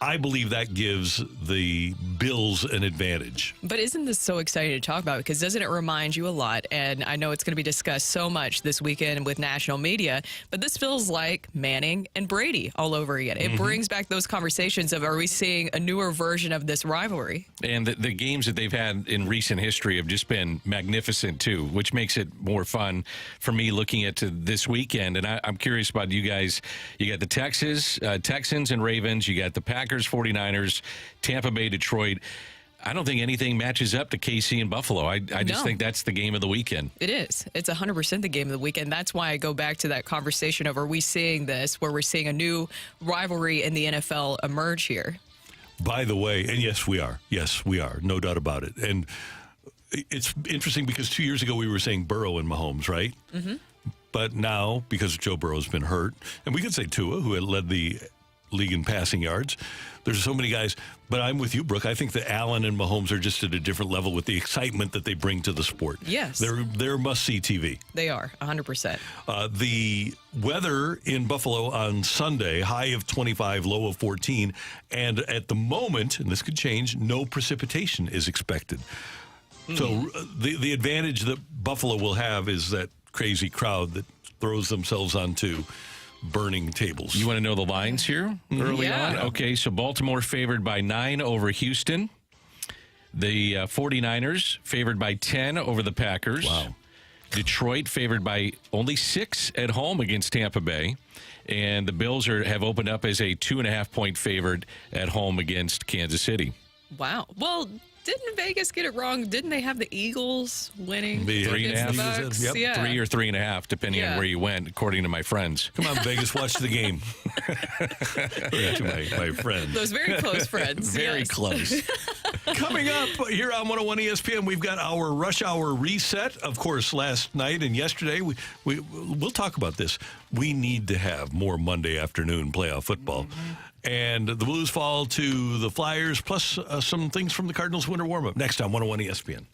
[SPEAKER 2] I believe that gives the Bills an advantage.
[SPEAKER 3] But isn't this so exciting to talk about? Because doesn't it remind you a lot? And I know it's going to be discussed so much this weekend with national media, but this feels like Manning and Brady all over again. It brings back those conversations of, are we seeing a newer version of this rivalry?
[SPEAKER 4] And the games that they've had in recent history have just been magnificent, too, which makes it more fun for me looking at this weekend. And I'm curious about you guys. You got the Texans and Ravens. You got the Packers, 49ers, Tampa Bay, Detroit. I don't think anything matches up to KC and Buffalo. I just think that's the game of the weekend.
[SPEAKER 3] It is. It's 100% the game of the weekend. That's why I go back to that conversation of, are we seeing this, where we're seeing a new rivalry in the NFL emerge here?
[SPEAKER 2] By the way, and yes, we are. Yes, we are. No doubt about it. And it's interesting because 2 years ago we were saying Burrow and Mahomes, right? But now, because Joe Burrow's been hurt, and we could say Tua, who had led the league in passing yards. There's so many guys, but I'm with you, Brooke. I think that Allen and Mahomes are just at a different level with the excitement that they bring to the sport.
[SPEAKER 3] Yes.
[SPEAKER 2] They're must-see TV.
[SPEAKER 3] They are, 100%.
[SPEAKER 2] The weather in Buffalo on Sunday, high of 25, low of 14, and at the moment, and this could change, no precipitation is expected. So the advantage that Buffalo will have is that crazy crowd that throws themselves onto burning tables.
[SPEAKER 4] You want to know the lines here early on? Okay, so Baltimore favored by 9 over Houston. The 49ers favored by 10 over the Packers.
[SPEAKER 2] Wow.
[SPEAKER 4] Detroit favored by only 6 at home against Tampa Bay. And the Bills have opened up as a 2.5-point favorite at home against Kansas City.
[SPEAKER 3] Wow. Well, didn't Vegas get it wrong? Didn't they have the Eagles winning?
[SPEAKER 4] 3.5.
[SPEAKER 3] Bucks?
[SPEAKER 2] Yep.
[SPEAKER 3] Yeah.
[SPEAKER 4] 3 or 3.5, depending on where you went, according to my friends.
[SPEAKER 2] Come on, Vegas, watch the game. To my friends.
[SPEAKER 3] Those very close friends.
[SPEAKER 4] Very close.
[SPEAKER 2] Coming up here on 101 ESPN, we've got our rush hour reset. Of course, last night and yesterday, we'll talk about this. We need to have more Monday afternoon playoff football. And the Blues fall to the Flyers, plus some things from the Cardinals winter warm-up. Next on 101 ESPN.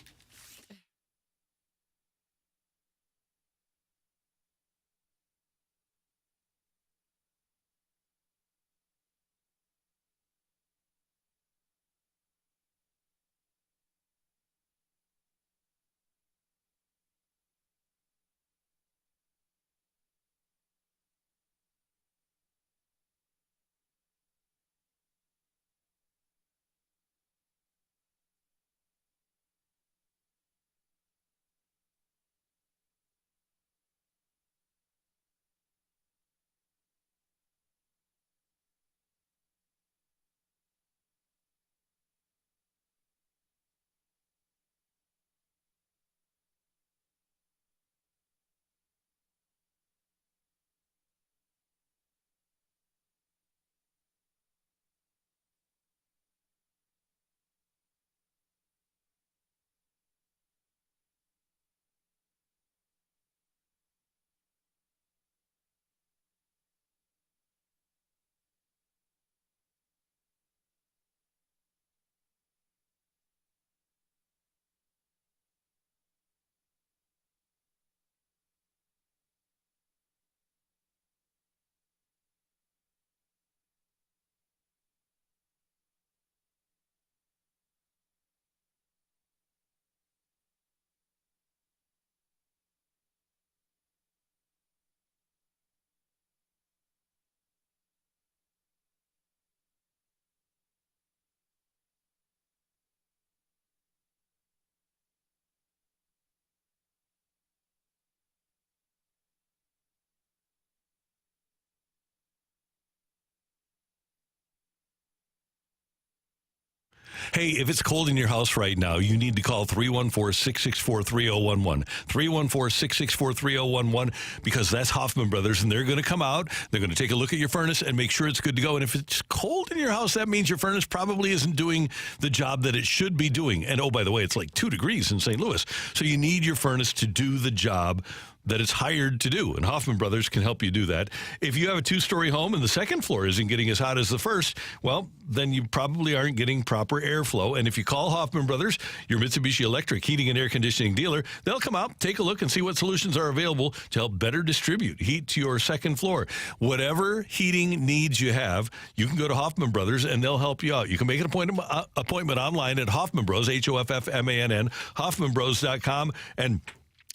[SPEAKER 2] Hey, if it's cold in your house right now, you need to call 314-664-3011. 314-664-3011, because that's Hoffman Brothers, and they're going to come out. They're going to take a look at your furnace and make sure it's good to go. And if it's cold in your house, that means your furnace probably isn't doing the job that it should be doing. And, oh, by the way, it's like 2 degrees in St. Louis. So you need your furnace to do the job that it's hired to do, and Hoffman Brothers can help you do that. If you have a 2-story home and the second floor isn't getting as hot as the first, well, then you probably aren't getting proper airflow. And if you call Hoffman Brothers, your Mitsubishi Electric heating and air conditioning dealer, they'll come out, take a look, and see what solutions are available to help better distribute heat to your second floor. Whatever heating needs you have, you can go to Hoffman Brothers, and they'll help you out. You can make an appointment online at Hoffman Bros, Hoffmann, hoffmanbros.com, and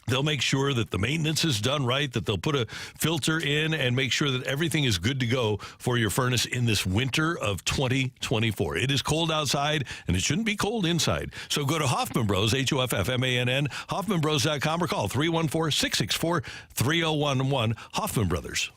[SPEAKER 2] they'll make sure that the maintenance is done right, that they'll put a filter in and make sure that everything is good to go for your furnace in this winter of 2024. It is cold outside, and it shouldn't be cold inside. So go to Hoffman Bros, Hoffmann, hoffmanbros.com, or call 314-664-3011, Hoffman Brothers.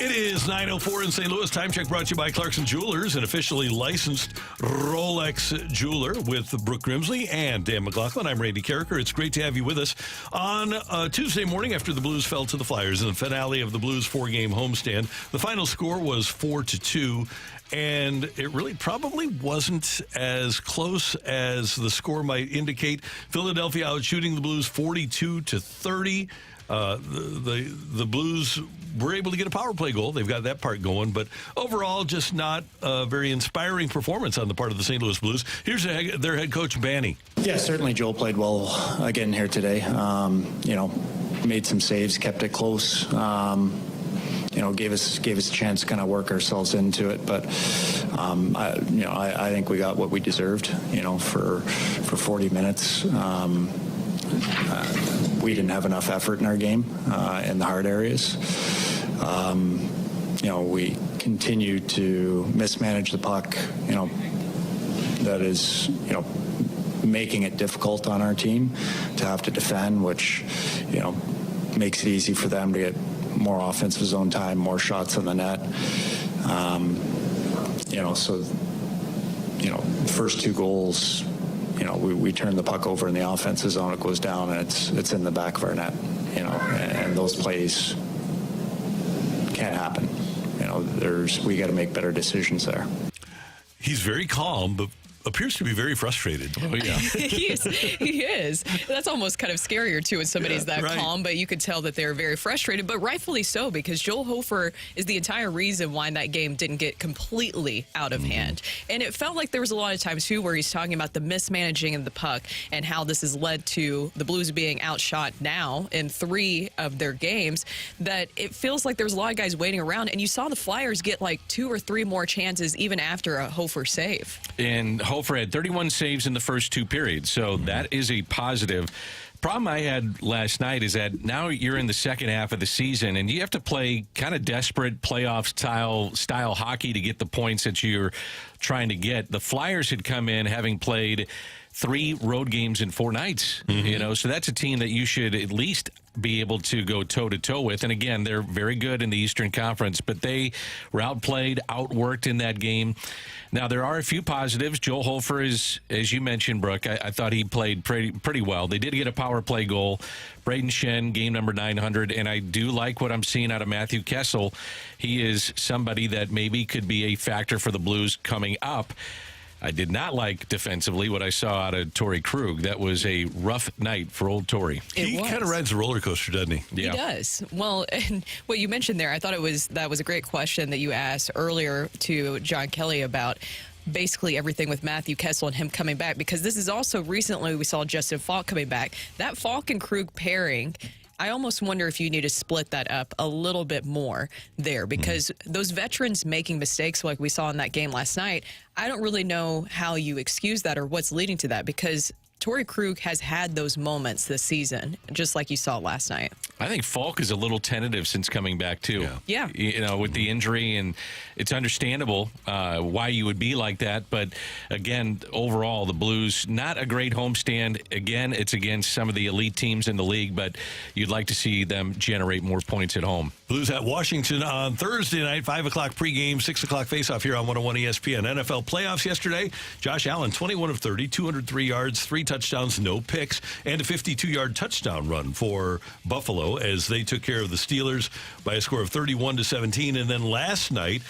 [SPEAKER 2] It is 9:04 in St. Louis. Time check brought to you by Clarkson Jewelers, an officially licensed Rolex jeweler, with Brooke Grimsley and Dan McLaughlin. I'm Randy Carricker. It's great to have you with us on Tuesday morning after the Blues fell to the Flyers in the finale of the Blues 4-game homestand. The final score was 4-2. And it really probably wasn't as close as the score might indicate. Philadelphia out shooting the Blues 42-30. The Blues were able to get a power play goal. They've got that part going, but overall, just not a very inspiring performance on the part of the St. Louis Blues. Here's their head coach, Banny.
[SPEAKER 15] Yeah, certainly Joel played well again here today. Made some saves, kept it close. Gave us a chance to kind of work ourselves into it, but I think we got what we deserved. For 40 minutes. We didn't have enough effort in our game in the hard areas. We continue to mismanage the puck. That is, making it difficult on our team to have to defend, which, makes it easy for them to get more offensive zone time, more shots on the net. First 2 goals, we turn the puck over in the offensive zone, it goes down, and it's in the back of our net, and those plays can't happen. We got to make better decisions there.
[SPEAKER 2] He's very calm, but appears to be very frustrated.
[SPEAKER 4] Oh, yeah.
[SPEAKER 3] He is. That's almost kind of scarier, too, when somebody's that calm, but you could tell that they're very frustrated, but rightfully so, because Joel Hofer is the entire reason why that game didn't get completely out of hand. And it felt like there was a lot of times, too, where he's talking about the mismanaging of the puck and how this has led to the Blues being outshot now in 3 of their games, that it feels like there's a lot of guys waiting around, and you saw the Flyers get like 2 or 3 more chances even after a Hofer save.
[SPEAKER 4] And Hofer had 31 saves in the first 2 periods, so that is a positive. Problem I had last night is that now you're in the second half of the season, and you have to play kind of desperate playoff style hockey to get the points that you're trying to get. The Flyers had come in having played 3 road games in 4 nights, so that's a team that you should at least be able to go toe-to-toe with. And again, they're very good in the Eastern Conference, but they were outplayed, outworked in that game. Now, there are a few positives. Joel Hofer is, as you mentioned, Brooke, I thought he played pretty well. They did get a power play goal. Braden Shen, game number 900, and I do like what I'm seeing out of Matthew Kessel. He is somebody that maybe could be a factor for the Blues coming up. I did not like defensively what I saw out of Torrey Krug. That was a rough night for old Torrey.
[SPEAKER 2] He kind of rides a roller coaster, doesn't he?
[SPEAKER 3] Yeah. He does. Well, and what you mentioned there, I thought that was a great question that you asked earlier to John Kelly about basically everything with Matthew Kessel and him coming back, because this is also recently we saw Justin Falk coming back. That Falk and Krug pairing, I almost wonder if you need to split that up a little bit more there, because those veterans making mistakes like we saw in that game last night, I don't really know how you excuse that or what's leading to that, because Torrey Krug has had those moments this season, just like you saw last night.
[SPEAKER 4] I think Falk is a little tentative since coming back, too.
[SPEAKER 3] Yeah.
[SPEAKER 4] With the injury, and it's understandable why you would be like that. But, again, overall, the Blues, not a great homestand. Again, it's against some of the elite teams in the league, but you'd like to see them generate more points at home.
[SPEAKER 2] Blues at Washington on Thursday night, 5 o'clock pregame, 6 o'clock faceoff here on 101 ESPN. NFL playoffs yesterday. Josh Allen, 21 of 30, 203 yards, 3 touchdowns, no picks, and a 52-yard touchdown run for Buffalo as they took care of the Steelers by a score of 31-17. And then last night,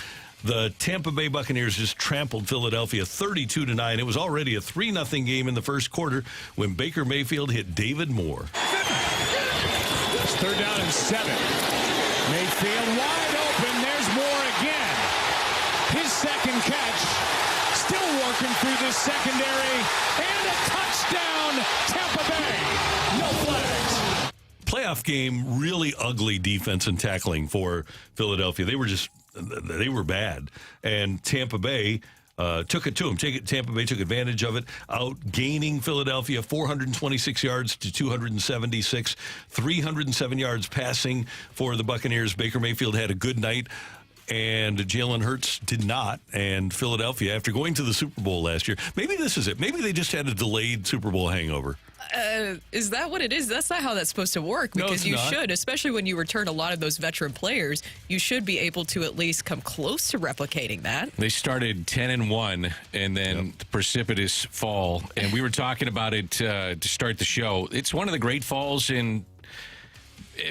[SPEAKER 2] the Tampa Bay Buccaneers just trampled Philadelphia 32-9. It was already a 3-0 game in the first quarter when Baker Mayfield hit David Moore.
[SPEAKER 6] It's 3rd down and 7. Mayfield wide open. There's Moore again. His second catch. Still working through the secondary. And a touchdown, Tampa Bay. No flags.
[SPEAKER 2] Playoff game, really ugly defense and tackling for Philadelphia. They were bad. And Tampa Bay took it to them. Tampa Bay took advantage of it, outgaining Philadelphia 426 yards to 276, 307 yards passing for the Buccaneers. Baker Mayfield had a good night, and Jalen Hurts did not. And Philadelphia, after going to the Super Bowl last year, maybe this is it. Maybe they just had a delayed Super Bowl hangover.
[SPEAKER 3] Is that what it is? That's not how that's supposed to work, because you should, especially when you return a lot of those veteran players, you should be able to at least come close to replicating that.
[SPEAKER 4] They started 10-1 and then the precipitous fall. And we were talking about it to start the show. It's one of the great falls in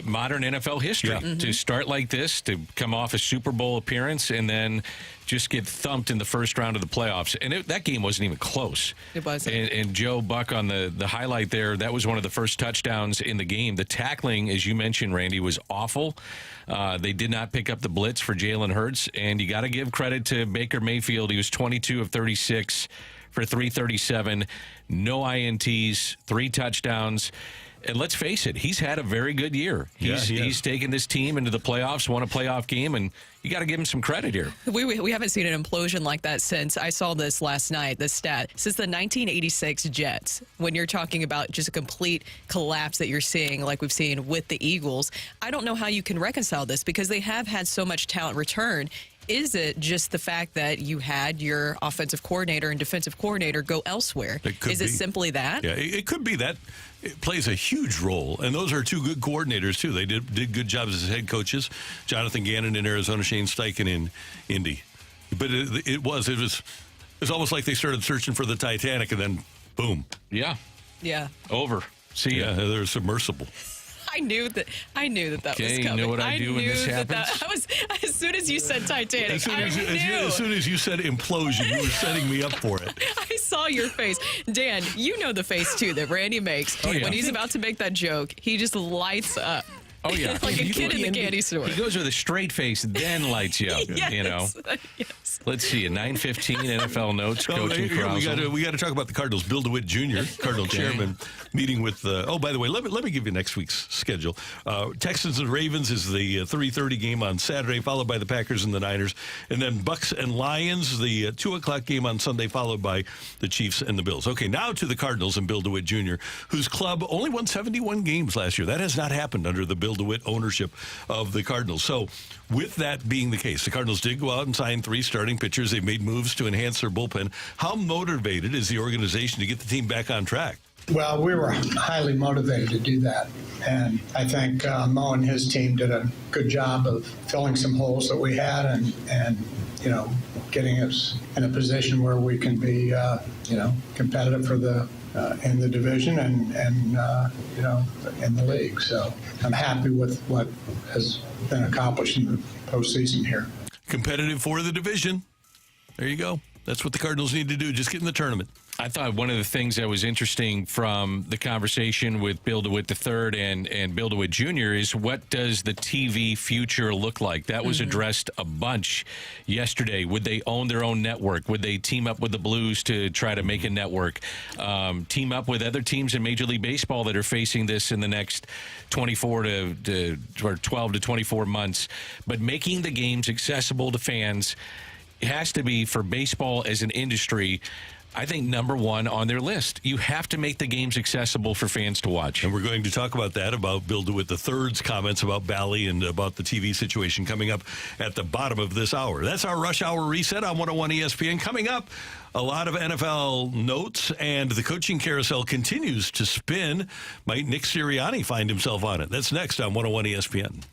[SPEAKER 4] modern NFL history to start like this, to come off a Super Bowl appearance and then just get thumped in the first round of the playoffs. And that game wasn't even close.
[SPEAKER 3] It wasn't.
[SPEAKER 4] And Joe Buck on the highlight there, that was one of the first touchdowns in the game. The tackling, as you mentioned, Randy, was awful. They did not pick up the blitz for Jalen Hurts. And you got to give credit to Baker Mayfield. He was 22 of 36 for 337, no INTs, 3 touchdowns. And let's face it, he's had a very good year. He's taken this team into the playoffs, won a playoff game, and you got to give him some credit here.
[SPEAKER 3] We haven't seen an implosion like that since, I saw this last night, this stat, since the 1986 Jets. When you're talking about just a complete collapse that you're seeing, like we've seen with the Eagles, I don't know how you can reconcile this, because they have had so much talent return. Is it just the fact that you had your offensive coordinator and defensive coordinator go elsewhere? Is it simply that?
[SPEAKER 2] Yeah, it could be that. It plays a huge role, and those are 2 good coordinators too. They did good jobs as head coaches. Jonathan Gannon in Arizona, Shane Steichen in Indy. But it was almost like they started searching for the Titanic, and then boom.
[SPEAKER 4] Yeah. Over. See ya.
[SPEAKER 2] Yeah, they're submersible.
[SPEAKER 3] I knew that was
[SPEAKER 4] you
[SPEAKER 3] coming.
[SPEAKER 4] know what I do when this happens?
[SPEAKER 3] I was, as soon as you said Titanic,
[SPEAKER 2] As soon as you said implosion, you were setting me up for it.
[SPEAKER 3] saw your face. Dan, you know the face, too, that Randy makes.
[SPEAKER 4] Oh, yeah.
[SPEAKER 3] When he's about to make that joke, he just lights up.
[SPEAKER 4] Oh, yeah.
[SPEAKER 3] Like a kid in the candy store.
[SPEAKER 4] He goes with a straight face, then lights you up,
[SPEAKER 3] Yes.
[SPEAKER 4] you know.
[SPEAKER 3] Yes.
[SPEAKER 4] Let's see, a 9:15 NFL notes, coaching carousel.
[SPEAKER 2] We got to talk about the Cardinals. Bill DeWitt Jr., Cardinal chairman, meeting with. By the way, let me give you next week's schedule. Texans and Ravens is the 3:30 game on Saturday, followed by the Packers and the Niners, and then Bucks and Lions, the 2:00 game on Sunday, followed by the Chiefs and the Bills. Okay, now to the Cardinals and Bill DeWitt Jr., whose club only won 71 games last year. That has not happened under the Bill DeWitt ownership of the Cardinals. So, with that being the case, the Cardinals did go out and sign 3 starting pitchers. They've made moves to enhance their bullpen. How motivated is the organization to get the team back on track?
[SPEAKER 16] Well, we were highly motivated to do that. And I think Mo and his team did a good job of filling some holes that we had and getting us in a position where we can be, competitive for in the division and in the league. So I'm happy with what has been accomplished in the postseason here.
[SPEAKER 2] Competitive for the division. There you go. That's what the Cardinals need to do. Just get in the tournament.
[SPEAKER 4] I thought one of the things that was interesting from the conversation with Bill DeWitt III and Bill DeWitt Jr. is what does the TV future look like? That was addressed a bunch yesterday. Would they own their own network? Would they team up with the Blues to try to make a network? Team up with other teams in Major League Baseball that are facing this in the next 12 to 24 months. But making the games accessible to fans has to be, for baseball as an industry, I think, number one on their list. You have to make the games accessible for fans to watch.
[SPEAKER 2] And we're going to talk about that, about Bill DeWitt III's comments about Bally and about the TV situation coming up at the bottom of this hour. That's our Rush Hour Reset on 101 ESPN. Coming up, a lot of NFL notes, and the coaching carousel continues to spin. Might Nick Sirianni find himself on it? That's next on 101 ESPN.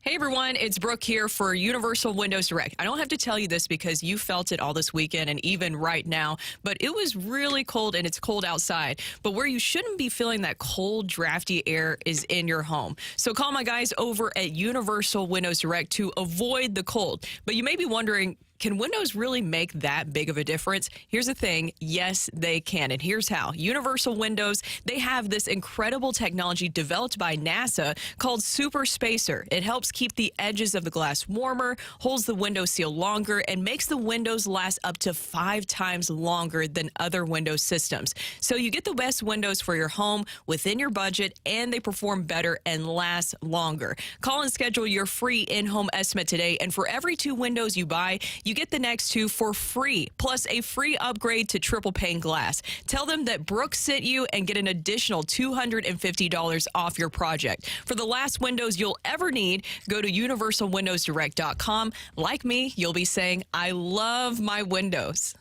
[SPEAKER 3] Hey, everyone. It's Brooke here for Universal Windows Direct. I don't have to tell you this because you felt it all this weekend and even right now, but it was really cold and it's cold outside. But where you shouldn't be feeling that cold, drafty air is in your home. So call my guys over at Universal Windows Direct to avoid the cold. But you may be wondering, can windows really make that big of a difference? Here's the thing. Yes, they can. And here's how. Universal Windows, they have this incredible technology developed by NASA called Super Spacer. It helps keep the edges of the glass warmer, holds the window seal longer, and makes the windows last up to 5 times longer than other window systems. So you get the best windows for your home within your budget, and they perform better and last longer. Call and schedule your free in-home estimate today, and for every 2 windows you buy, you get the next 2 for free, plus a free upgrade to triple pane glass. Tell them that Brooke sent you and get an additional $250 off your project. For the last windows you'll ever need, go to universalwindowsdirect.com. Like me, you'll be saying, I love my windows.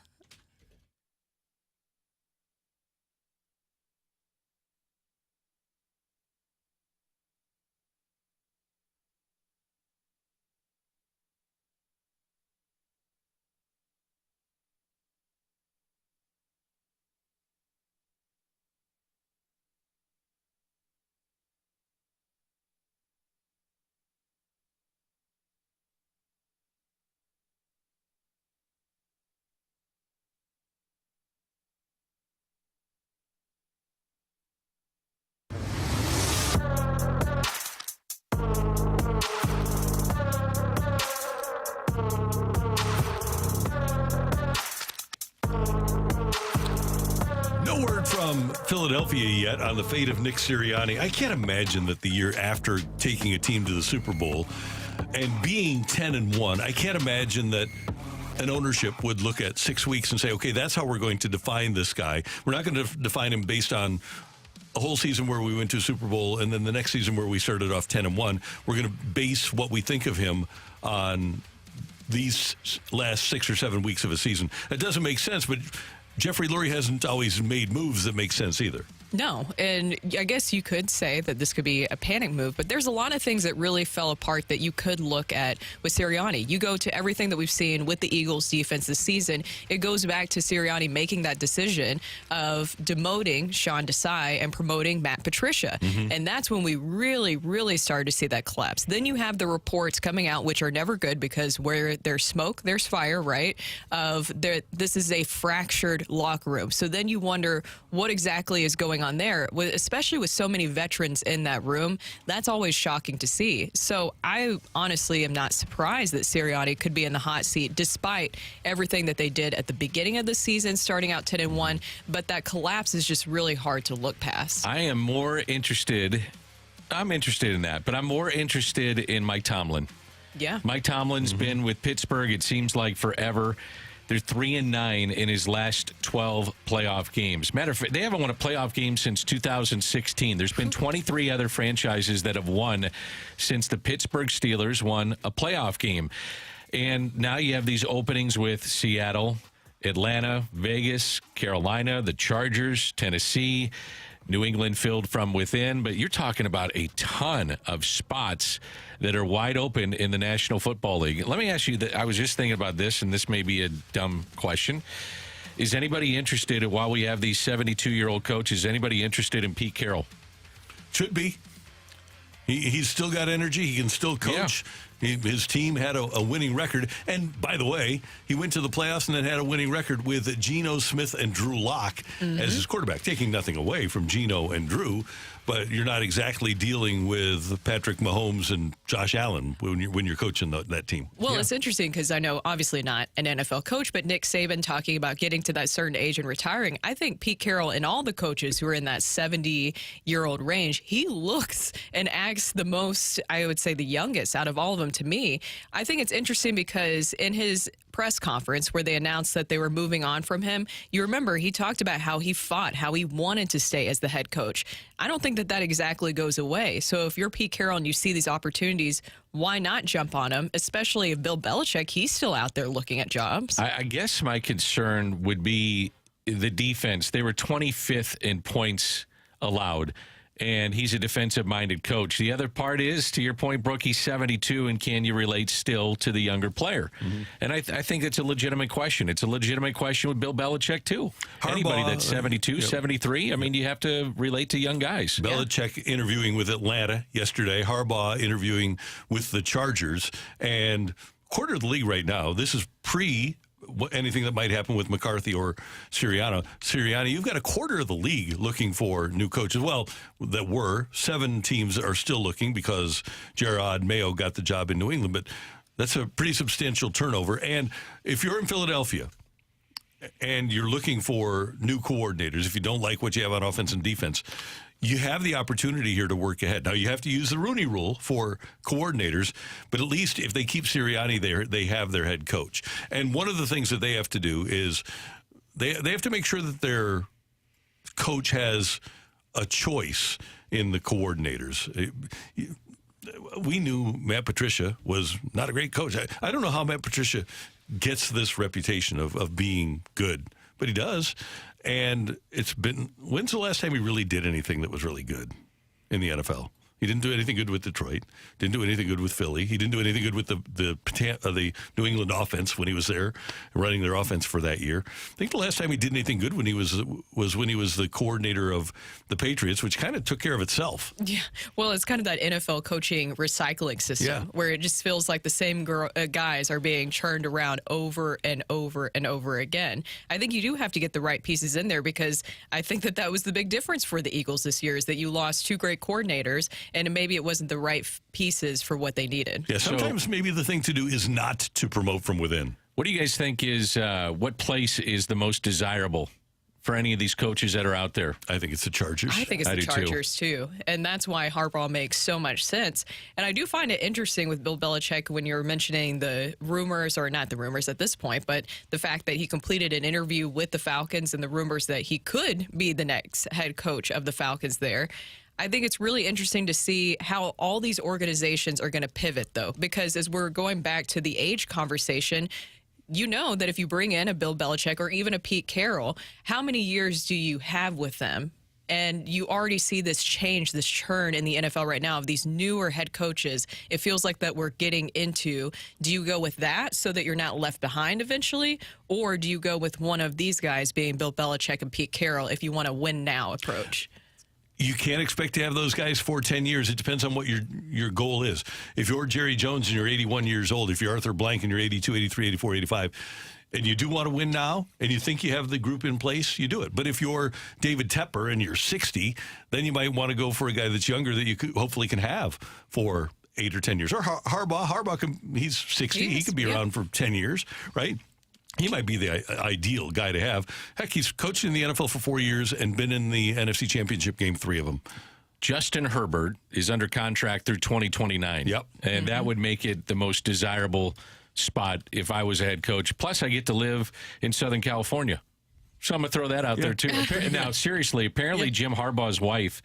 [SPEAKER 2] No word from Philadelphia yet on the fate of Nick Sirianni. I can't imagine that the year after taking a team to the Super Bowl and being 10-1, I can't imagine that an ownership would look at 6 weeks and say, okay, that's how we're going to define this guy. We're not going to define him based on a whole season where we went to a Super Bowl and then the next season where we started off 10-1. We're going to base what we think of him on these last 6 or 7 weeks of a season. That doesn't make sense, but Jeffrey Lurie hasn't always made moves that make sense either.
[SPEAKER 3] No, and I guess you could say that this could be a panic move, but there's a lot of things that really fell apart that you could look at with Sirianni. You go to everything that we've seen with the Eagles defense this season, it goes back to Sirianni making that decision of demoting Sean Desai and promoting Matt Patricia. And that's when we really, really started to see that collapse. Then you have the reports coming out, which are never good because where there's smoke, there's fire, right? This is a fractured locker room. So then you wonder what exactly is going on there, especially with so many veterans in that room. That's always shocking to see. So I honestly am not surprised that Sirianni could be in the hot seat despite everything that they did at the beginning of the season, starting out 10-1. But that collapse is just really hard to look past.
[SPEAKER 4] I'm interested in that, but I'm more interested in Mike Tomlin.
[SPEAKER 3] Yeah.
[SPEAKER 4] Mike Tomlin's been with Pittsburgh, it seems like forever. They're 3-9 in his last 12 playoff games. Matter of fact, they haven't won a playoff game since 2016. There's been 23 other franchises that have won since the Pittsburgh Steelers won a playoff game. And now you have these openings with Seattle, Atlanta, Vegas, Carolina, the Chargers, Tennessee, New England filled from within. But you're talking about a ton of spots that are wide open in the National Football League. Let me ask you, I was just thinking about this, and this may be a dumb question. Is anybody interested, while we have these 72-year-old coaches, is anybody interested in Pete Carroll?
[SPEAKER 2] Should be. He's still got energy. He can still coach. Yeah. His team had a winning record. And, by the way, he went to the playoffs and then had a winning record with Geno Smith and Drew Lock as his quarterback, taking nothing away from Geno and Drew. But you're not exactly dealing with Patrick Mahomes and Josh Allen when you're coaching that team.
[SPEAKER 3] Well, It's interesting because I know obviously not an NFL coach, but Nick Saban talking about getting to that certain age and retiring. I think Pete Carroll and all the coaches who are in that 70-year-old range, he looks and acts the most, I would say, the youngest out of all of them to me. I think it's interesting because in his press conference where they announced that they were moving on from him, you remember he talked about how he fought, how he wanted to stay as the head coach. I don't think that exactly goes away. So if you're Pete Carroll and you see these opportunities, why not jump on them? Especially if Bill Belichick, he's still out there looking at jobs.
[SPEAKER 4] I guess my concern would be the defense. They were 25th in points allowed, and he's a defensive-minded coach. The other part is, to your point, Brooke, he's 72, and can you relate still to the younger player? And I think it's a legitimate question. It's a legitimate question with Bill Belichick, too.
[SPEAKER 2] Harbaugh,
[SPEAKER 4] anybody that's 72, 73, I mean, you have to relate to young guys.
[SPEAKER 2] Belichick interviewing with Atlanta yesterday, Harbaugh interviewing with the Chargers, and quarter of the league right now. This is pre anything that might happen with McCarthy or Sirianni. You've got a quarter of the league looking for new coaches. Well, that were 7 teams are still looking because Jerod Mayo got the job in New England, but that's a pretty substantial turnover. And if you're in Philadelphia and you're looking for new coordinators, if you don't like what you have on offense and defense, you have the opportunity here to work ahead. Now, you have to use the Rooney Rule for coordinators, but at least if they keep Sirianni there, they have their head coach. And one of the things that they have to do is they have to make sure that their coach has a choice in the coordinators. We knew Matt Patricia was not a great coach. I don't know how Matt Patricia gets this reputation of being good, but he does. And when's the last time he really did anything that was really good in the NFL? He didn't do anything good with Detroit. Didn't do anything good with Philly. He didn't do anything good with the New England offense when he was there, running their offense for that year. I think the last time he did anything good when he was when he was the coordinator of the Patriots, which kind of took care of itself.
[SPEAKER 3] Yeah, well, it's kind of that NFL coaching recycling system where it just feels like the same guys are being churned around over and over and over again. I think you do have to get the right pieces in there because I think that was the big difference for the Eagles this year is that you lost 2 great coordinators and maybe it wasn't the right pieces for what they needed.
[SPEAKER 2] Yeah, sometimes maybe the thing to do is not to promote from within.
[SPEAKER 4] What do you guys think is what place is the most desirable for any of these coaches that are out there?
[SPEAKER 2] I think it's the Chargers.
[SPEAKER 3] I think it's the Chargers, too. And that's why Harbaugh makes so much sense. And I do find it interesting with Bill Belichick when you're mentioning the rumors, or not the rumors at this point, but the fact that he completed an interview with the Falcons and the rumors that he could be the next head coach of the Falcons there. I think it's really interesting to see how all these organizations are going to pivot, though, because as we're going back to the age conversation, you know that if you bring in a Bill Belichick or even a Pete Carroll, how many years do you have with them? And you already see this change, this churn in the NFL right now of these newer head coaches. It feels like that we're getting into, do you go with that so that you're not left behind eventually? Or do you go with one of these guys being Bill Belichick and Pete Carroll if you want a win now approach?
[SPEAKER 2] You can't expect to have those guys for 10 years. It depends on what your goal is. If you're Jerry Jones and you're 81 years old, if you're Arthur Blank and you're 82, 83, 84, 85, and you do want to win now and you think you have the group in place, you do it. But if you're David Tepper and you're 60, then you might want to go for a guy that's younger that you hopefully can have for 8 or 10 years. Or Harbaugh, he's 60. He could be around for 10 years, right? He might be the ideal guy to have. Heck, he's coached in the NFL for 4 years and been in the NFC Championship game 3 of them.
[SPEAKER 4] Justin Herbert is under contract through 2029.
[SPEAKER 2] Yep.
[SPEAKER 4] And that would make it the most desirable spot if I was a head coach. Plus, I get to live in Southern California. So I'm going to throw that out there, too. Now, seriously, apparently Jim Harbaugh's wife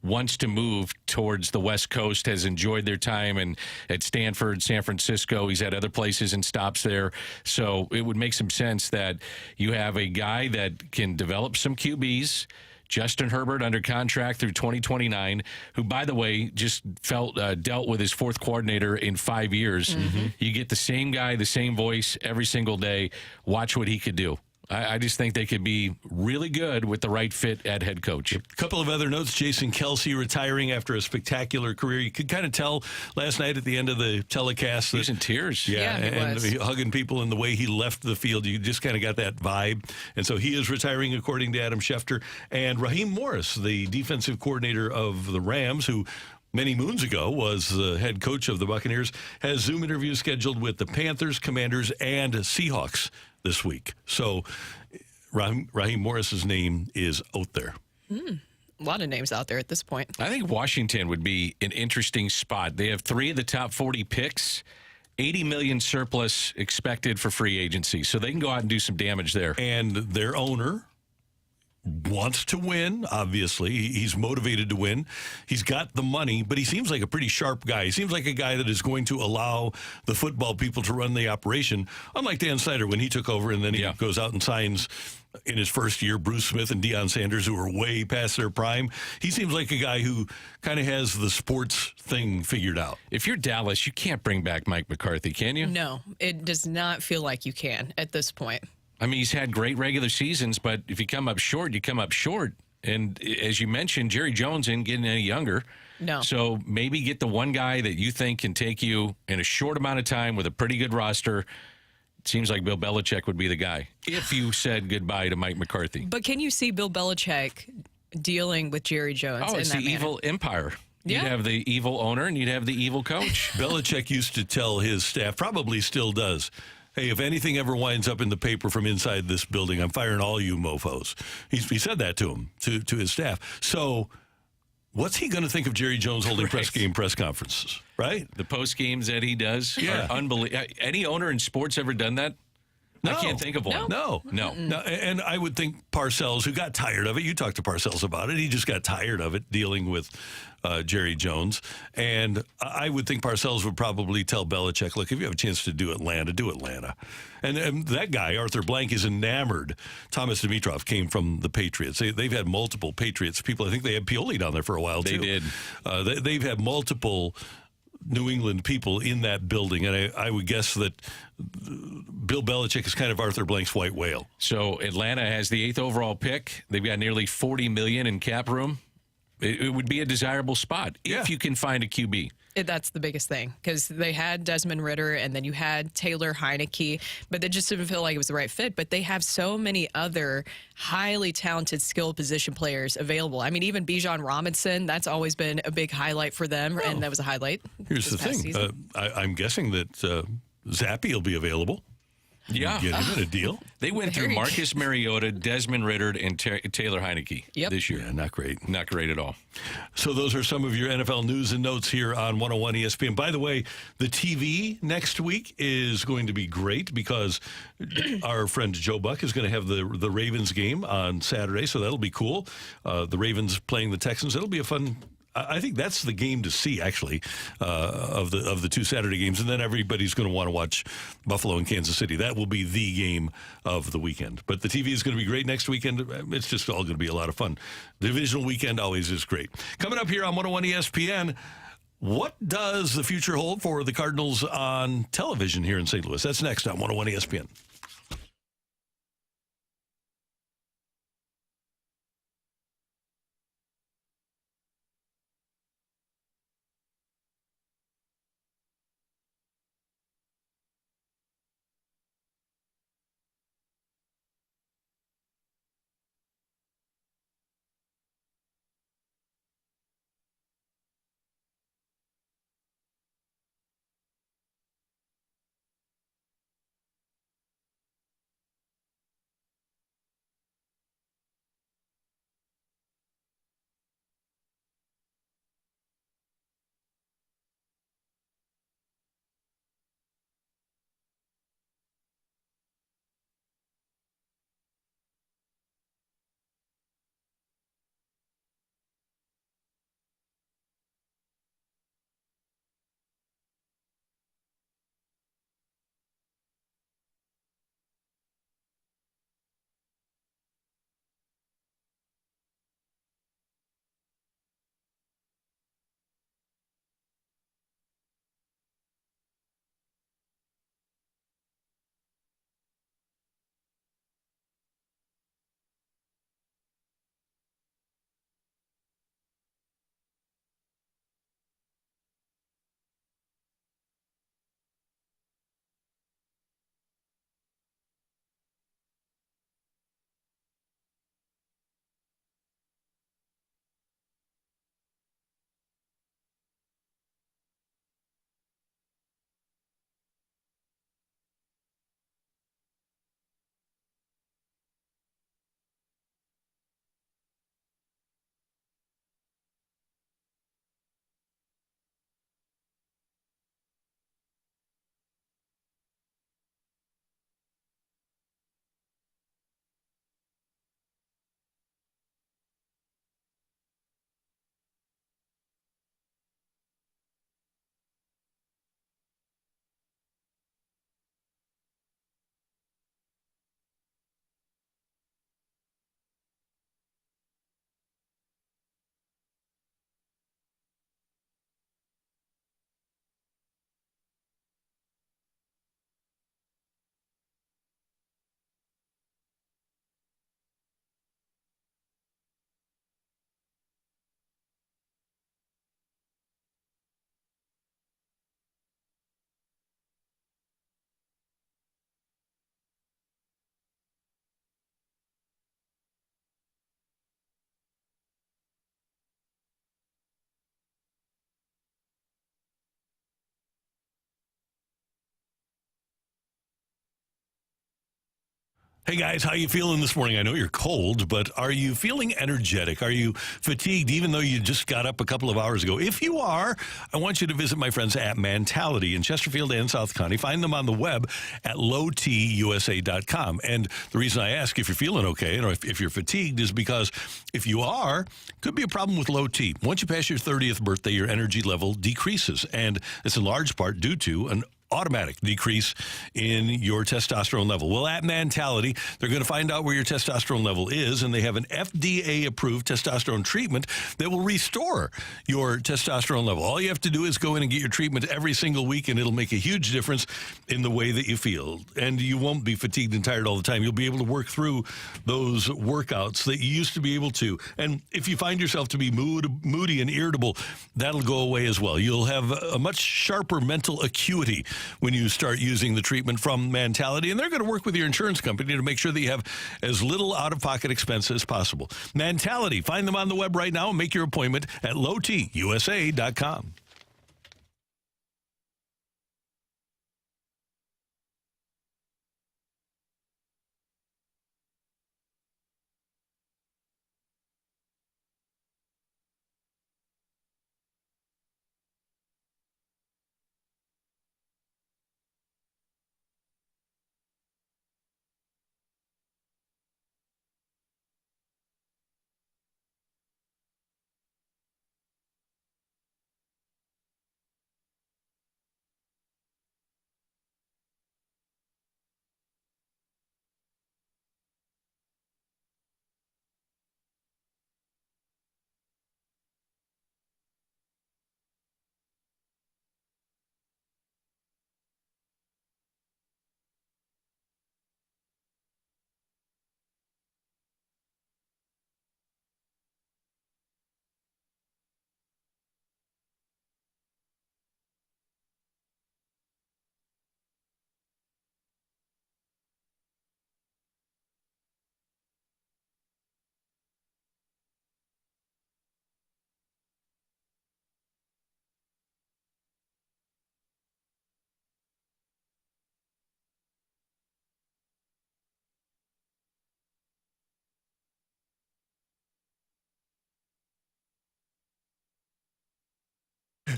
[SPEAKER 4] wants to move towards the West Coast, has enjoyed their time at Stanford, San Francisco. He's had other places and stops there. So it would make some sense that you have a guy that can develop some QBs, Justin Herbert under contract through 2029, who, by the way, just dealt with his 4th coordinator in 5 years. You get the same guy, the same voice every single day. Watch what he could do. I just think they could be really good with the right fit at head coach.
[SPEAKER 2] A couple of other notes. Jason Kelsey retiring after a spectacular career. You could kind of tell last night at the end of the telecast.
[SPEAKER 4] He was in tears.
[SPEAKER 2] Yeah, and hugging people and the way he left the field. You just kind of got that vibe. And so he is retiring, according to Adam Schefter. And Raheem Morris, the defensive coordinator of the Rams, who many moons ago was the head coach of the Buccaneers, has Zoom interviews scheduled with the Panthers, Commanders, and Seahawks this week. So Raheem Morris's name is out there.
[SPEAKER 3] A lot of names out there at this point.
[SPEAKER 4] I think Washington would be an interesting spot. They have 3 of the top 40 picks, $80 million surplus expected for free agency. So they can go out and do some damage there.
[SPEAKER 2] And their owner wants to win, obviously. He's motivated to win. He's got the money, but he seems like a pretty sharp guy. He seems like a guy that is going to allow the football people to run the operation, unlike Dan Snyder when he took over and then he goes out and signs in his first year Bruce Smith and Deion Sanders, who are way past their prime. He seems like a guy who kind of has the sports thing figured out.
[SPEAKER 4] If you're Dallas, you can't bring back Mike McCarthy, can you?
[SPEAKER 3] No, it does not feel like you can at this point.
[SPEAKER 4] I mean, he's had great regular seasons, but if you come up short, you come up short. And as you mentioned, Jerry Jones isn't getting any younger.
[SPEAKER 3] No.
[SPEAKER 4] So maybe get the one guy that you think can take you in a short amount of time with a pretty good roster. It seems like Bill Belichick would be the guy if you said goodbye to Mike McCarthy.
[SPEAKER 3] But can you see Bill Belichick dealing with Jerry Jones?
[SPEAKER 4] Oh, it's the evil empire. You'd have the evil owner and you'd have the evil coach.
[SPEAKER 2] Belichick used to tell his staff, probably still does, hey, if anything ever winds up in the paper from inside this building, I'm firing all you mofos. He said that to him, to his staff. So what's he going to think of Jerry Jones holding press conferences, right?
[SPEAKER 4] The post games that he does are unbelievable. Any owner in sports ever done that?
[SPEAKER 2] No.
[SPEAKER 4] I can't think of one.
[SPEAKER 2] No. And I would think Parcells, who got tired of it, you talked to Parcells about it, he just got tired of it dealing with Jerry Jones. And I would think Parcells would probably tell Belichick, look, if you have a chance to do Atlanta, do Atlanta. And that guy, Arthur Blank, is enamored. Thomas Dimitrov came from the Patriots. They've had multiple Patriots people. I think they had Pioli down there for a while, too.
[SPEAKER 4] They did.
[SPEAKER 2] They've had multiple New England people in that building, and I would guess that Bill Belichick is kind of Arthur Blank's white whale.
[SPEAKER 4] So Atlanta has the 8th overall pick. They've got nearly $40 million in cap room. It would be a desirable spot if you can find a QB.
[SPEAKER 3] That's the biggest thing, because they had Desmond Ridder and then you had Taylor Heineke, but they just didn't feel like it was the right fit. But they have so many other highly talented, skilled position players available. I mean, even Bijan Robinson, that's always been a big highlight for them, and that was a highlight.
[SPEAKER 2] Here's the thing. I'm guessing that Zappy will be available.
[SPEAKER 4] Yeah.
[SPEAKER 2] Get him in a deal.
[SPEAKER 4] They went through Marcus Mariota, Desmond Ritter, and Taylor Heineke this year.
[SPEAKER 2] Yeah, not great.
[SPEAKER 4] Not great at all.
[SPEAKER 2] So those are some of your NFL news and notes here on 101 ESPN. By the way, the TV next week is going to be great because our friend Joe Buck is going to have the Ravens game on Saturday, so that'll be cool. The Ravens playing the Texans. It'll be a fun. I think that's the game to see, actually, of the two Saturday games. And then everybody's going to want to watch Buffalo and Kansas City. That will be the game of the weekend. But the TV is going to be great next weekend. It's just all going to be a lot of fun. Divisional weekend always is great. Coming up here on 101 ESPN, what does the future hold for the Cardinals on television here in St. Louis? That's next on 101 ESPN. Hey guys, how you feeling this morning? I know you're cold, but are you feeling energetic? Are you fatigued even though you just got up a couple of hours ago? If you are, I want you to visit my friends at Mentality in Chesterfield and South County. Find them on the web at lowtusa.com. And the reason I ask if you're feeling okay and if you're fatigued is because if you are, could be a problem with low T. Once you pass your 30th birthday, your energy level decreases. And it's in large part due to an automatic decrease in your testosterone level. Well, at Mentality, they're going to find out where your testosterone level is, and they have an FDA-approved testosterone treatment that will restore your testosterone level. All you have to do is go in and get your treatment every single week, and it'll make a huge difference in the way that you feel. And you won't be fatigued and tired all the time. You'll be able to work through those workouts that you used to be able to. And if you find yourself to be moody and irritable, that'll go away as well. You'll have a much sharper mental acuity when you start using the treatment from Mentality, and they're going to work with your insurance company to make sure that you have as little out-of-pocket expense as possible. Mentality, find them on the web right now and make your appointment at lowtusa.com.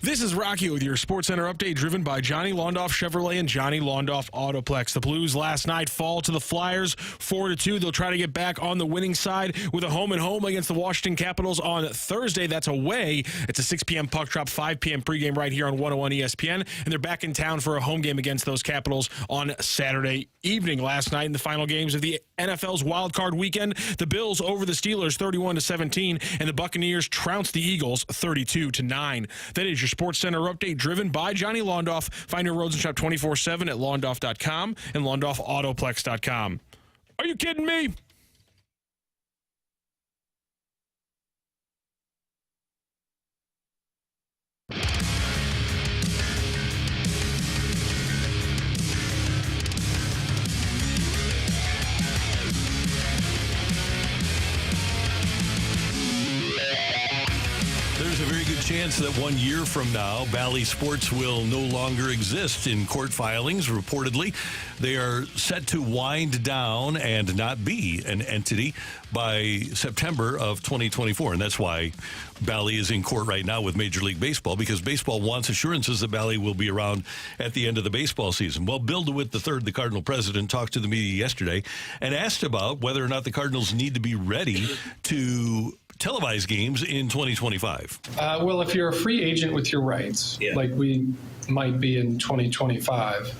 [SPEAKER 5] This is Rocc with your Sports Center update, driven by Johnny Londoff Chevrolet and Johnny Londoff Autoplex. The Blues last night fall to the Flyers 4-2. They'll try to get back on the winning side with a home-and-home against the Washington Capitals on Thursday. That's away. It's a 6 p.m. puck drop, 5 p.m. pregame right here on 101 ESPN. And they're back in town for a home game against those Capitals on Saturday evening. Last night in the final games of the NFL's Wild Card Weekend, the Bills over the Steelers 31-17, and the Buccaneers trounced the Eagles 32-9. That is your Sports Center update, driven by Johnny Londoff. Find your roads and shop 24/7 at londoff.com and londoffautoplex.com. Are you kidding me?
[SPEAKER 2] There's a very good chance that 1 year from now, Bally Sports will no longer exist in court filings. Reportedly, they are set to wind down and not be an entity by September of 2024. And that's why Bally is in court right now with Major League Baseball, because baseball wants assurances that Bally will be around at the end of the baseball season. Well, Bill DeWitt III, the Cardinal president, talked to the media yesterday and asked about whether or not the Cardinals need to be ready to televised games in 2025.
[SPEAKER 17] Well, if you're a free agent with your rights, like we might be in 2025,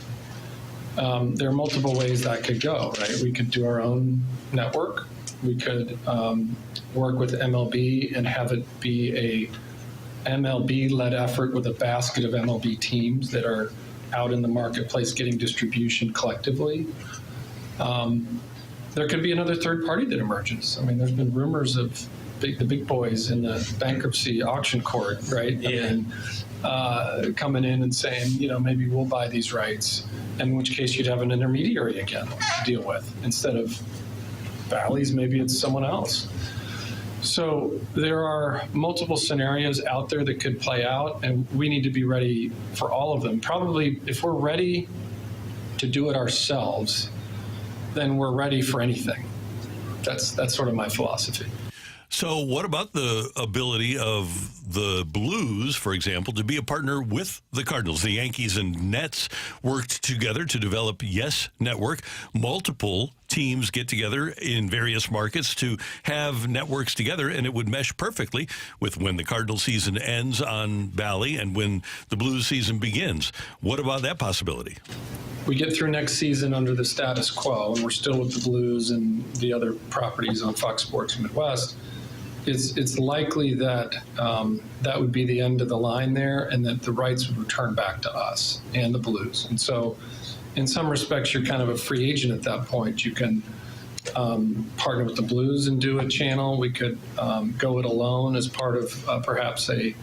[SPEAKER 17] there are multiple ways that could go, right? We could do our own network. We could work with MLB and have it be a MLB-led effort with a basket of MLB teams that are out in the marketplace getting distribution collectively. There could be another third party that emerges. I mean, there's been rumors of the big boys in the bankruptcy auction court, right? I mean, coming in and saying, maybe we'll buy these rights, in which case you'd have an intermediary again to deal with. Instead of Bally's, maybe it's someone else. So there are multiple scenarios out there that could play out, and we need to be ready for all of them. Probably if we're ready to do it ourselves, then we're ready for anything. That's sort of my philosophy.
[SPEAKER 2] So what about the ability of the Blues, for example, to be a partner with the Cardinals? The Yankees and Nets worked together to develop Yes Network. Multiple teams get together in various markets to have networks together, and it would mesh perfectly with when the Cardinal season ends on Bally and when the Blues season begins. What about that possibility?
[SPEAKER 17] We get through next season under the status quo, and we're still with the Blues and the other properties on Fox Sports Midwest. It's likely that that would be the end of the line there, and that the rights would return back to us and the Blues. And so, in some respects, you're kind of a free agent at that point. You can partner with the Blues and do a channel. We could go it alone as part of perhaps a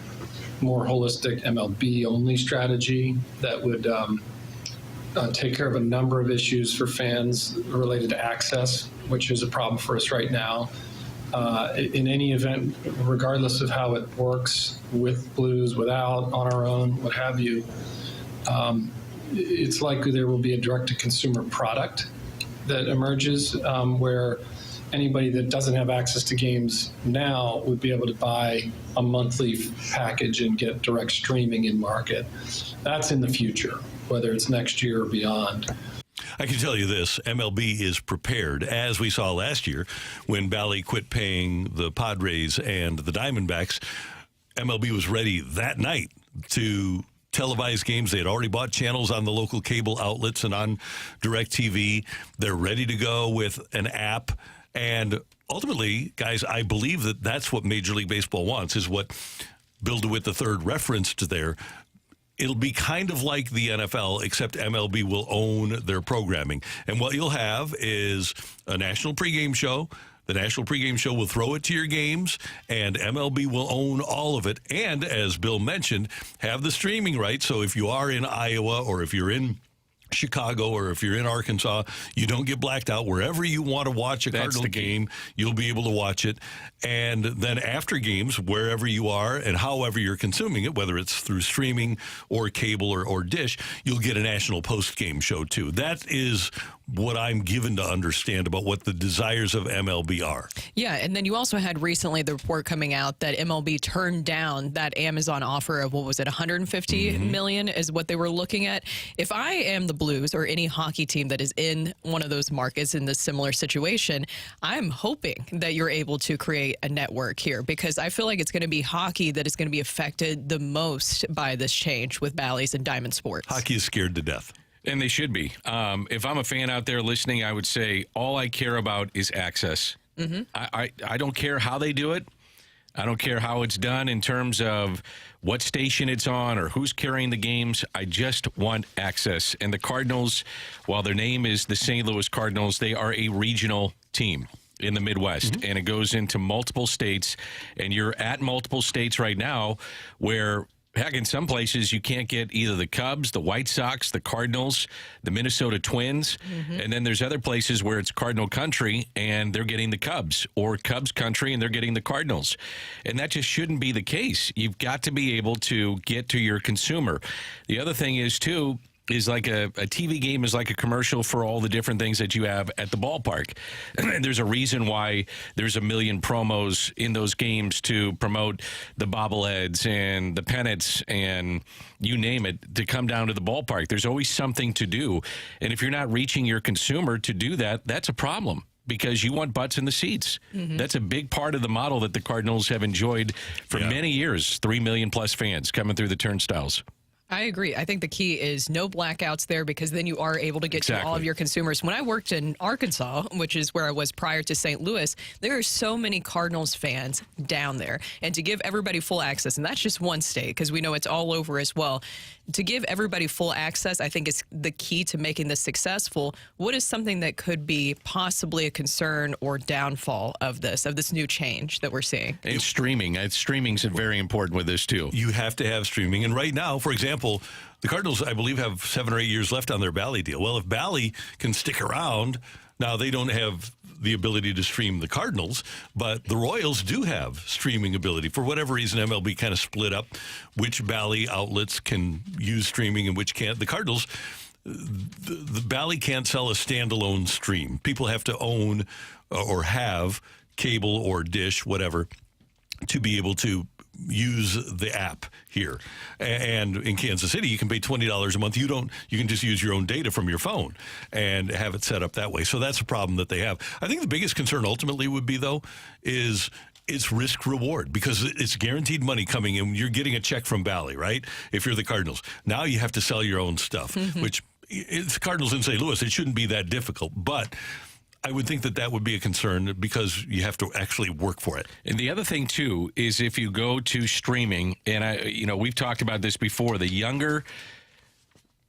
[SPEAKER 17] more holistic MLB-only strategy that would take care of a number of issues for fans related to access, which is a problem for us right now. In any event, regardless of how it works with Blues, without, on our own, what have you, it's likely there will be a direct-to-consumer product that emerges where anybody that doesn't have access to games now would be able to buy a monthly package and get direct streaming in market. That's in the future, whether it's next year or beyond.
[SPEAKER 2] I can tell you this, MLB is prepared, as we saw last year when Bally quit paying the Padres and the Diamondbacks. MLB was ready that night to televise games. They had already bought channels on the local cable outlets and on DirecTV. They're ready to go with an app. And ultimately, guys, I believe that that's what Major League Baseball wants, is what Bill DeWitt III referenced there. It'll be kind of like the NFL, except MLB will own their programming. And what you'll have is a national pregame show. The national pregame show will throw it to your games, and MLB will own all of it. And as Bill mentioned, have the streaming rights. So if you are in Iowa or if you're in Chicago or if you're in Arkansas, you don't get blacked out. Wherever you want to watch a Cardinal game, you'll be able to watch it. And then after games, wherever you are and however you're consuming it, whether it's through streaming or cable or dish, you'll get a national post-game show too. That is what I'm given to understand about what the desires of MLB are.
[SPEAKER 3] Yeah, and then you also had recently the report coming out that MLB turned down that Amazon offer of, what was it, $150 million is what they were looking at. If I am the Blues or any hockey team that is in one of those markets in this similar situation, I'm hoping that you're able to create a network here, because I feel like it's going to be hockey that is going to be affected the most by this change with Bally's and Diamond Sports.
[SPEAKER 2] Hockey is scared to death.
[SPEAKER 4] And they should be. If I'm a fan out there listening, I would say all I care about is access. I don't care how they do it. I don't care how it's done in terms of what station it's on or who's carrying the games. I just want access. And the Cardinals, while their name is the St. Louis Cardinals, they are a regional team in the Midwest, and it goes into multiple states. And you're at multiple states right now where, heck, in some places you can't get either the Cubs, the White Sox, the Cardinals, the Minnesota Twins, and then there's other places where it's Cardinal country and they're getting the Cubs, or Cubs country and they're getting the Cardinals. And that just shouldn't be the case. You've got to be able to get to your consumer. The other thing is, too, is like a TV game is like a commercial for all the different things that you have at the ballpark. And there's a reason why there's a million promos in those games to promote the bobbleheads and the pennants and you name it, to come down to the ballpark. There's always something to do. And if you're not reaching your consumer to do that, that's a problem, because you want butts in the seats. That's a big part of the model that the Cardinals have enjoyed for many years. 3 million plus fans coming through the turnstiles.
[SPEAKER 3] I agree. I think the key is no blackouts there, because then you are able to get to all of your consumers. When I worked in Arkansas, which is where I was prior to St. Louis, there are so many Cardinals fans down there. And to give everybody full access, and that's just one state, because we know it's all over as well, to give everybody full access, I think is the key to making this successful. What is something that could be possibly a concern or downfall of this new change that we're seeing?
[SPEAKER 4] And streaming. Streaming's very important with this, too.
[SPEAKER 2] You have to have streaming. And right now, for example, the Cardinals, I believe, have 7 or 8 years left on their Bally deal. Well, if Bally can stick around, now they don't have the ability to stream the Cardinals, but the Royals do have streaming ability. For whatever reason, MLB kind of split up which Bally outlets can use streaming and which can't. The Cardinals, the Bally can't sell a standalone stream. People have to own or have cable or dish, whatever, to be able to use the app here. And in Kansas City, you can pay $20 a month. You can just use your own data from your phone and have it set up that way. So that's a problem that they have. I think the biggest concern ultimately would be, though, is it's risk reward, because it's guaranteed money coming in. You're getting a check from Bally, right? If you're the Cardinals. Now you have to sell your own stuff, which it's Cardinals in St. Louis. It shouldn't be that difficult, but I would think that would be a concern because you have to actually work for it.
[SPEAKER 4] And the other thing, too, is if you go to streaming, and we've talked about this before, the younger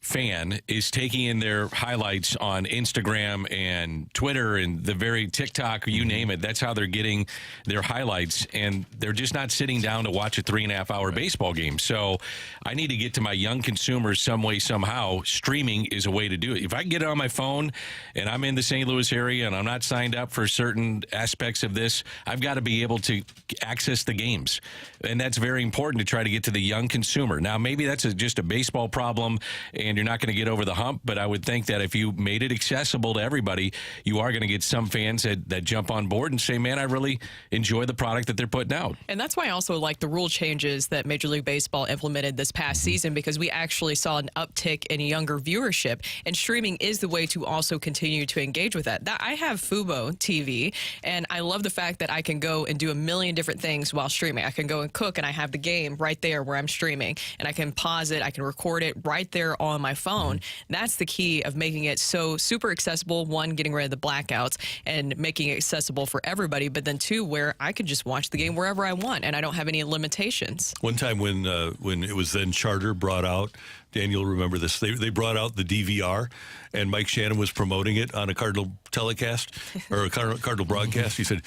[SPEAKER 4] fan is taking in their highlights on Instagram and Twitter and the very TikTok, you name it. That's how they're getting their highlights, and they're just not sitting down to watch a 3.5-hour baseball game. So I need to get to my young consumers some way, somehow. Streaming is a way to do it. If I can get it on my phone and I'm in the St. Louis area and I'm not signed up for certain aspects of this, I've got to be able to access the games. And that's very important to try to get to the young consumer. Now, maybe that's just a baseball problem and you're not going to get over the hump, but I would think that if you made it accessible to everybody, you are going to get some fans that jump on board and say, man, I really enjoy the product that they're putting out.
[SPEAKER 3] And that's why I also like the rule changes that Major League Baseball implemented this past season, because we actually saw an uptick in younger viewership, and streaming is the way to also continue to engage with that. I have Fubo TV, and I love the fact that I can go and do a million different things while streaming. I can go and cook, and I have the game right there where I'm streaming, and I can pause it, I can record it right there on my phone. That's the key of making it so super accessible. One, getting rid of the blackouts and making it accessible for everybody, but then two, where I could just watch the game wherever I want and I don't have any limitations.
[SPEAKER 2] One time when it was then Charter brought out, Daniel, remember this, they brought out the DVR, and Mike Shannon was promoting it on a Cardinal telecast or a Cardinal broadcast. He said,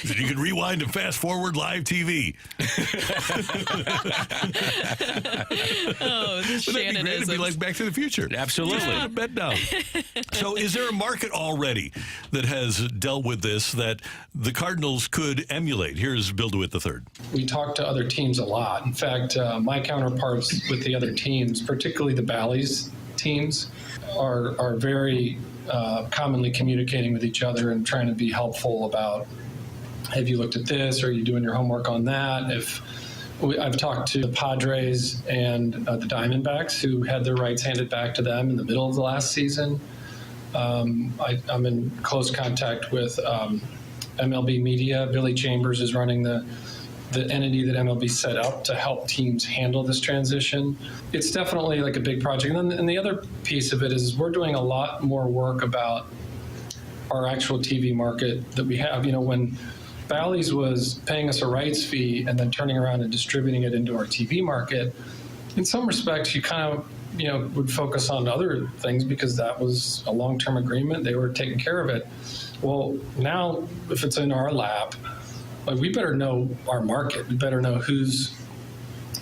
[SPEAKER 2] you can rewind and fast forward live TV.
[SPEAKER 3] Oh, this
[SPEAKER 2] Shannon is. It'd be like Back to the Future.
[SPEAKER 4] Absolutely.
[SPEAKER 2] Yeah. Bed down. So is there a market already that has dealt with this that the Cardinals could emulate? Here's Bill DeWitt III.
[SPEAKER 17] We talk to other teams a lot. In fact, my counterparts with the other teams, particularly the Bally's teams, are very commonly communicating with each other and trying to be helpful about, have you looked at this? Are you doing your homework on that? I've talked to the Padres and the Diamondbacks, who had their rights handed back to them in the middle of the last season. I'm in close contact with MLB Media. Billy Chambers is running the entity that MLB set up to help teams handle this transition. It's definitely like a big project. And the other piece of it is we're doing a lot more work about our actual TV market that we have. When Bally's was paying us a rights fee and then turning around and distributing it into our TV market, in some respects, you kind of would focus on other things because that was a long-term agreement. They were taking care of it. Well, now if it's in our lap, we better know our market. We better know who's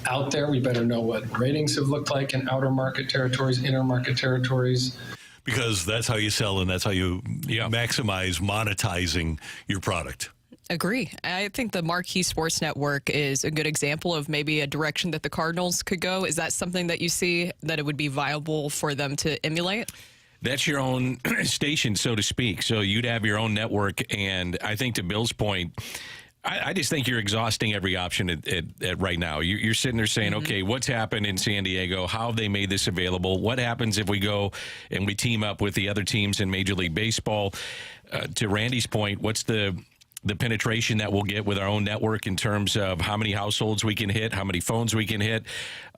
[SPEAKER 17] out there. We better know what ratings have looked like in outer market territories, inner market territories.
[SPEAKER 2] Because that's how you sell and that's how you maximize monetizing your product.
[SPEAKER 3] Agree. I think the Marquee Sports Network is a good example of maybe a direction that the Cardinals could go. Is that something that you see that it would be viable for them to emulate?
[SPEAKER 4] That's your own station, so to speak. So you'd have your own network. And I think to Bill's point, I just think you're exhausting every option at right now. You're sitting there saying, okay, what's happened in San Diego? How have they made this available? What happens if we go and we team up with the other teams in Major League Baseball? To Randy's point, what's the penetration that we'll get with our own network in terms of how many households we can hit, how many phones we can hit,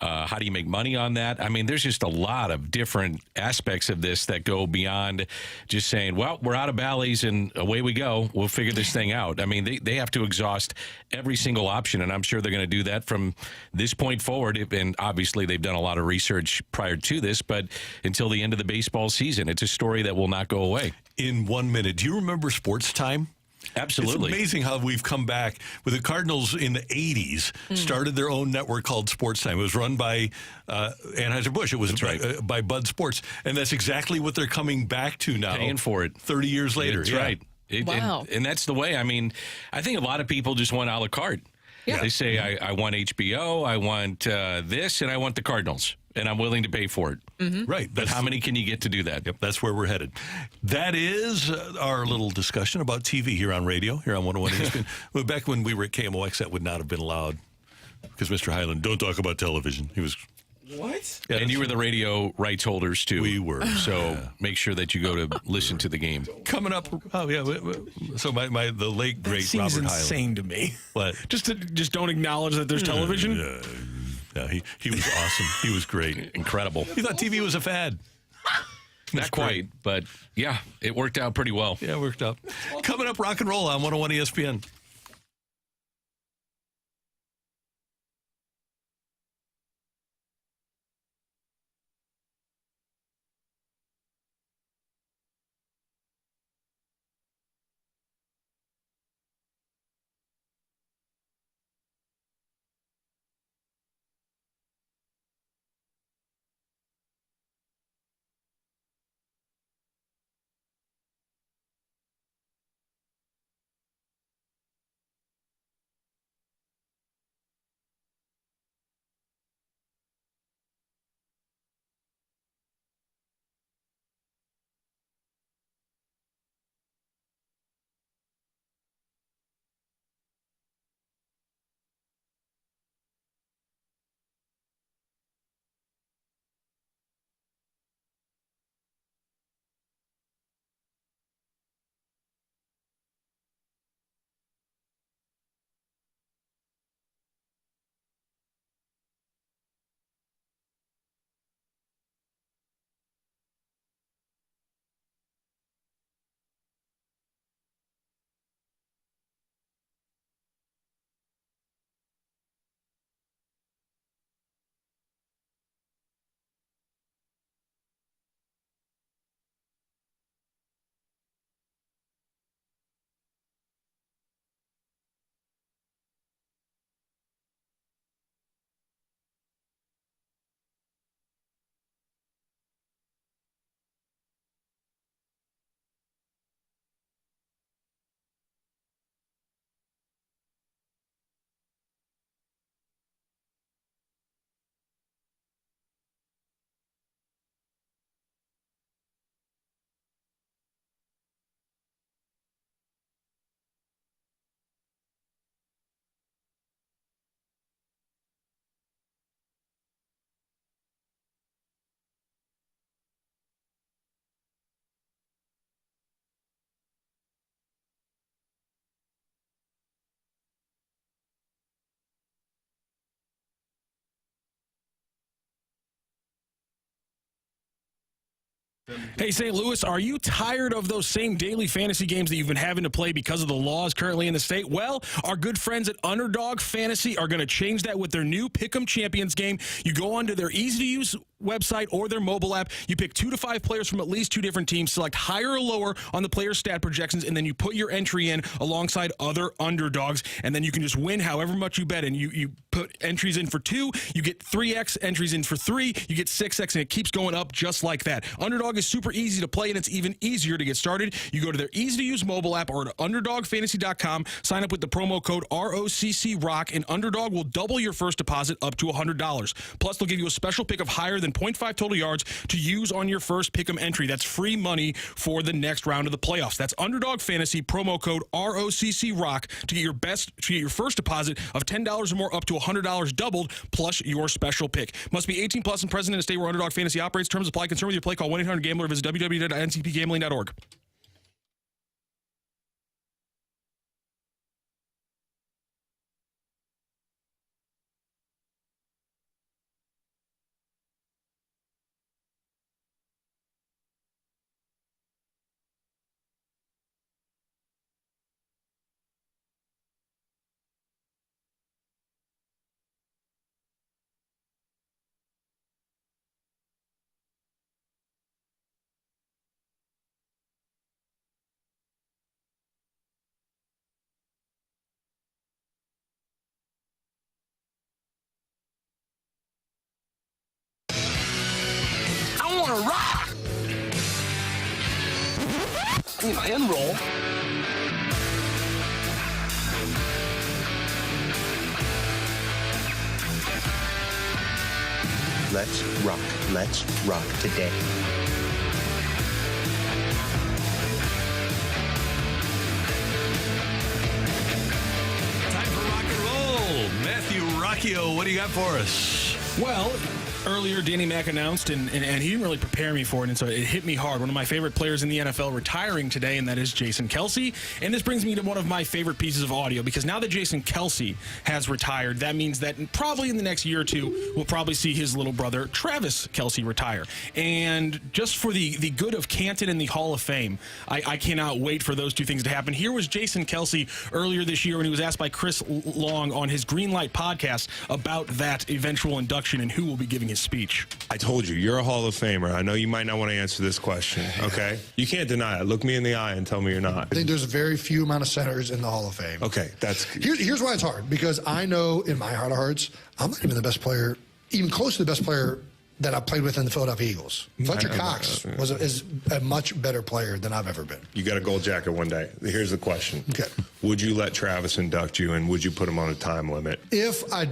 [SPEAKER 4] how do you make money on that? I mean, there's just a lot of different aspects of this that go beyond just saying, well, we're out of Bally's and away we go. We'll figure this thing out. I mean, they have to exhaust every single option, and I'm sure they're going to do that from this point forward. And obviously, they've done a lot of research prior to this, but until the end of the baseball season, it's a story that will not go away.
[SPEAKER 2] In 1 minute, do you remember Sports Time?
[SPEAKER 4] Absolutely.
[SPEAKER 2] It's amazing how we've come back with the Cardinals in the 80s, started their own network called Sports Time. It was run by Anheuser-Busch. It was by Bud Sports. And that's exactly what they're coming back to now.
[SPEAKER 4] Paying for it.
[SPEAKER 2] 30 years later.
[SPEAKER 4] That's right.
[SPEAKER 3] Wow.
[SPEAKER 4] And that's the way. I mean, I think a lot of people just want a la carte.
[SPEAKER 3] Yeah.
[SPEAKER 4] They say, I want HBO, I want this, and I want the Cardinals. and I'm willing to pay for it.
[SPEAKER 2] Right.
[SPEAKER 4] But how many can you get to do that?
[SPEAKER 2] Yep, that's where we're headed. That is our little discussion about TV here on radio, here on 101 ESPN. Well, back when we were at KMOX, that would not have been allowed because Mr. Hyland, don't talk about television. He was...
[SPEAKER 5] What?
[SPEAKER 2] Yeah,
[SPEAKER 4] and you were the radio rights holders, too.
[SPEAKER 2] We were.
[SPEAKER 4] So make sure that you go to listen to the game.
[SPEAKER 2] Coming up, so the late, great
[SPEAKER 5] seems
[SPEAKER 2] Robert Hyland.
[SPEAKER 5] insane to me.
[SPEAKER 2] What?
[SPEAKER 5] Just don't acknowledge that there's television?
[SPEAKER 2] Yeah, he was awesome. He was great.
[SPEAKER 4] Incredible.
[SPEAKER 2] He thought TV was a fad.
[SPEAKER 4] Not quite, but yeah, it worked out pretty well.
[SPEAKER 2] Yeah, it worked out. Coming up, rock and roll on 101 ESPN.
[SPEAKER 5] Hey, St. Louis, are you tired of those same daily fantasy games that you've been having to play because of the laws currently in the state? Well, our good friends at Underdog Fantasy are going to change that with their new Pick'em Champions game. You go onto their easy-to-use website or their mobile app. You pick 2 to 5 players from at least 2 different teams, select higher or lower on the player stat projections, and then you put your entry in alongside other underdogs, and then you can just win however much you bet. And you put entries in for 2, you get 3x, entries in for 3, you get 6x, and it keeps going up just like that. Underdog is super easy to play, and it's even easier to get started. You go to their easy-to-use mobile app or to underdogfantasy.com, sign up with the promo code ROCC-ROCK, and Underdog will double your first deposit up to $100. Plus, they'll give you a special pick of higher than 0.5 total yards to use on your first Pick'em entry. That's free money for the next round of the playoffs. That's Underdog Fantasy, promo code ROCC-ROCK to get your first deposit of $10 or more up to $100 doubled, plus your special pick. Must be 18 plus and present in a state where Underdog Fantasy operates. Terms apply. Concern with your play, call 1-800-GAMBLER or visit www.ncpgambling.org.
[SPEAKER 11] I want to rock. I need my end roll.
[SPEAKER 18] Let's rock. Let's rock today.
[SPEAKER 2] Time for rock and roll. Matthew Rocchio, what do you got for us?
[SPEAKER 5] Well, earlier Danny Mac announced, and he didn't really prepare me for it, and so it hit me hard. One of my favorite players in the NFL retiring today, and that is Jason Kelce. And this brings me to one of my favorite pieces of audio, because now that Jason Kelce has retired, that means that probably in the next year or two, we'll probably see his little brother, Travis Kelce, retire. And just for the good of Canton and the Hall of Fame, I cannot wait for those two things to happen. Here was Jason Kelce earlier this year when he was asked by Chris Long on his Greenlight podcast about that eventual induction and who will be giving his speech.
[SPEAKER 19] I told you, you're a Hall of Famer. I know you might not want to answer this question, okay? You can't deny it. Look me in the eye and tell me you're not.
[SPEAKER 20] I think there's a very few amount of centers in the Hall of Fame.
[SPEAKER 19] Okay, that's...
[SPEAKER 20] Here's why it's hard, because I know in my heart of hearts, I'm not even the best player, even close to the best player that I played with in the Philadelphia Eagles. Fletcher Cox is a much better player than I've ever been.
[SPEAKER 19] You got a gold jacket one day. Here's the question.
[SPEAKER 20] Okay.
[SPEAKER 19] Would you let Travis induct you, and would you put him on a time limit?
[SPEAKER 20] If I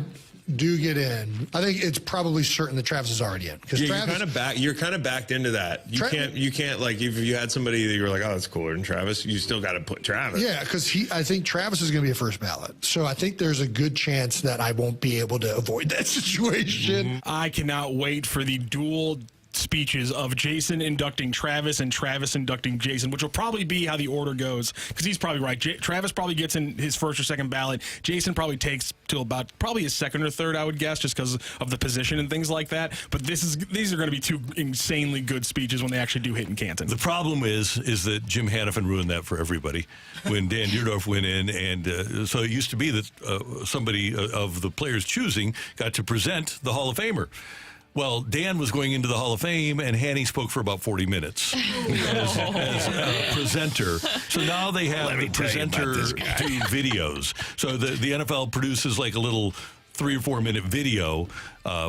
[SPEAKER 20] do get in, I think it's probably certain that Travis is already in. Because
[SPEAKER 19] you're kind of backed into that. You can't like, if you had somebody that you were like, oh, that's cooler than Travis, you still got to put Travis.
[SPEAKER 20] Yeah, because I think Travis is going to be a first ballot. So I think there's a good chance that I won't be able to avoid that situation.
[SPEAKER 5] I cannot wait for the dual speeches of Jason inducting Travis and Travis inducting Jason, which will probably be how the order goes, because he's probably right. Travis probably gets in his first or second ballot. Jason probably takes to about probably his second or third, I would guess, just because of the position and things like that. But these are going to be two insanely good speeches when they actually do hit in Canton.
[SPEAKER 2] The problem is that Jim Hannafin ruined that for everybody when Dan Dierdorf went in, and so it used to be that somebody of the players choosing got to present the Hall of Famer. Well, Dan was going into the Hall of Fame, and Hanny spoke for about 40 minutes as a presenter. So now they have the presenter do videos. So the NFL produces like a little 3 or 4 minute video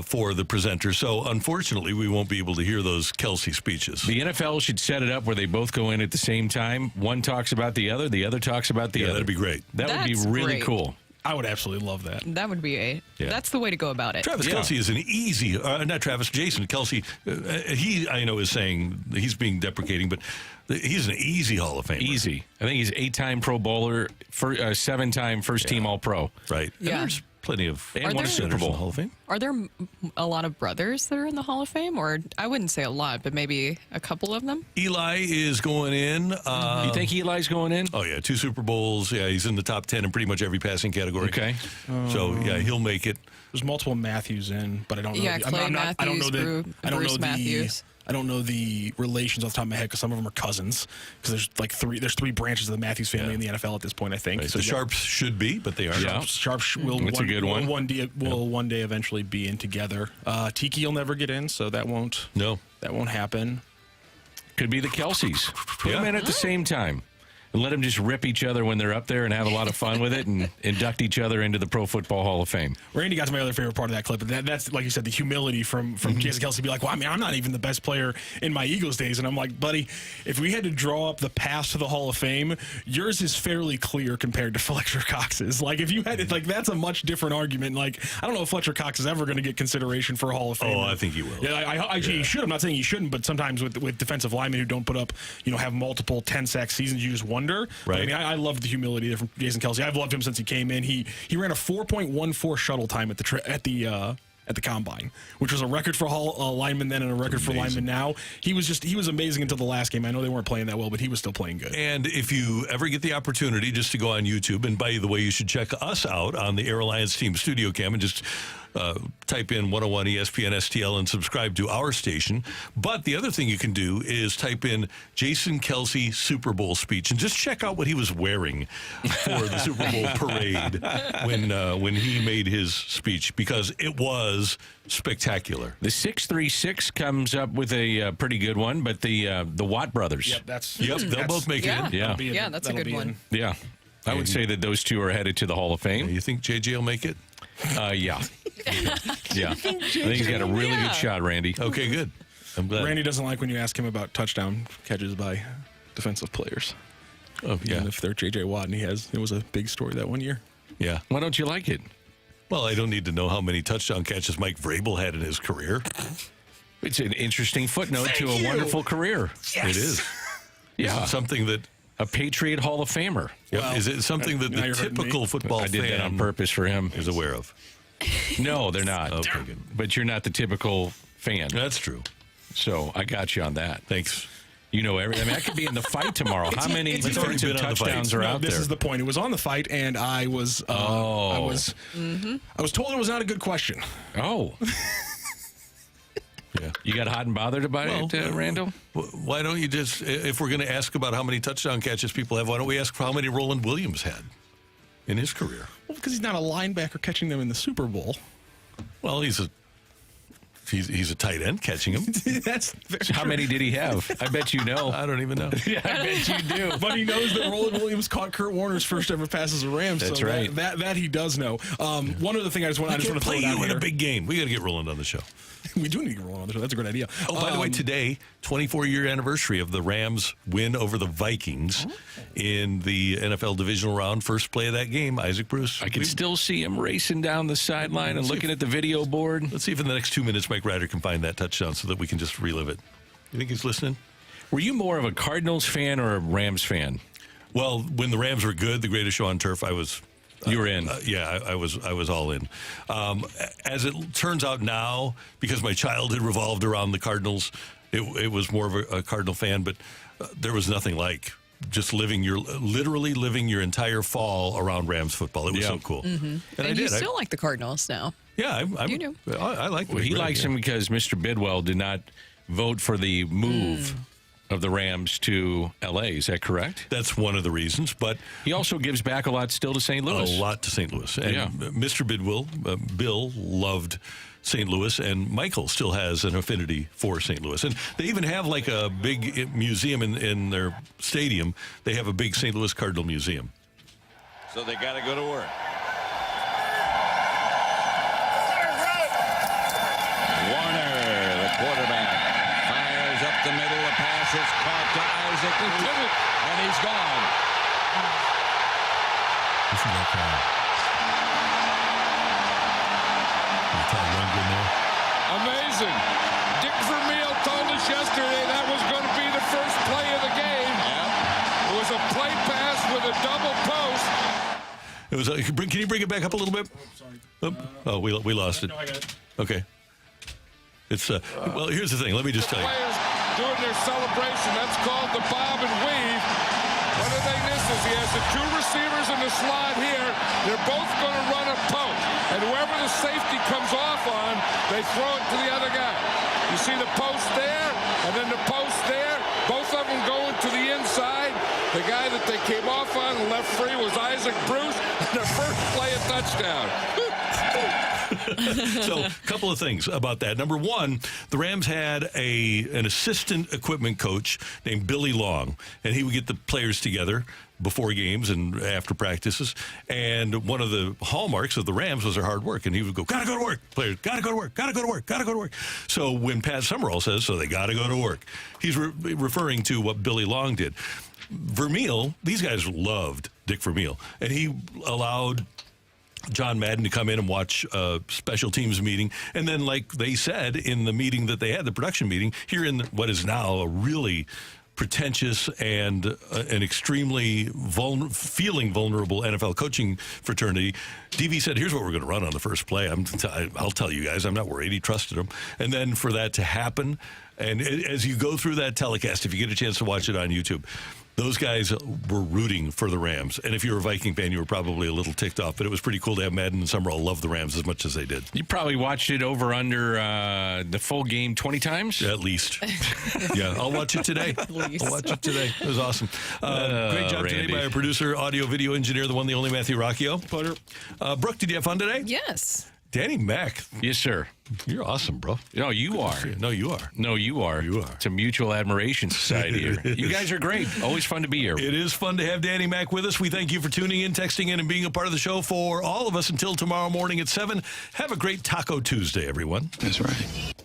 [SPEAKER 2] for the presenter. So unfortunately, we won't be able to hear those Kelce speeches.
[SPEAKER 4] The NFL should set it up where they both go in at the same time. One talks about the other talks about the other.
[SPEAKER 2] That'd be great.
[SPEAKER 4] That would be really
[SPEAKER 3] great.
[SPEAKER 4] Cool.
[SPEAKER 5] I would absolutely love that.
[SPEAKER 3] That would be that's the way to go about it.
[SPEAKER 2] Travis Kelce is an easy, not Travis, Jason Kelce. I know is saying he's being deprecating, but he's an easy Hall of Famer.
[SPEAKER 4] Easy. I think he's 8-time Pro Bowler, 7-time first-team All-Pro.
[SPEAKER 2] Right.
[SPEAKER 3] Yeah.
[SPEAKER 2] And there's plenty of
[SPEAKER 4] and won a Super Bowl
[SPEAKER 2] Hall of Fame.
[SPEAKER 3] Are there a lot of brothers that are in the Hall of Fame? Or I wouldn't say a lot, but maybe a couple of them?
[SPEAKER 2] Eli is going in.
[SPEAKER 4] You think Eli's going in?
[SPEAKER 2] Oh, yeah. 2 Super Bowls. Yeah, he's in the top 10 in pretty much every passing category.
[SPEAKER 4] Okay.
[SPEAKER 2] So, yeah, he'll make it.
[SPEAKER 5] There's multiple Matthews in, but I don't know.
[SPEAKER 3] Yeah, Clay Matthews, Bruce Matthews.
[SPEAKER 5] I don't know the relations off the top of my head because some of them are cousins. Because there's 3 branches of the Matthews family in the NFL at this point, I think.
[SPEAKER 2] Right. So the Sharps should be, but they are.
[SPEAKER 5] Yeah. Sharps will
[SPEAKER 4] That's a good one.
[SPEAKER 5] One day eventually be in together. Tiki will never get in, so that won't happen.
[SPEAKER 4] Could be the Kelces. Put them in at the same time. And let them just rip each other when they're up there and have a lot of fun with it and induct each other into the Pro Football Hall of Fame.
[SPEAKER 5] Randy got to my other favorite part of that clip. That's, like you said, the humility from Jason Kelce. Be like, well, I mean, I'm not even the best player in my Eagles days. And I'm like, buddy, if we had to draw up the path to the Hall of Fame, yours is fairly clear compared to Fletcher Cox's. Like, if you had it, like, that's a much different argument. Like, I don't know if Fletcher Cox is ever going to get consideration for a Hall of Fame.
[SPEAKER 2] Oh, I think he will.
[SPEAKER 5] Yeah, he should. I'm not saying he shouldn't, but sometimes with defensive linemen who don't put up, have multiple 10-sack seasons, you just wonder.
[SPEAKER 2] Right.
[SPEAKER 5] I mean, I love the humility there from Jason Kelce. I've loved him since he came in. He ran a 4.14 shuttle time at the combine, which was a record for linemen then and a record for linemen now. He was amazing until the last game. I know they weren't playing that well, but he was still playing good.
[SPEAKER 2] And if you ever get the opportunity just to go on YouTube, and by the way, you should check us out on the Air Alliance Team Studio Cam and just type in 101 ESPN STL and subscribe to our station. But the other thing you can do is type in Jason Kelce Super Bowl speech and just check out what he was wearing for the Super Bowl parade when he made his speech, because it was spectacular.
[SPEAKER 4] The 636 comes up with a pretty good one, but the Watt brothers.
[SPEAKER 2] Yep, they'll both make it in.
[SPEAKER 3] Yeah, that's a good one.
[SPEAKER 4] Yeah. I would say that those two are headed to the Hall of Fame.
[SPEAKER 2] You think JJ will make it?
[SPEAKER 4] Yeah. Yeah. I think he's got a really good shot, Randy.
[SPEAKER 2] Okay, good. I'm glad.
[SPEAKER 5] Randy doesn't like when you ask him about touchdown catches by defensive players.
[SPEAKER 2] Oh, yeah.
[SPEAKER 5] Even if they're JJ Watt, and it was a big story that one year.
[SPEAKER 2] Yeah.
[SPEAKER 4] Why don't you like it?
[SPEAKER 2] Well, I don't need to know how many touchdown catches Mike Vrabel had in his career.
[SPEAKER 4] It's an interesting footnote to a wonderful career.
[SPEAKER 2] Yes. It is.
[SPEAKER 4] Yeah.
[SPEAKER 2] Something that...
[SPEAKER 4] A Patriot Hall of Famer.
[SPEAKER 2] Well, is it something that the typical football fan...
[SPEAKER 4] I did that on purpose for him.
[SPEAKER 2] ...is aware of?
[SPEAKER 4] No, they're not.
[SPEAKER 2] Okay, good.
[SPEAKER 4] But you're not the typical fan.
[SPEAKER 2] That's true.
[SPEAKER 4] So I got you on that.
[SPEAKER 2] Thanks.
[SPEAKER 4] You know everything. I mean, that could be in the fight tomorrow. How many defensive touchdowns are out there?
[SPEAKER 5] This is the point. It was on the fight, and I was I was told it was not a good question.
[SPEAKER 4] Oh.
[SPEAKER 2] Yeah.
[SPEAKER 4] You got hot and bothered about it, Randall?
[SPEAKER 2] Why don't you just, if we're going to ask about how many touchdown catches people have, why don't we ask how many Roland Williams had in his career?
[SPEAKER 5] Well, because he's not a linebacker catching them in the Super Bowl.
[SPEAKER 2] Well, he's a tight end catching them.
[SPEAKER 5] That's
[SPEAKER 4] how many did he have? I bet you know.
[SPEAKER 2] I don't even know.
[SPEAKER 4] Yeah, I bet you do.
[SPEAKER 5] But he knows that Roland Williams caught Kurt Warner's first ever pass as a Rams.
[SPEAKER 4] That's
[SPEAKER 5] so
[SPEAKER 4] right.
[SPEAKER 5] That he does know. One other thing I just want to
[SPEAKER 2] play
[SPEAKER 5] throw
[SPEAKER 2] you
[SPEAKER 5] out
[SPEAKER 2] in
[SPEAKER 5] here.
[SPEAKER 2] a big game. We got to get Roland on the show.
[SPEAKER 5] We do need to get Roland on the show. That's a great idea.
[SPEAKER 2] Oh, by the way, today, 24-year anniversary of the Rams' win over the Vikings in the NFL Divisional Round. First play of that game, Isaac Bruce.
[SPEAKER 4] I can still see him racing down the sideline and looking at the video board.
[SPEAKER 2] Let's see if in the next 2 minutes Mike Ryder can find that touchdown so that we can just relive it. You think he's listening?
[SPEAKER 4] Were you more of a Cardinals fan or a Rams fan?
[SPEAKER 2] Well, when the Rams were good, the greatest show on turf, I was...
[SPEAKER 4] You were in.
[SPEAKER 2] I was all in. As it turns out now, because my childhood revolved around the Cardinals, it was more of a Cardinal fan, but there was nothing like just literally living your entire fall around Rams football. It was so cool.
[SPEAKER 3] Mm-hmm. And you still like the Cardinals now.
[SPEAKER 2] Yeah,
[SPEAKER 3] you do.
[SPEAKER 2] I like them.
[SPEAKER 4] Well, he likes them because Mr. Bidwell did not vote for the move of the Rams to L.A. Is that correct?
[SPEAKER 2] That's one of the reasons, but
[SPEAKER 4] he also gives back a lot still to St. Louis.
[SPEAKER 2] A lot to St. Louis. And Mr. Bidwell, Bill, loved St. Louis, and Michael still has an affinity for St. Louis. And they even have like a big museum in their stadium. They have a big St. Louis Cardinal museum.
[SPEAKER 21] So they got to go to work. Warner, the quarterback, fires up the middle. The pass is caught to Isaac, and he's gone.
[SPEAKER 2] Listen to that call.
[SPEAKER 22] Amazing. Dick Vermeil told us yesterday that was going to be the first play of the game. It was a play pass with a double post.
[SPEAKER 2] It was. Can you bring it back up a little bit? Oh, we lost it.
[SPEAKER 22] No, I got it.
[SPEAKER 2] Okay. It's well. Here's the thing. Let me just tell you.
[SPEAKER 22] Players doing their celebration. That's called the bob and weave. One of the things is he has the two receivers in the slot here. They're both going to run a post, and whoever the safety comes off on, they throw it to the other guy. You see the post there, and then the post there. Both of them going to the inside. The guy that they came off on and left free was Isaac Bruce. And their first play a touchdown.
[SPEAKER 2] So, a couple of things about that. Number one, the Rams had an assistant equipment coach named Billy Long, and he would get the players together before games and after practices. And one of the hallmarks of the Rams was their hard work. And he would go, "Gotta go to work. Players, gotta go to work. Gotta go to work. Gotta go to work." So when Pat Summerall says, "So they gotta go to work," he's referring to what Billy Long did. Vermeil, these guys loved Dick Vermeil, and he allowed John Madden to come in and watch a special teams meeting. And then, like they said in the meeting that they had, the production meeting, here in what is now a really pretentious and an extremely feeling vulnerable NFL coaching fraternity, DV said, "Here's what we're going to run on the first play. I'll tell you guys, I'm not worried." He trusted them. And then for that to happen, and as you go through that telecast, if you get a chance to watch it on YouTube, those guys were rooting for the Rams. And if you're a Viking fan, you were probably a little ticked off. But it was pretty cool to have Madden and Summerall love the Rams as much as they did.
[SPEAKER 4] You probably watched it over under the full game 20 times?
[SPEAKER 2] At least. Yeah, I'll watch it today. I'll watch it today. It was awesome. Great job today by our producer, audio, video engineer, the one, the only Matthew Rocchio.
[SPEAKER 5] Pleasure.
[SPEAKER 2] Brooke, did you have fun today?
[SPEAKER 3] Yes.
[SPEAKER 2] Danny Mac.
[SPEAKER 4] Yes, sir.
[SPEAKER 2] You're awesome, bro.
[SPEAKER 4] No, you are.
[SPEAKER 2] No, you are.
[SPEAKER 4] No, you are.
[SPEAKER 2] You are.
[SPEAKER 4] It's a mutual admiration society here. You guys are great. Always fun to be here.
[SPEAKER 2] It is fun to have Danny Mac with us. We thank you for tuning in, texting in, and being a part of the show for all of us until tomorrow morning at 7. Have a great Taco Tuesday, everyone.
[SPEAKER 15] That's right.